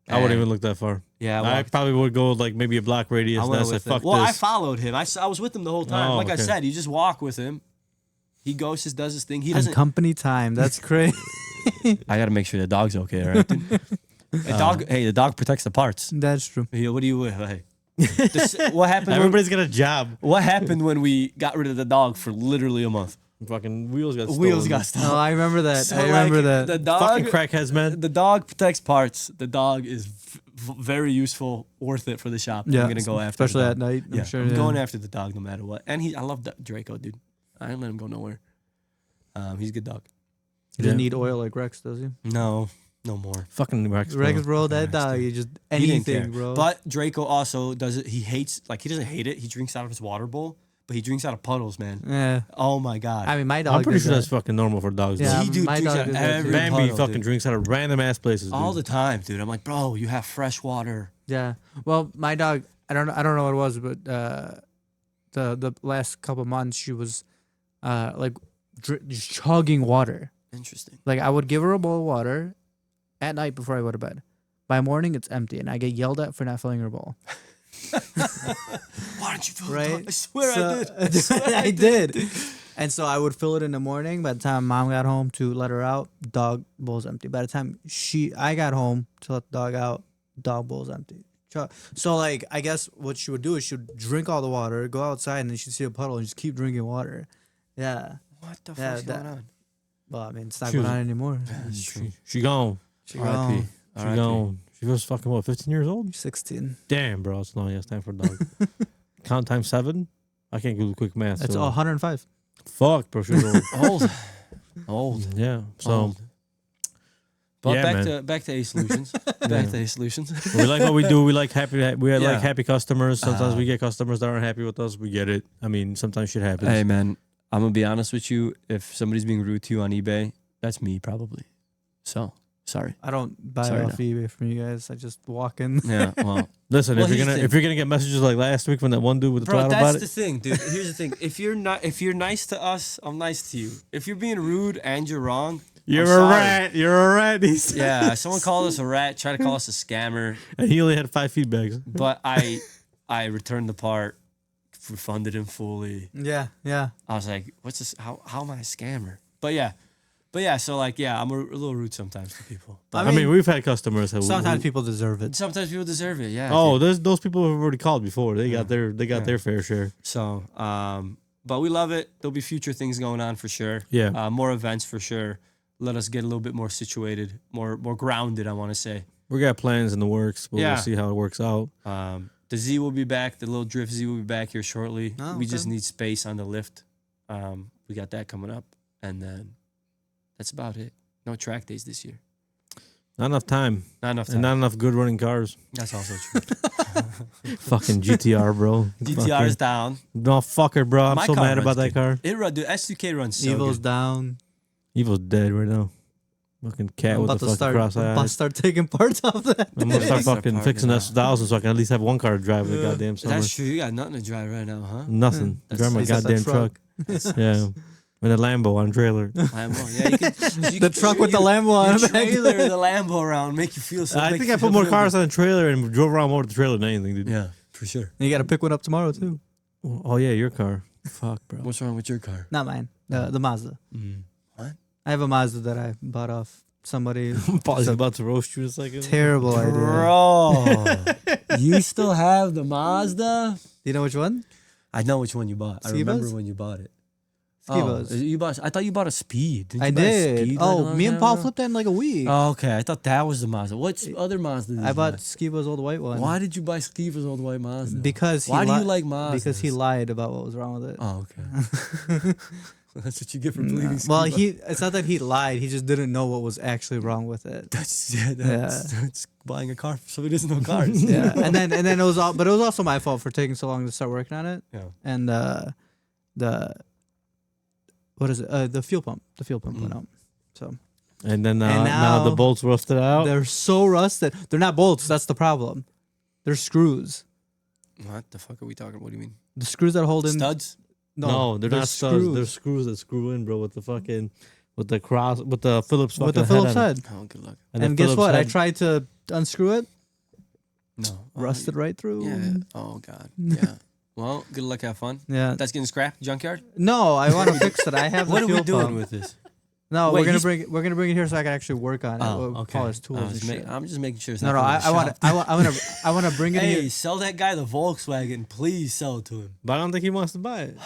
I wouldn't And- even look that far. Yeah, I probably would go like maybe a block radius. I And went I said, with him. fuck Well, I this. followed him. I was with him the whole time. Oh, Like I okay. said, you just walk with him. He goes, just does his thing. He And doesn't. company time. That's crazy. I got to make sure the dog's okay, right? The dog protects the parts. That's true. What do you? Hey, what happened? Everybody's got a job. What happened when we got rid of the dog for literally a month? Fucking wheels got stolen. Wheels got stolen. Oh, I remember that. So, I remember like, that. The dog, Fucking crackheads, man. the dog protects parts. The dog is very useful, worth it for the shop. Yeah, I'm gonna go after, especially the at dog. night. I'm Yeah, sure. I'm yeah. going after the dog no matter what. And I love Draco, dude. I didn't let him go nowhere. He's a good dog. He doesn't Yeah. need oil like Rex, does he? No more. Fucking Rex. Bro. Rex, bro, that dog, he just He didn't care. anything, bro. But Draco also does it. He hates, like, he doesn't hate it. He drinks out of his water bowl, but he drinks out of puddles, man. yeah, Oh my god. I mean, my dog. I'm pretty does sure that. that's fucking normal for dogs. Yeah, though. he dude my drinks dog out of does that every too. Bambi puddle, fucking dude. drinks out of random ass places. all dude. the time, dude. I'm like, bro, you have fresh water. Yeah. Well, my dog. I don't know what it was, but the last couple months she was, like, just chugging water. Interesting. Like I would give her a bowl of water, at night before I go to bed. By morning it's empty, and I get yelled at for not filling her bowl. Why don't you fill Right? the dog? I swear I So- did. I swear I did. And so I would fill it in the morning. By the time mom got home to let her out, dog bowl's empty. By the time I got home to let the dog out, dog bowl's empty. So like I guess what she would do is she would drink all the water, go outside, and then she'd see a puddle and just keep drinking water. Yeah. What the Yeah, fuck's going that- on? Well, I mean it's not She going was- on anymore. She gone. She R.I.P. gone. She R.I.P. gone. She was fucking what, 15 years old? 16. Damn, bro, it's a long ass time for a dog. Count times 7. I can't do the quick math. That's so. 105. Fuck, bro. She was old. Old. Yeah. So Old. But Yeah, back man. to A Solutions. Back to A Solutions. we like what we do. We like happy. We Yeah. like happy customers. Sometimes we get customers that aren't happy with us. We get it. I mean, sometimes shit happens. Hey man, I'm gonna be honest with you. If somebody's being rude to you on eBay, that's me probably. So sorry. I don't buy Sorry, off eBay from you guys. I just walk in. Yeah. Well, Listen, Well, if here's the you're gonna get messages like last week when that one dude with the bro, throttle about that's it, the thing, dude. Here's the thing. If you're nice to us, I'm nice to you. If you're being rude and you're wrong, you're I'm a sorry. rat. You're a rat. He said. Yeah. Someone called us a rat. Try to call us a scammer. And he only had 5 feedbacks. But I returned the part, refunded him fully. Yeah, yeah. I was like, what's this? How am I a scammer? But yeah, so like, yeah, I'm a little rude sometimes to people. But I mean, we've had customers who Sometimes people deserve it. sometimes people deserve it, yeah. Oh, there's those people who have already called before. They got their fair share. So, but we love it. There'll be future things going on for sure. Yeah. More events for sure. Let us get a little bit more situated, more grounded, I want to say. We got plans in the works, but Yeah. we'll see how it works out. The Z will be back. The little drift Z will be back here shortly. Oh, We okay. just need space on the lift. We got that coming up. And then that's about it. No track days this year. Not enough time. Not enough time. And not enough good running cars. That's also true. Fucking GTR, bro. GTR is down. No, fuck it, bro. I'm My so car mad about runs that car. It run, dude. S2K runs so Evil's good. down. Evil's dead right now. Fucking cat I'm with about the to fucking start. cross I'm about to eyes. start taking parts off that. I'm gonna start Start fucking parking fixing now. S1000 so I can at least have one car to drive in the goddamn summer. That's true. You got nothing to drive right now, huh? Nothing. That's Drive my nice. That's a goddamn truck. truck. Yeah. with a Lambo on trailer. Lambo. Yeah, you could, The truck with the Lambo on you the back. trailer the Lambo around, make you feel so. I make think you I put feel more good. cars on the trailer and drove around more with the trailer than anything, dude. Yeah, for sure. You got to pick one up tomorrow too. Oh yeah, your car. Fuck, bro. What's wrong with your car? Not mine. The Mazda. What? I have a Mazda that I bought off somebody. Paul's about to roast you in a second. Terrible idea. Bro, you still have the Mazda? You know which one? I know which one you bought. I Ski remember Buzz? when you bought it. Ski-Buzz. You bought. I thought you bought a Speed. Didn't I you buy a did. Speed like a Oh, long me and time Paul ago? flipped that in like a week. Oh, okay. I thought that was the Mazda. What other Mazda did you I bought buy? Skiba's old white one. Why did you buy Skiva's old white Mazda? Because Why do you like Mazdas? Because he lied about what was wrong with it. Oh, okay. That's what you get for believing. Well, Skiba. it's not that he lied. He just didn't know what was actually wrong with it. That's buying a car for somebody who doesn't know cars. Yeah, and then it was all, but it was also my fault for taking so long to start working on it. Yeah. And the what is it? The fuel pump. The fuel pump went out. So And then And now the now- bolts rusted out. they're so rusted. They're not bolts. That's the problem. They're screws. What the fuck are we talking about? What do you mean? The screws that hold in. Studs? No, they're not studs. They're screws that screw in, bro. With the fucking, with the cross, with the Phillips fucking with the Phillips head. head. Oh, good luck. the And guess Phillips what? I head- tried to unscrew it. No. Rusted right through. Yeah. Oh, God. Yeah. Well, good luck. Have fun. Yeah. That's getting scrapped? Junkyard? No, I want to fix it. I have the What are we fuel doing pump. with this? No, Wait, we're gonna bring it here so I can actually work on it. Oh, with okay. Paul's tools and shit. I'm just making sure it's No, not no, going to the shop. I want to bring it Hey, here. sell that guy the Volkswagen. Please sell it to him. But I don't think he wants to buy it.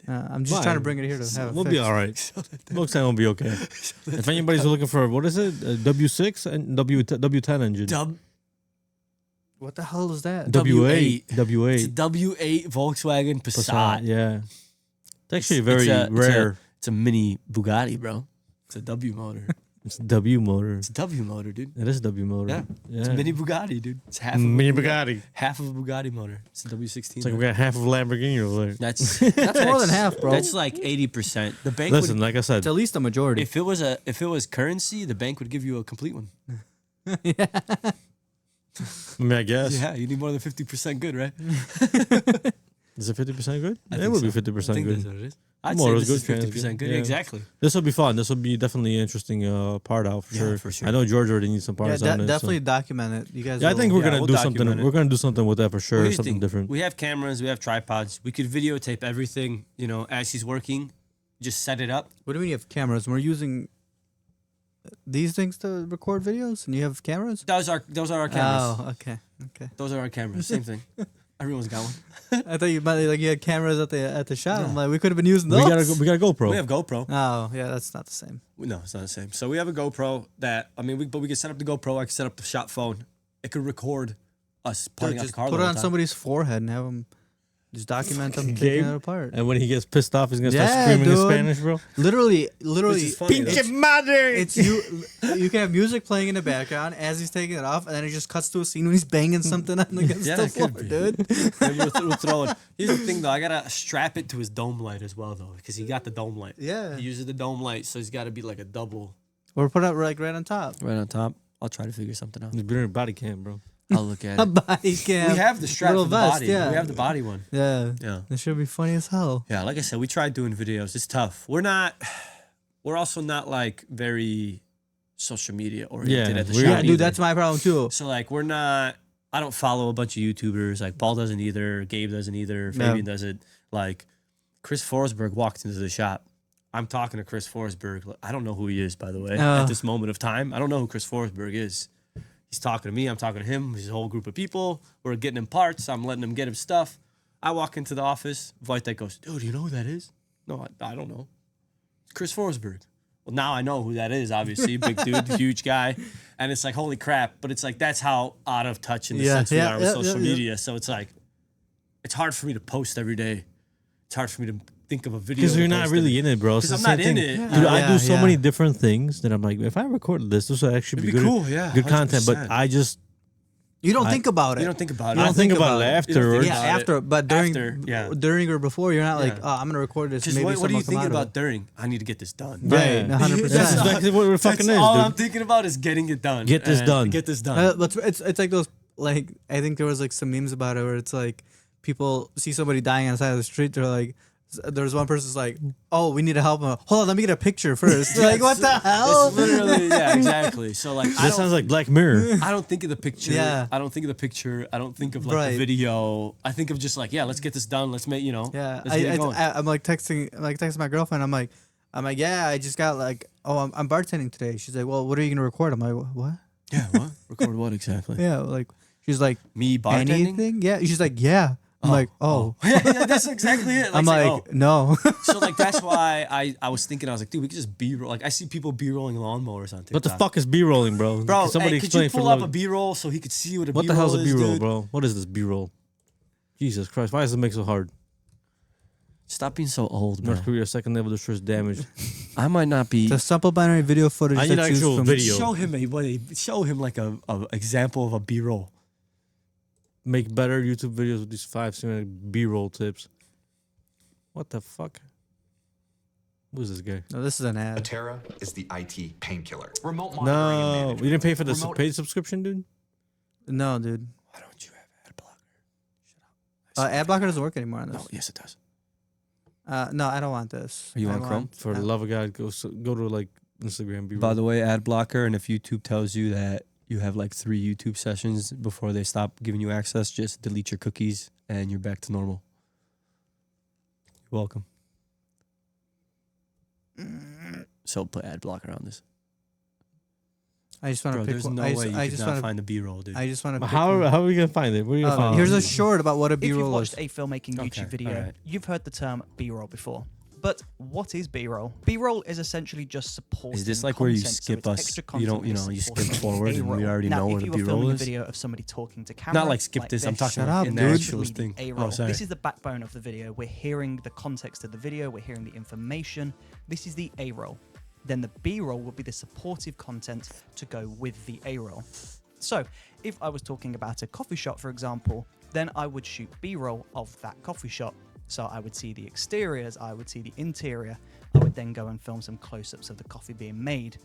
I'm just Fine. trying to bring it here to have it We'll be fixed. all right. Volkswagen will be okay. If anybody's looking for what is it, a W6 and W10 engine. What the hell is that? W8, It's a W8, W8 Volkswagen Passat. Passat. Yeah, it's actually very rare. It's a mini Bugatti, bro. It's a W motor. It's a W motor. It's a W motor, dude. It is a W motor. Yeah. It's a mini Bugatti, dude. It's half Mini of a Bugatti. half of a Bugatti motor. It's a W16. It's like we got half of a Lamborghini over there. That's more than half, bro. That's like 80%. The bank Listen, would, like I said, It's at least a majority. if it was currency, the bank would give you a complete one. I mean, I guess. Yeah, you need more than 50% good, right? Is it 50% good? I It think would be so. 50% I think good. that's what it is. I'd More say is this good, is trans 50% good. yeah. Exactly. This will be fun. This will be definitely an interesting part out for Yeah, sure. for sure. I know George already needs some Yeah, parts on it. so- definitely document it. You guys. Yeah, I think we're will- gonna we'll do something. document it. We're gonna do something with that for sure. Well, here's the Something thing. different. We have cameras, we have tripods. We could videotape everything, as he's working. Just set it up. What do you mean you have cameras? We're using these things to record videos, and you have cameras. Those are our cameras. Oh, okay. Those are our cameras. Same thing. Everyone's got one. I thought you meant like you had cameras at the shop. I'm like, we could have been using We those. got a GoPro. We have GoPro. Oh, yeah, that's not the same. No, it's not the same. So we have a GoPro that we can set up the GoPro. I can set up the shop phone. It could record us pulling out the Just car. put the it whole on time. somebody's forehead and have them just document them Gabe? taking it apart. And when he gets pissed off, he's gonna start Yeah, screaming in dude. Spanish, bro. Literally, Which is funny, though. Pinche madre! it's you. You can have music playing in the background as he's taking it off, and then it just cuts to a scene when he's banging something on against Yeah, the it could floor, be. dude. Maybe we'll throw it. Here's the thing, though. I gotta strap it to his dome light as well, though, because he got the dome light. Yeah. He uses the dome light, so he's got to be like a double. Or put it like right on top. Right on top. I'll try to figure something out. He's been in a body cam, bro. I'll look at A it. body cam. We have the strap little for the vest, body. yeah. We have the body one. Yeah. Yeah. This should be funny as hell. Yeah, like I said, we tried doing videos. It's tough. We're also not like very social media oriented Yeah, at the we're- shop. Yeah, either. dude, that's my problem too. So like we're not. I don't follow a bunch of YouTubers. Like Paul doesn't either. Gabe doesn't either. No. Fabian doesn't. Like Chris Forsberg walked into the shop. I'm talking to Chris Forsberg. I don't know who he is, by the way. At this moment of time, I don't know who Chris Forsberg is. He's talking to me. I'm talking to him. He's a whole group of people. We're getting him parts. I'm letting him get him stuff. I walk into the office. Wojtek goes, dude, you know who that is? No, I don't know. It's Chris Forsberg. Well, now I know who that is, obviously. Big dude, huge guy. And it's like, holy crap. But it's like, that's how out of touch in the sense we are with social media. So it's like, it's hard for me to post every day. It's hard for me to think of a video. Because to you're not post really in it, bro. It's Because the I'm not same in thing. it. Dude, I do Yeah, so yeah. many different things that I'm like, if I recorded this would actually It'd be be good. cool, yeah, Good content. But 100%. I just You don't think about it. You don't think about it. I don't think about it You don't think afterwards. Yeah, about it. after, but during, After, yeah. during or before, you're not like, Yeah. oh, I'm gonna record this. Because Maybe what are something you will come thinking out of about it. during? I need to get this done. Right, Yeah. 100%. That's exactly what it fucking is, all dude. I'm thinking about is getting it done. Get this And done. Get this done. But it's like those, like, I think there was like some memes about it where it's like people see somebody dying on the side of the street. They're like, there was one person's like, "Oh, we need to help him. Hold on, let me get a picture first." Like, what the hell? It's literally, yeah, exactly. So like, This sounds like Black Mirror. I don't think of the picture. Yeah. I don't think of the picture. I don't think of like Right. the video. I think of just like, yeah, let's get this done. Let's make, Yeah, let's get it going. I'm like texting my girlfriend. I'm like, yeah, I just got like, oh, I'm bartending today. She's like, well, what are you gonna record? I'm like, what? Yeah, what? Record what exactly? Yeah, like she's like, Me bartending? anything? Yeah, she's like, yeah. I'm like, oh. yeah, that's exactly it. I'm like, no. So like that's why I was thinking, I was like, dude, we could just B-roll. Like I see people B-rolling lawnmowers on TikTok. What the fuck is B-rolling, bro? Bro, Somebody hey, could you explain pull for up love. a B-roll so he could see what a What B-roll the hell's a is, B-roll, dude? bro? What is this B-roll? Jesus Christ, why does it make so hard? Stop being so old, bro. North Korea second level destroys damage. I might not be. The supplementary video footage I need that's used actual from video. Show him like a example of a B-roll. Make better YouTube videos with these 5 cinematic B-roll tips. What the fuck? Who's this guy? No, this is an ad. Atera is the IT painkiller. Remote monitoring and No, management. you didn't pay for the Remote- paid subscription, dude? No, dude. Why don't you have ad blocker? Shut up. Ad blocker doesn't work anymore on this. No, yes it does. No, I don't want this. Are you I on want- Chrome? For the love of God, go to like Instagram B-roll. By the way, ad blocker, and if YouTube tells you that you have like 3 YouTube sessions before they stop giving you access, just delete your cookies and you're back to normal. You're welcome. So put ad blocker on this. I just want Bro, to pick there's one. no I way just, you I could just not want to. find the B-roll, dude. I just want to. how are we gonna find it? Where are you gonna find Here's it? a short about what a If you've B-roll watched is. a filmmaking Okay, YouTube video, alright. you've heard the term B-roll before. But what is B-roll? B-roll is essentially just supporting. Is this like where you content, so skip it's us? extra You don't, content that is you skip supporting forward and we A-roll. already now, know if what a you were B-roll filming is. a video of somebody talking to camera, Not like skip this. I'm this, talking Shut about up, in the dude. actual would be thing. the A-roll. Oh, sorry. This is the backbone of the video. We're hearing the context of the video. We're hearing the information. This is the A-roll. Then the B-roll would be the supportive content to go with the A-roll. So, if I was talking about a coffee shop, for example, then I would shoot B-roll of that coffee shop. So I would see the exteriors, I would see the interior. I would then go and film some close-ups of the coffee being made.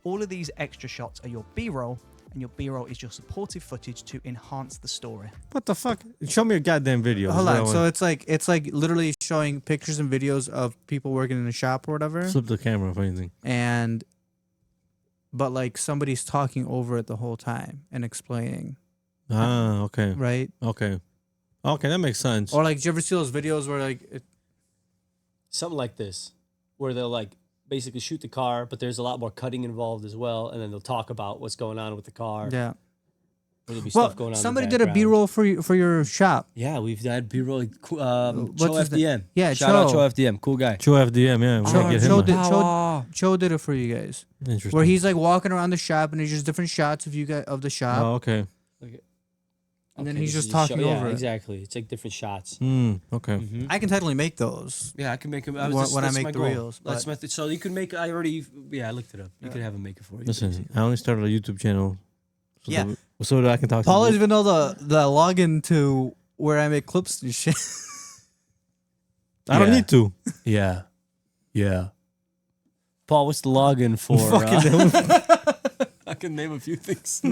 All of these extra shots are your B-roll, and your B-roll is your supportive footage to enhance the story. What the fuck? Show me a goddamn video. Hold That's on. what I So want. it's like literally showing pictures and videos of people working in a shop or whatever, Flip the camera if anything. but like somebody's talking over it the whole time and explaining, Ah, okay. right? Okay, that makes sense. Or like, do you ever see those videos where like Something like this, where they'll like basically shoot the car, but there's a lot more cutting involved as well, and then they'll talk about what's going on with the car. yeah? There'll be Well, stuff going on. in the somebody did a background. B-roll for your shop. Yeah, we've had B-roll. What's Cho his name? FDM. Yeah, Shout out Cho. Cho FDM. Cool guy. Joe FDM, yeah. We gotta get him Joe on. did, Joe did it for you guys. Interesting. Where he's like walking around the shop and there's just different shots of you guys of the shop. Oh, okay. And then Okay, he's this just is a talking show- over Yeah, it. exactly. It's like different shots. Okay. Mhm. I can totally make those. Yeah, I can make them. When I make the reels, That's but- my so you can make. I already. Yeah, I looked it up. You Yeah. could have him make it for you. Listen, I only started a YouTube channel. So Yeah. so that I can talk Paul to doesn't you. even know the login to where I make clips and shit. I don't Yeah. need to. Yeah. Yeah. Paul, what's the login for? I can name a few things.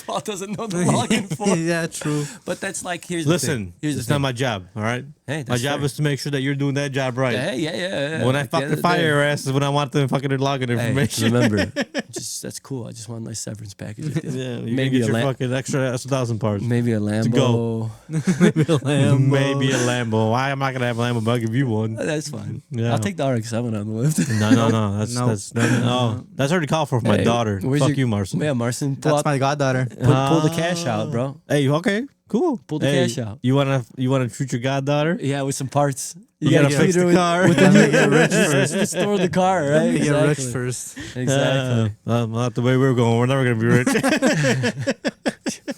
Paul doesn't know the login for. Yeah, true. But that's like here's the Listen, thing. Here's it's the not thing. my job, all right? Hey, My that's job fair. is to make sure that you're doing that job right. Hey, yeah. When I At the end fucking of the fire day. your ass is when I want the fucking login Hey, information. remember, just that's cool. I just want a nice severance package. with you. Yeah, you Maybe maybe get a your lamp- fucking extra 1,000 parts. Maybe a Lambo. go. Maybe a Lambo. Why am I gonna have a Lambo? But I'll give you one. That's fine. Yeah. I'll take the RX-7 on the lift. No. That's Nope. that's already called for my Hey, daughter. where's Fuck your- you, Marcin. Yeah, Marcin, pull, That's out, my goddaughter. pull the cash out, bro. Hey, okay, cool. Pull the Hey, cash out. You wanna shoot your goddaughter? Yeah, with some parts. You gotta treat fix her the with- car. With Gotta the get rich first. Restore the car, right? You get rich Exactly. first. Exactly. Not the way we're going. We're never gonna be rich.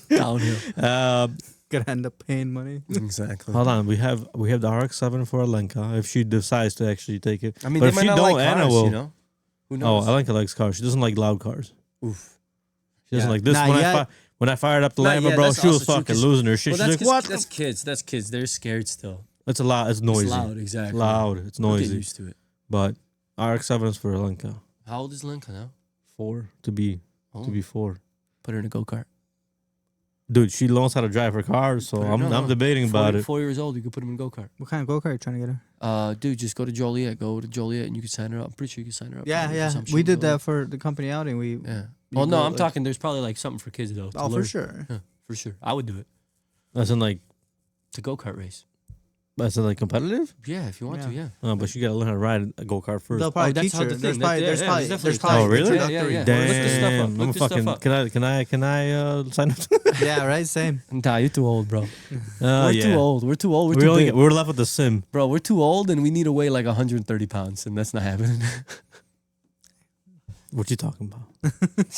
Downhill. Gonna end up paying money. Exactly. Hold on, we have the RX-7 for Alenka if she decides to actually take it. I mean, but they if might she not don't, like Anna cars, will. you know? Who Oh, knows? Alenka likes cars. She doesn't like loud cars. Oof. She doesn't Yeah. like this. Nah, When I fired up the Nah, Lambo, yeah, bro, that's she was also true, fucking 'cause- losing her shit. Well, She's like, what? That's kids. That's kids. They're scared still. It's a lot. It's noisy. It's loud, exactly. Loud. It's They'll get noisy. used to it. But RX-7 is for Alenka. How old is Lincoln now? 4 to be Oh. 4. Put her in a go-kart. Dude, she knows how to drive her car, so I'm debating about it. 4 years old, you could put him in go-kart. What kind of go-kart are you trying to get her? Dude, just go to Joliet. Go to Joliet and you can sign her up. I'm pretty sure you can sign her up. Yeah. We did that for the company outing. Yeah. Well, no, I'm talking. There's probably like something for kids though. Oh, for sure. Yeah, for sure. I would do it. As in like, To go-kart race. as in like competitive? Yeah, if you want to, yeah. But you gotta learn how to ride a go-kart first. They'll probably that's teach how her. the There's thing- probably that- there's yeah, probably there's there's definitely probably Oh, really? introductory. Yeah. Look this stuff up. Damn, Look I'm this stuff fucking. up. Can I sign up? Yeah, right. Same. Nah, you're too old, bro. Oh, We're too old. We're too old. We're We too only big. we're left with the sim. Bro, we're too old and we need to weigh like 130 pounds, and that's not happening. What you talking about?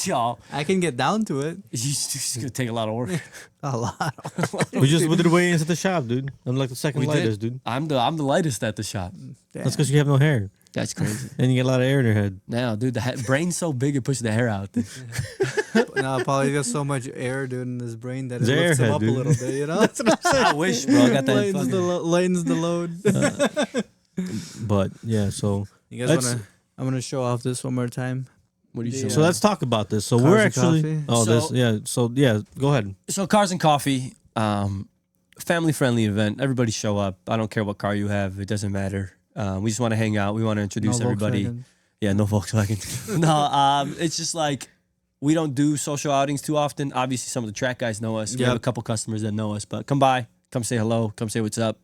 Y'all, I can get down to it. it's gonna take a lot of work. A lot. We did weigh ins at the shop, dude. I'm like the second We did? lightest, dude. I'm the lightest at the shop. That's because you have no hair That's crazy. and you get a lot of air in your head. Now, dude, the brain's so big it pushes the hair out. No, Pauly got so much air, dude, in his brain that it It's lifts him airhead, up a dude. little bit. You know. That's what I'm saying. I wish, bro. I got that. Lightens the load. But yeah, so You guys Let's- wanna? I'm gonna show off this one more time. What do you Yeah. say? so let's talk about this. So Cars we're and actually coffee? go ahead. So Cars and Coffee, family friendly event. Everybody show up. I don't care what car you have. It doesn't matter. We just want to hang out. We want to introduce No everybody. Volkswagen. Yeah, no Volkswagen. No, it's just like we don't do social outings too often. Obviously, some of the track guys know us. We have Yep. a couple customers that know us, but come by, come say hello, come say what's up.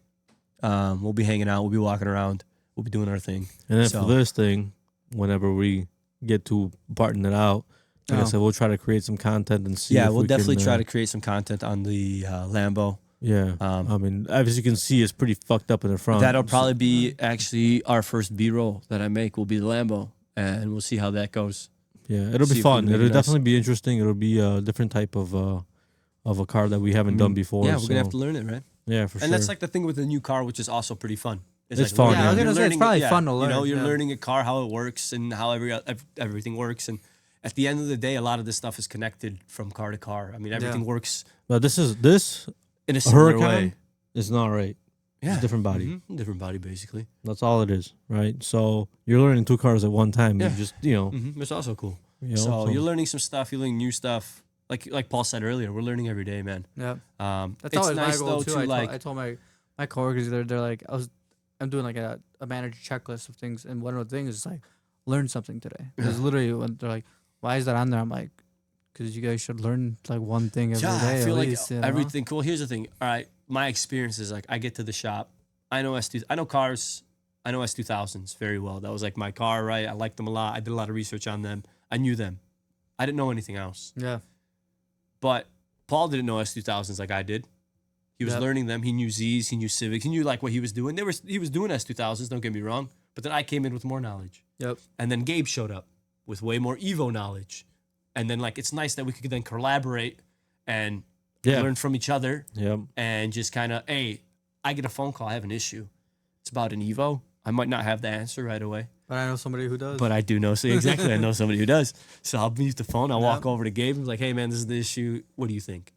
We'll be hanging out. We'll be walking around. We'll be doing our thing. And then So- for this thing, whenever we get to parting it out, like I Oh. said, we'll try to create some content and see. Yeah, if we'll we definitely can, try to create some content on the Lambo. Yeah, I mean, as you can see, it's pretty fucked up in the front. That'll probably be actually our first B-roll that I make will be the Lambo, and we'll see how that goes. Yeah, it'll see be if we fun. can make It'll it nice. definitely be interesting. It'll be a different type of a car that we haven't done before. Yeah, we're gonna have so- to learn it, right? Yeah, for sure. And that's like the thing with a new car, which is also pretty fun. It's like fun, learning- yeah. I was you're gonna say, it's learning probably fun to You know, learn, you're yeah. learning a car, how it works, and how everything works. And at the end of the day, a lot of this stuff is connected from car to car. I mean, everything works but this in a similar Huracan way. is not right. Yeah, It's a different body. different body, basically. That's all it is, right? So you're learning two cars at one time. Yeah. You just you know, It's also cool. you know, So you're learning some stuff. You're learning new stuff. Like Paul said earlier, we're learning every day, man. Yeah. That's It's always nice my goal though too. to like. I told my coworkers they're like I'm doing like a manager checklist of things, and one of the things is like learn something today. Because literally when they're like, why is that on there? I'm like, because you guys should learn like one thing every day. I feel at like least, you know? everything. Cool. Here's the thing. All right, my experience is like I get to the shop. I know I know cars. I know S2000s very well. That was like my car, right? I liked them a lot. I did a lot of research on them. I knew them. I didn't know anything else. Yeah. But Paul didn't know S2000s like I did. He was Yep. learning them. He knew Zs. He knew Civics. He knew like what he was doing. He was doing S2000s. Don't get me wrong. But then I came in with more knowledge. Yep. And then Gabe showed up with way more Evo knowledge. And then like it's nice that we could then collaborate and Yeah. learn from each other Yep. and just kind of, hey, I get a phone call. I have an issue. It's about an Evo. I might not have the answer right away, But I know somebody who does. but I do know. So exactly, I know somebody who does. So I'll mute the phone. I'll walk over to Gabe and be like, hey, man, this is the issue. What do you think?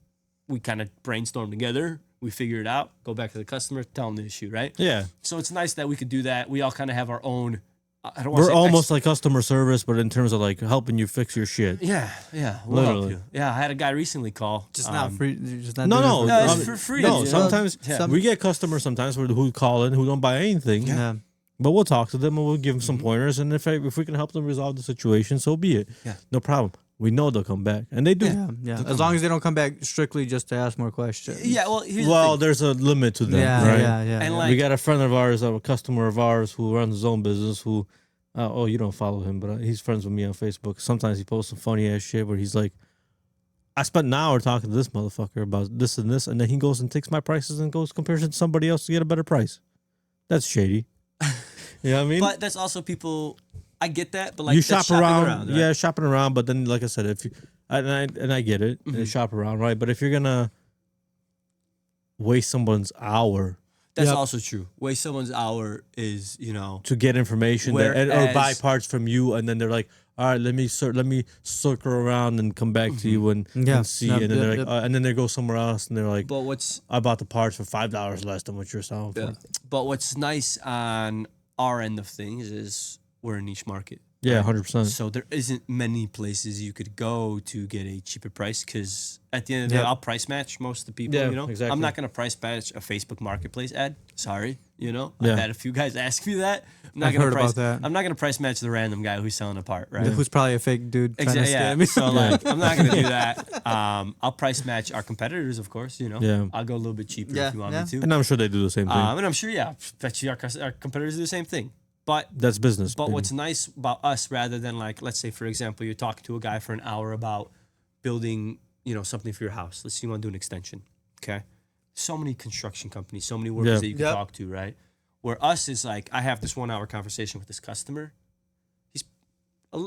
We kind of brainstorm together. We figure it out. Go back to the customer, tell them the issue, right? Yeah. So it's nice that we could do that. We all kind of have our own. I don't want to We're say almost like customer service, but in terms of like helping you fix your shit. Yeah, we'll help Literally. you. Yeah, I had a guy recently call. just not free. Just not No, doing it no, for No, free. it's for free. No, Yeah. sometimes Yeah. we get customers sometimes who call in who don't buy anything. Yeah. But we'll talk to them and we'll give them some pointers, and if we can help them resolve the situation, so be it. Yeah. No problem. We know they'll come back, and they do. Yeah. Yeah. As long as they don't come back strictly just to ask more questions. Yeah, well, here's Well, the thing. there's a limit to them, Yeah. right? Yeah. Yeah. And yeah. like- We got a friend of ours, a customer of ours, who runs his own business. Who, you don't follow him, but he's friends with me on Facebook. Sometimes he posts some funny ass shit where he's like, "I spent an hour talking to this motherfucker about this and this," and then he goes and takes my prices and goes compares it to somebody else to get a better price. That's shady. You know what I mean? But that's also people. I get that, but like you that's shop shopping around, right? yeah, shopping around. But then, like I said, if you and I get it, Mm-hmm. and shop around, right? But if you're gonna waste someone's hour That's Yep. also true. Waste someone's hour is, to get information or buy Whereas- parts from you, and then they're like, "All right, let me circle around and come back to you and, Yeah. and see," Yep, and then yep, they're like, yep. and then they go somewhere else, and they're like, But what's "I bought the parts for $5 less than what you're selling for." But what's nice on our end of things is we're a niche market. Yeah, 100%. So there isn't many places you could go to get a cheaper price because at the end of the day, Yep. I'll price match most of the people. Yeah, You know, exactly. I'm not gonna price match a Facebook Marketplace ad. Sorry, you know, Yeah. I've had a few guys ask me that. I'm not I've gonna heard price, about that. I'm not gonna price match the random guy who's selling a part, right? Who's probably a fake dude trying Exactly. to Yeah. scam me. So like, I'm not gonna do that. I'll price match our competitors, of course. You know, Yeah. I'll go a little bit cheaper Yeah, if you want yeah. me to. And I'm sure they do the same thing. And I'm sure, yeah, bet you our competitors do the same thing. But That's business. but baby. what's nice about us, rather than like, let's say, for example, you're talking to a guy for an hour about building, you know, something for your house. Let's say you want to do an extension. Okay. So many construction companies, so many workers Yeah. that you can Yep. talk to, right? Where us is like, I have this 1 hour conversation with this customer. He's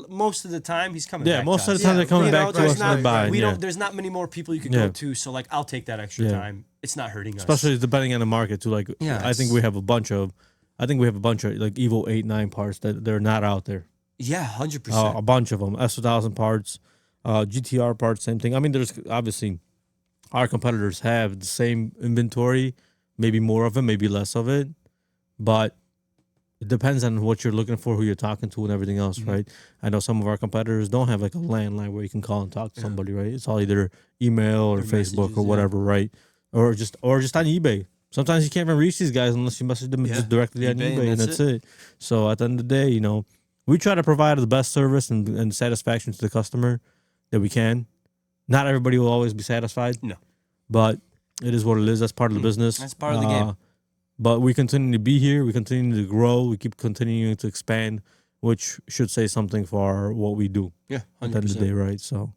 most of the time he's coming. Yeah, back most to of us. the time Yeah, they're coming You know, back to there's us not- and buying. We yeah. don't. There's not many more people you can Yeah. go to. So like, I'll take that extra Yeah. time. It's not hurting us. Especially depending on the market too. Like, Yeah, I think it's- we have a bunch of like Evo 8-9 parts that they're not out there. yeah, 100%. A bunch of them. S1000 parts, GTR parts, same thing. I mean, there's obviously our competitors have the same inventory, maybe more of it, maybe less of it, but it depends on what you're looking for, who you're talking to, and everything else, Mm-hmm. right? I know some of our competitors don't have like a landline where you can call and talk to somebody, right? It's all either email or Or Facebook messages, or yeah. whatever, right? Or just on eBay. Sometimes you can't even reach these guys unless you message them Yeah. just directly on eBay, eBay, and that's it. So at the end of the day, you know, we try to provide the best service and satisfaction to the customer that we can. Not everybody will always be satisfied. No. But it is what it is. That's part of the business. That's part of the game. But we continue to be here. We continue to grow. We keep continuing to expand, which should say something for what we do Yeah, at the end of the day, right? So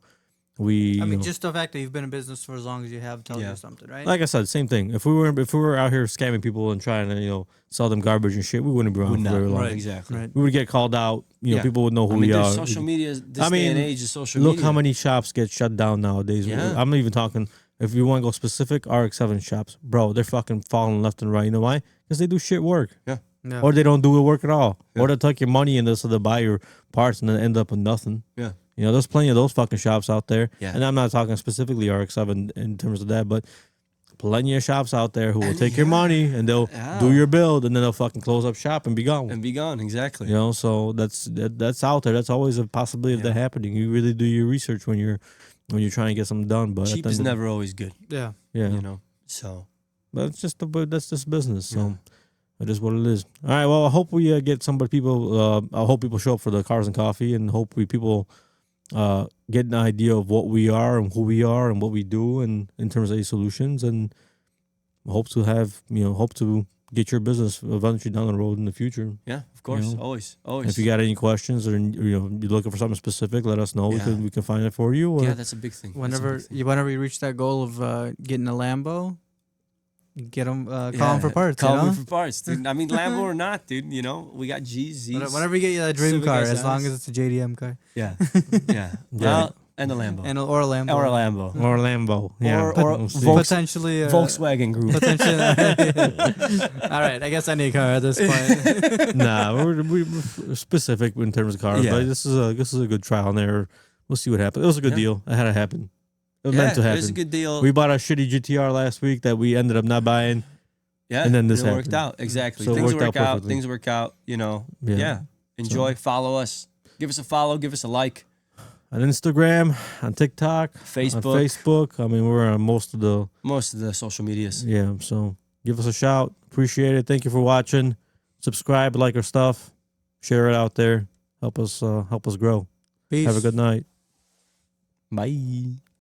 we, I you mean, know, just the fact that you've been in business for as long as you have tells Yeah. you something, right? like I said, same thing. If we were out here scamming people and trying to sell them garbage and shit, we wouldn't be around for very long. Right. Exactly. Right. We would get called out. Yeah. People would know who I mean, we there's are. social media. This I day and mean, age is social Look media. how many shops get shut down nowadays. Yeah. I'm not even talking. If you want to go specific, RX-7 shops, bro, they're fucking falling left and right. You know why? Because they do shit work, Yeah. Yeah. or they don't do the work at all, Yeah. or they tuck your money in this so they buy your parts and then end up with nothing. Yeah. There's plenty of those fucking shops out there. Yeah. And I'm not talking specifically RX-7 in terms of that, but plenty of shops out there who will take your money and they'll do your build and then they'll fucking close up shop and be gone. And be gone. Exactly. So that's out there. That's always a possibility of that happening. You really do your research when you're trying to get something done. But at Cheap the is end of- never always good. Yeah. yeah. You know. So But it's just that's just business. So it is what it is. All right. Well, I hope we get people. I hope people show up for the Cars and Coffee, and hope people get an idea of what we are and who we are and what we do, and in terms of A Solutions, and hope to get your business eventually down the road in the future. yeah, of course, know, always. If you got any questions or you're looking for something specific, let us know. Yeah. We can find it for you. Or, Yeah, that's a big thing. That's a Whenever big thing. whenever you reach that goal of getting a Lambo, get them, call them for parts. Call you know? me for parts, dude. I mean, Lambo or not, dude. You know, we got G's. Whenever you get you that dream Civic car, SS. as long as it's a JDM car Yeah, yeah. Well, and a Lambo. or a Lambo, Or a Lambo. or Lambo. Yeah. Or We'll see. potentially Volkswagen Group. Potentially. All right, I guess I need a car at this point. Nah, we're specific in terms of cars, Yeah. but this is a good trial and error. We'll see what happens. It was a good deal. It had to happen. It was meant to happen. It was a good deal. We bought a shitty GTR last week that we ended up not buying. Yeah, and then this it worked happened. out. Exactly. So it things worked work out out. perfectly. Things work out. You know. Yeah. Yeah. Enjoy. Follow us. Give us a follow. Give us a like. On Instagram, on TikTok, Facebook. on Facebook. I mean, we're on most of the social medias. yeah. So give us a shout. Appreciate it. Thank you for watching. Subscribe, like our stuff, share it out there. Help us grow. Peace. Have a good night. Bye.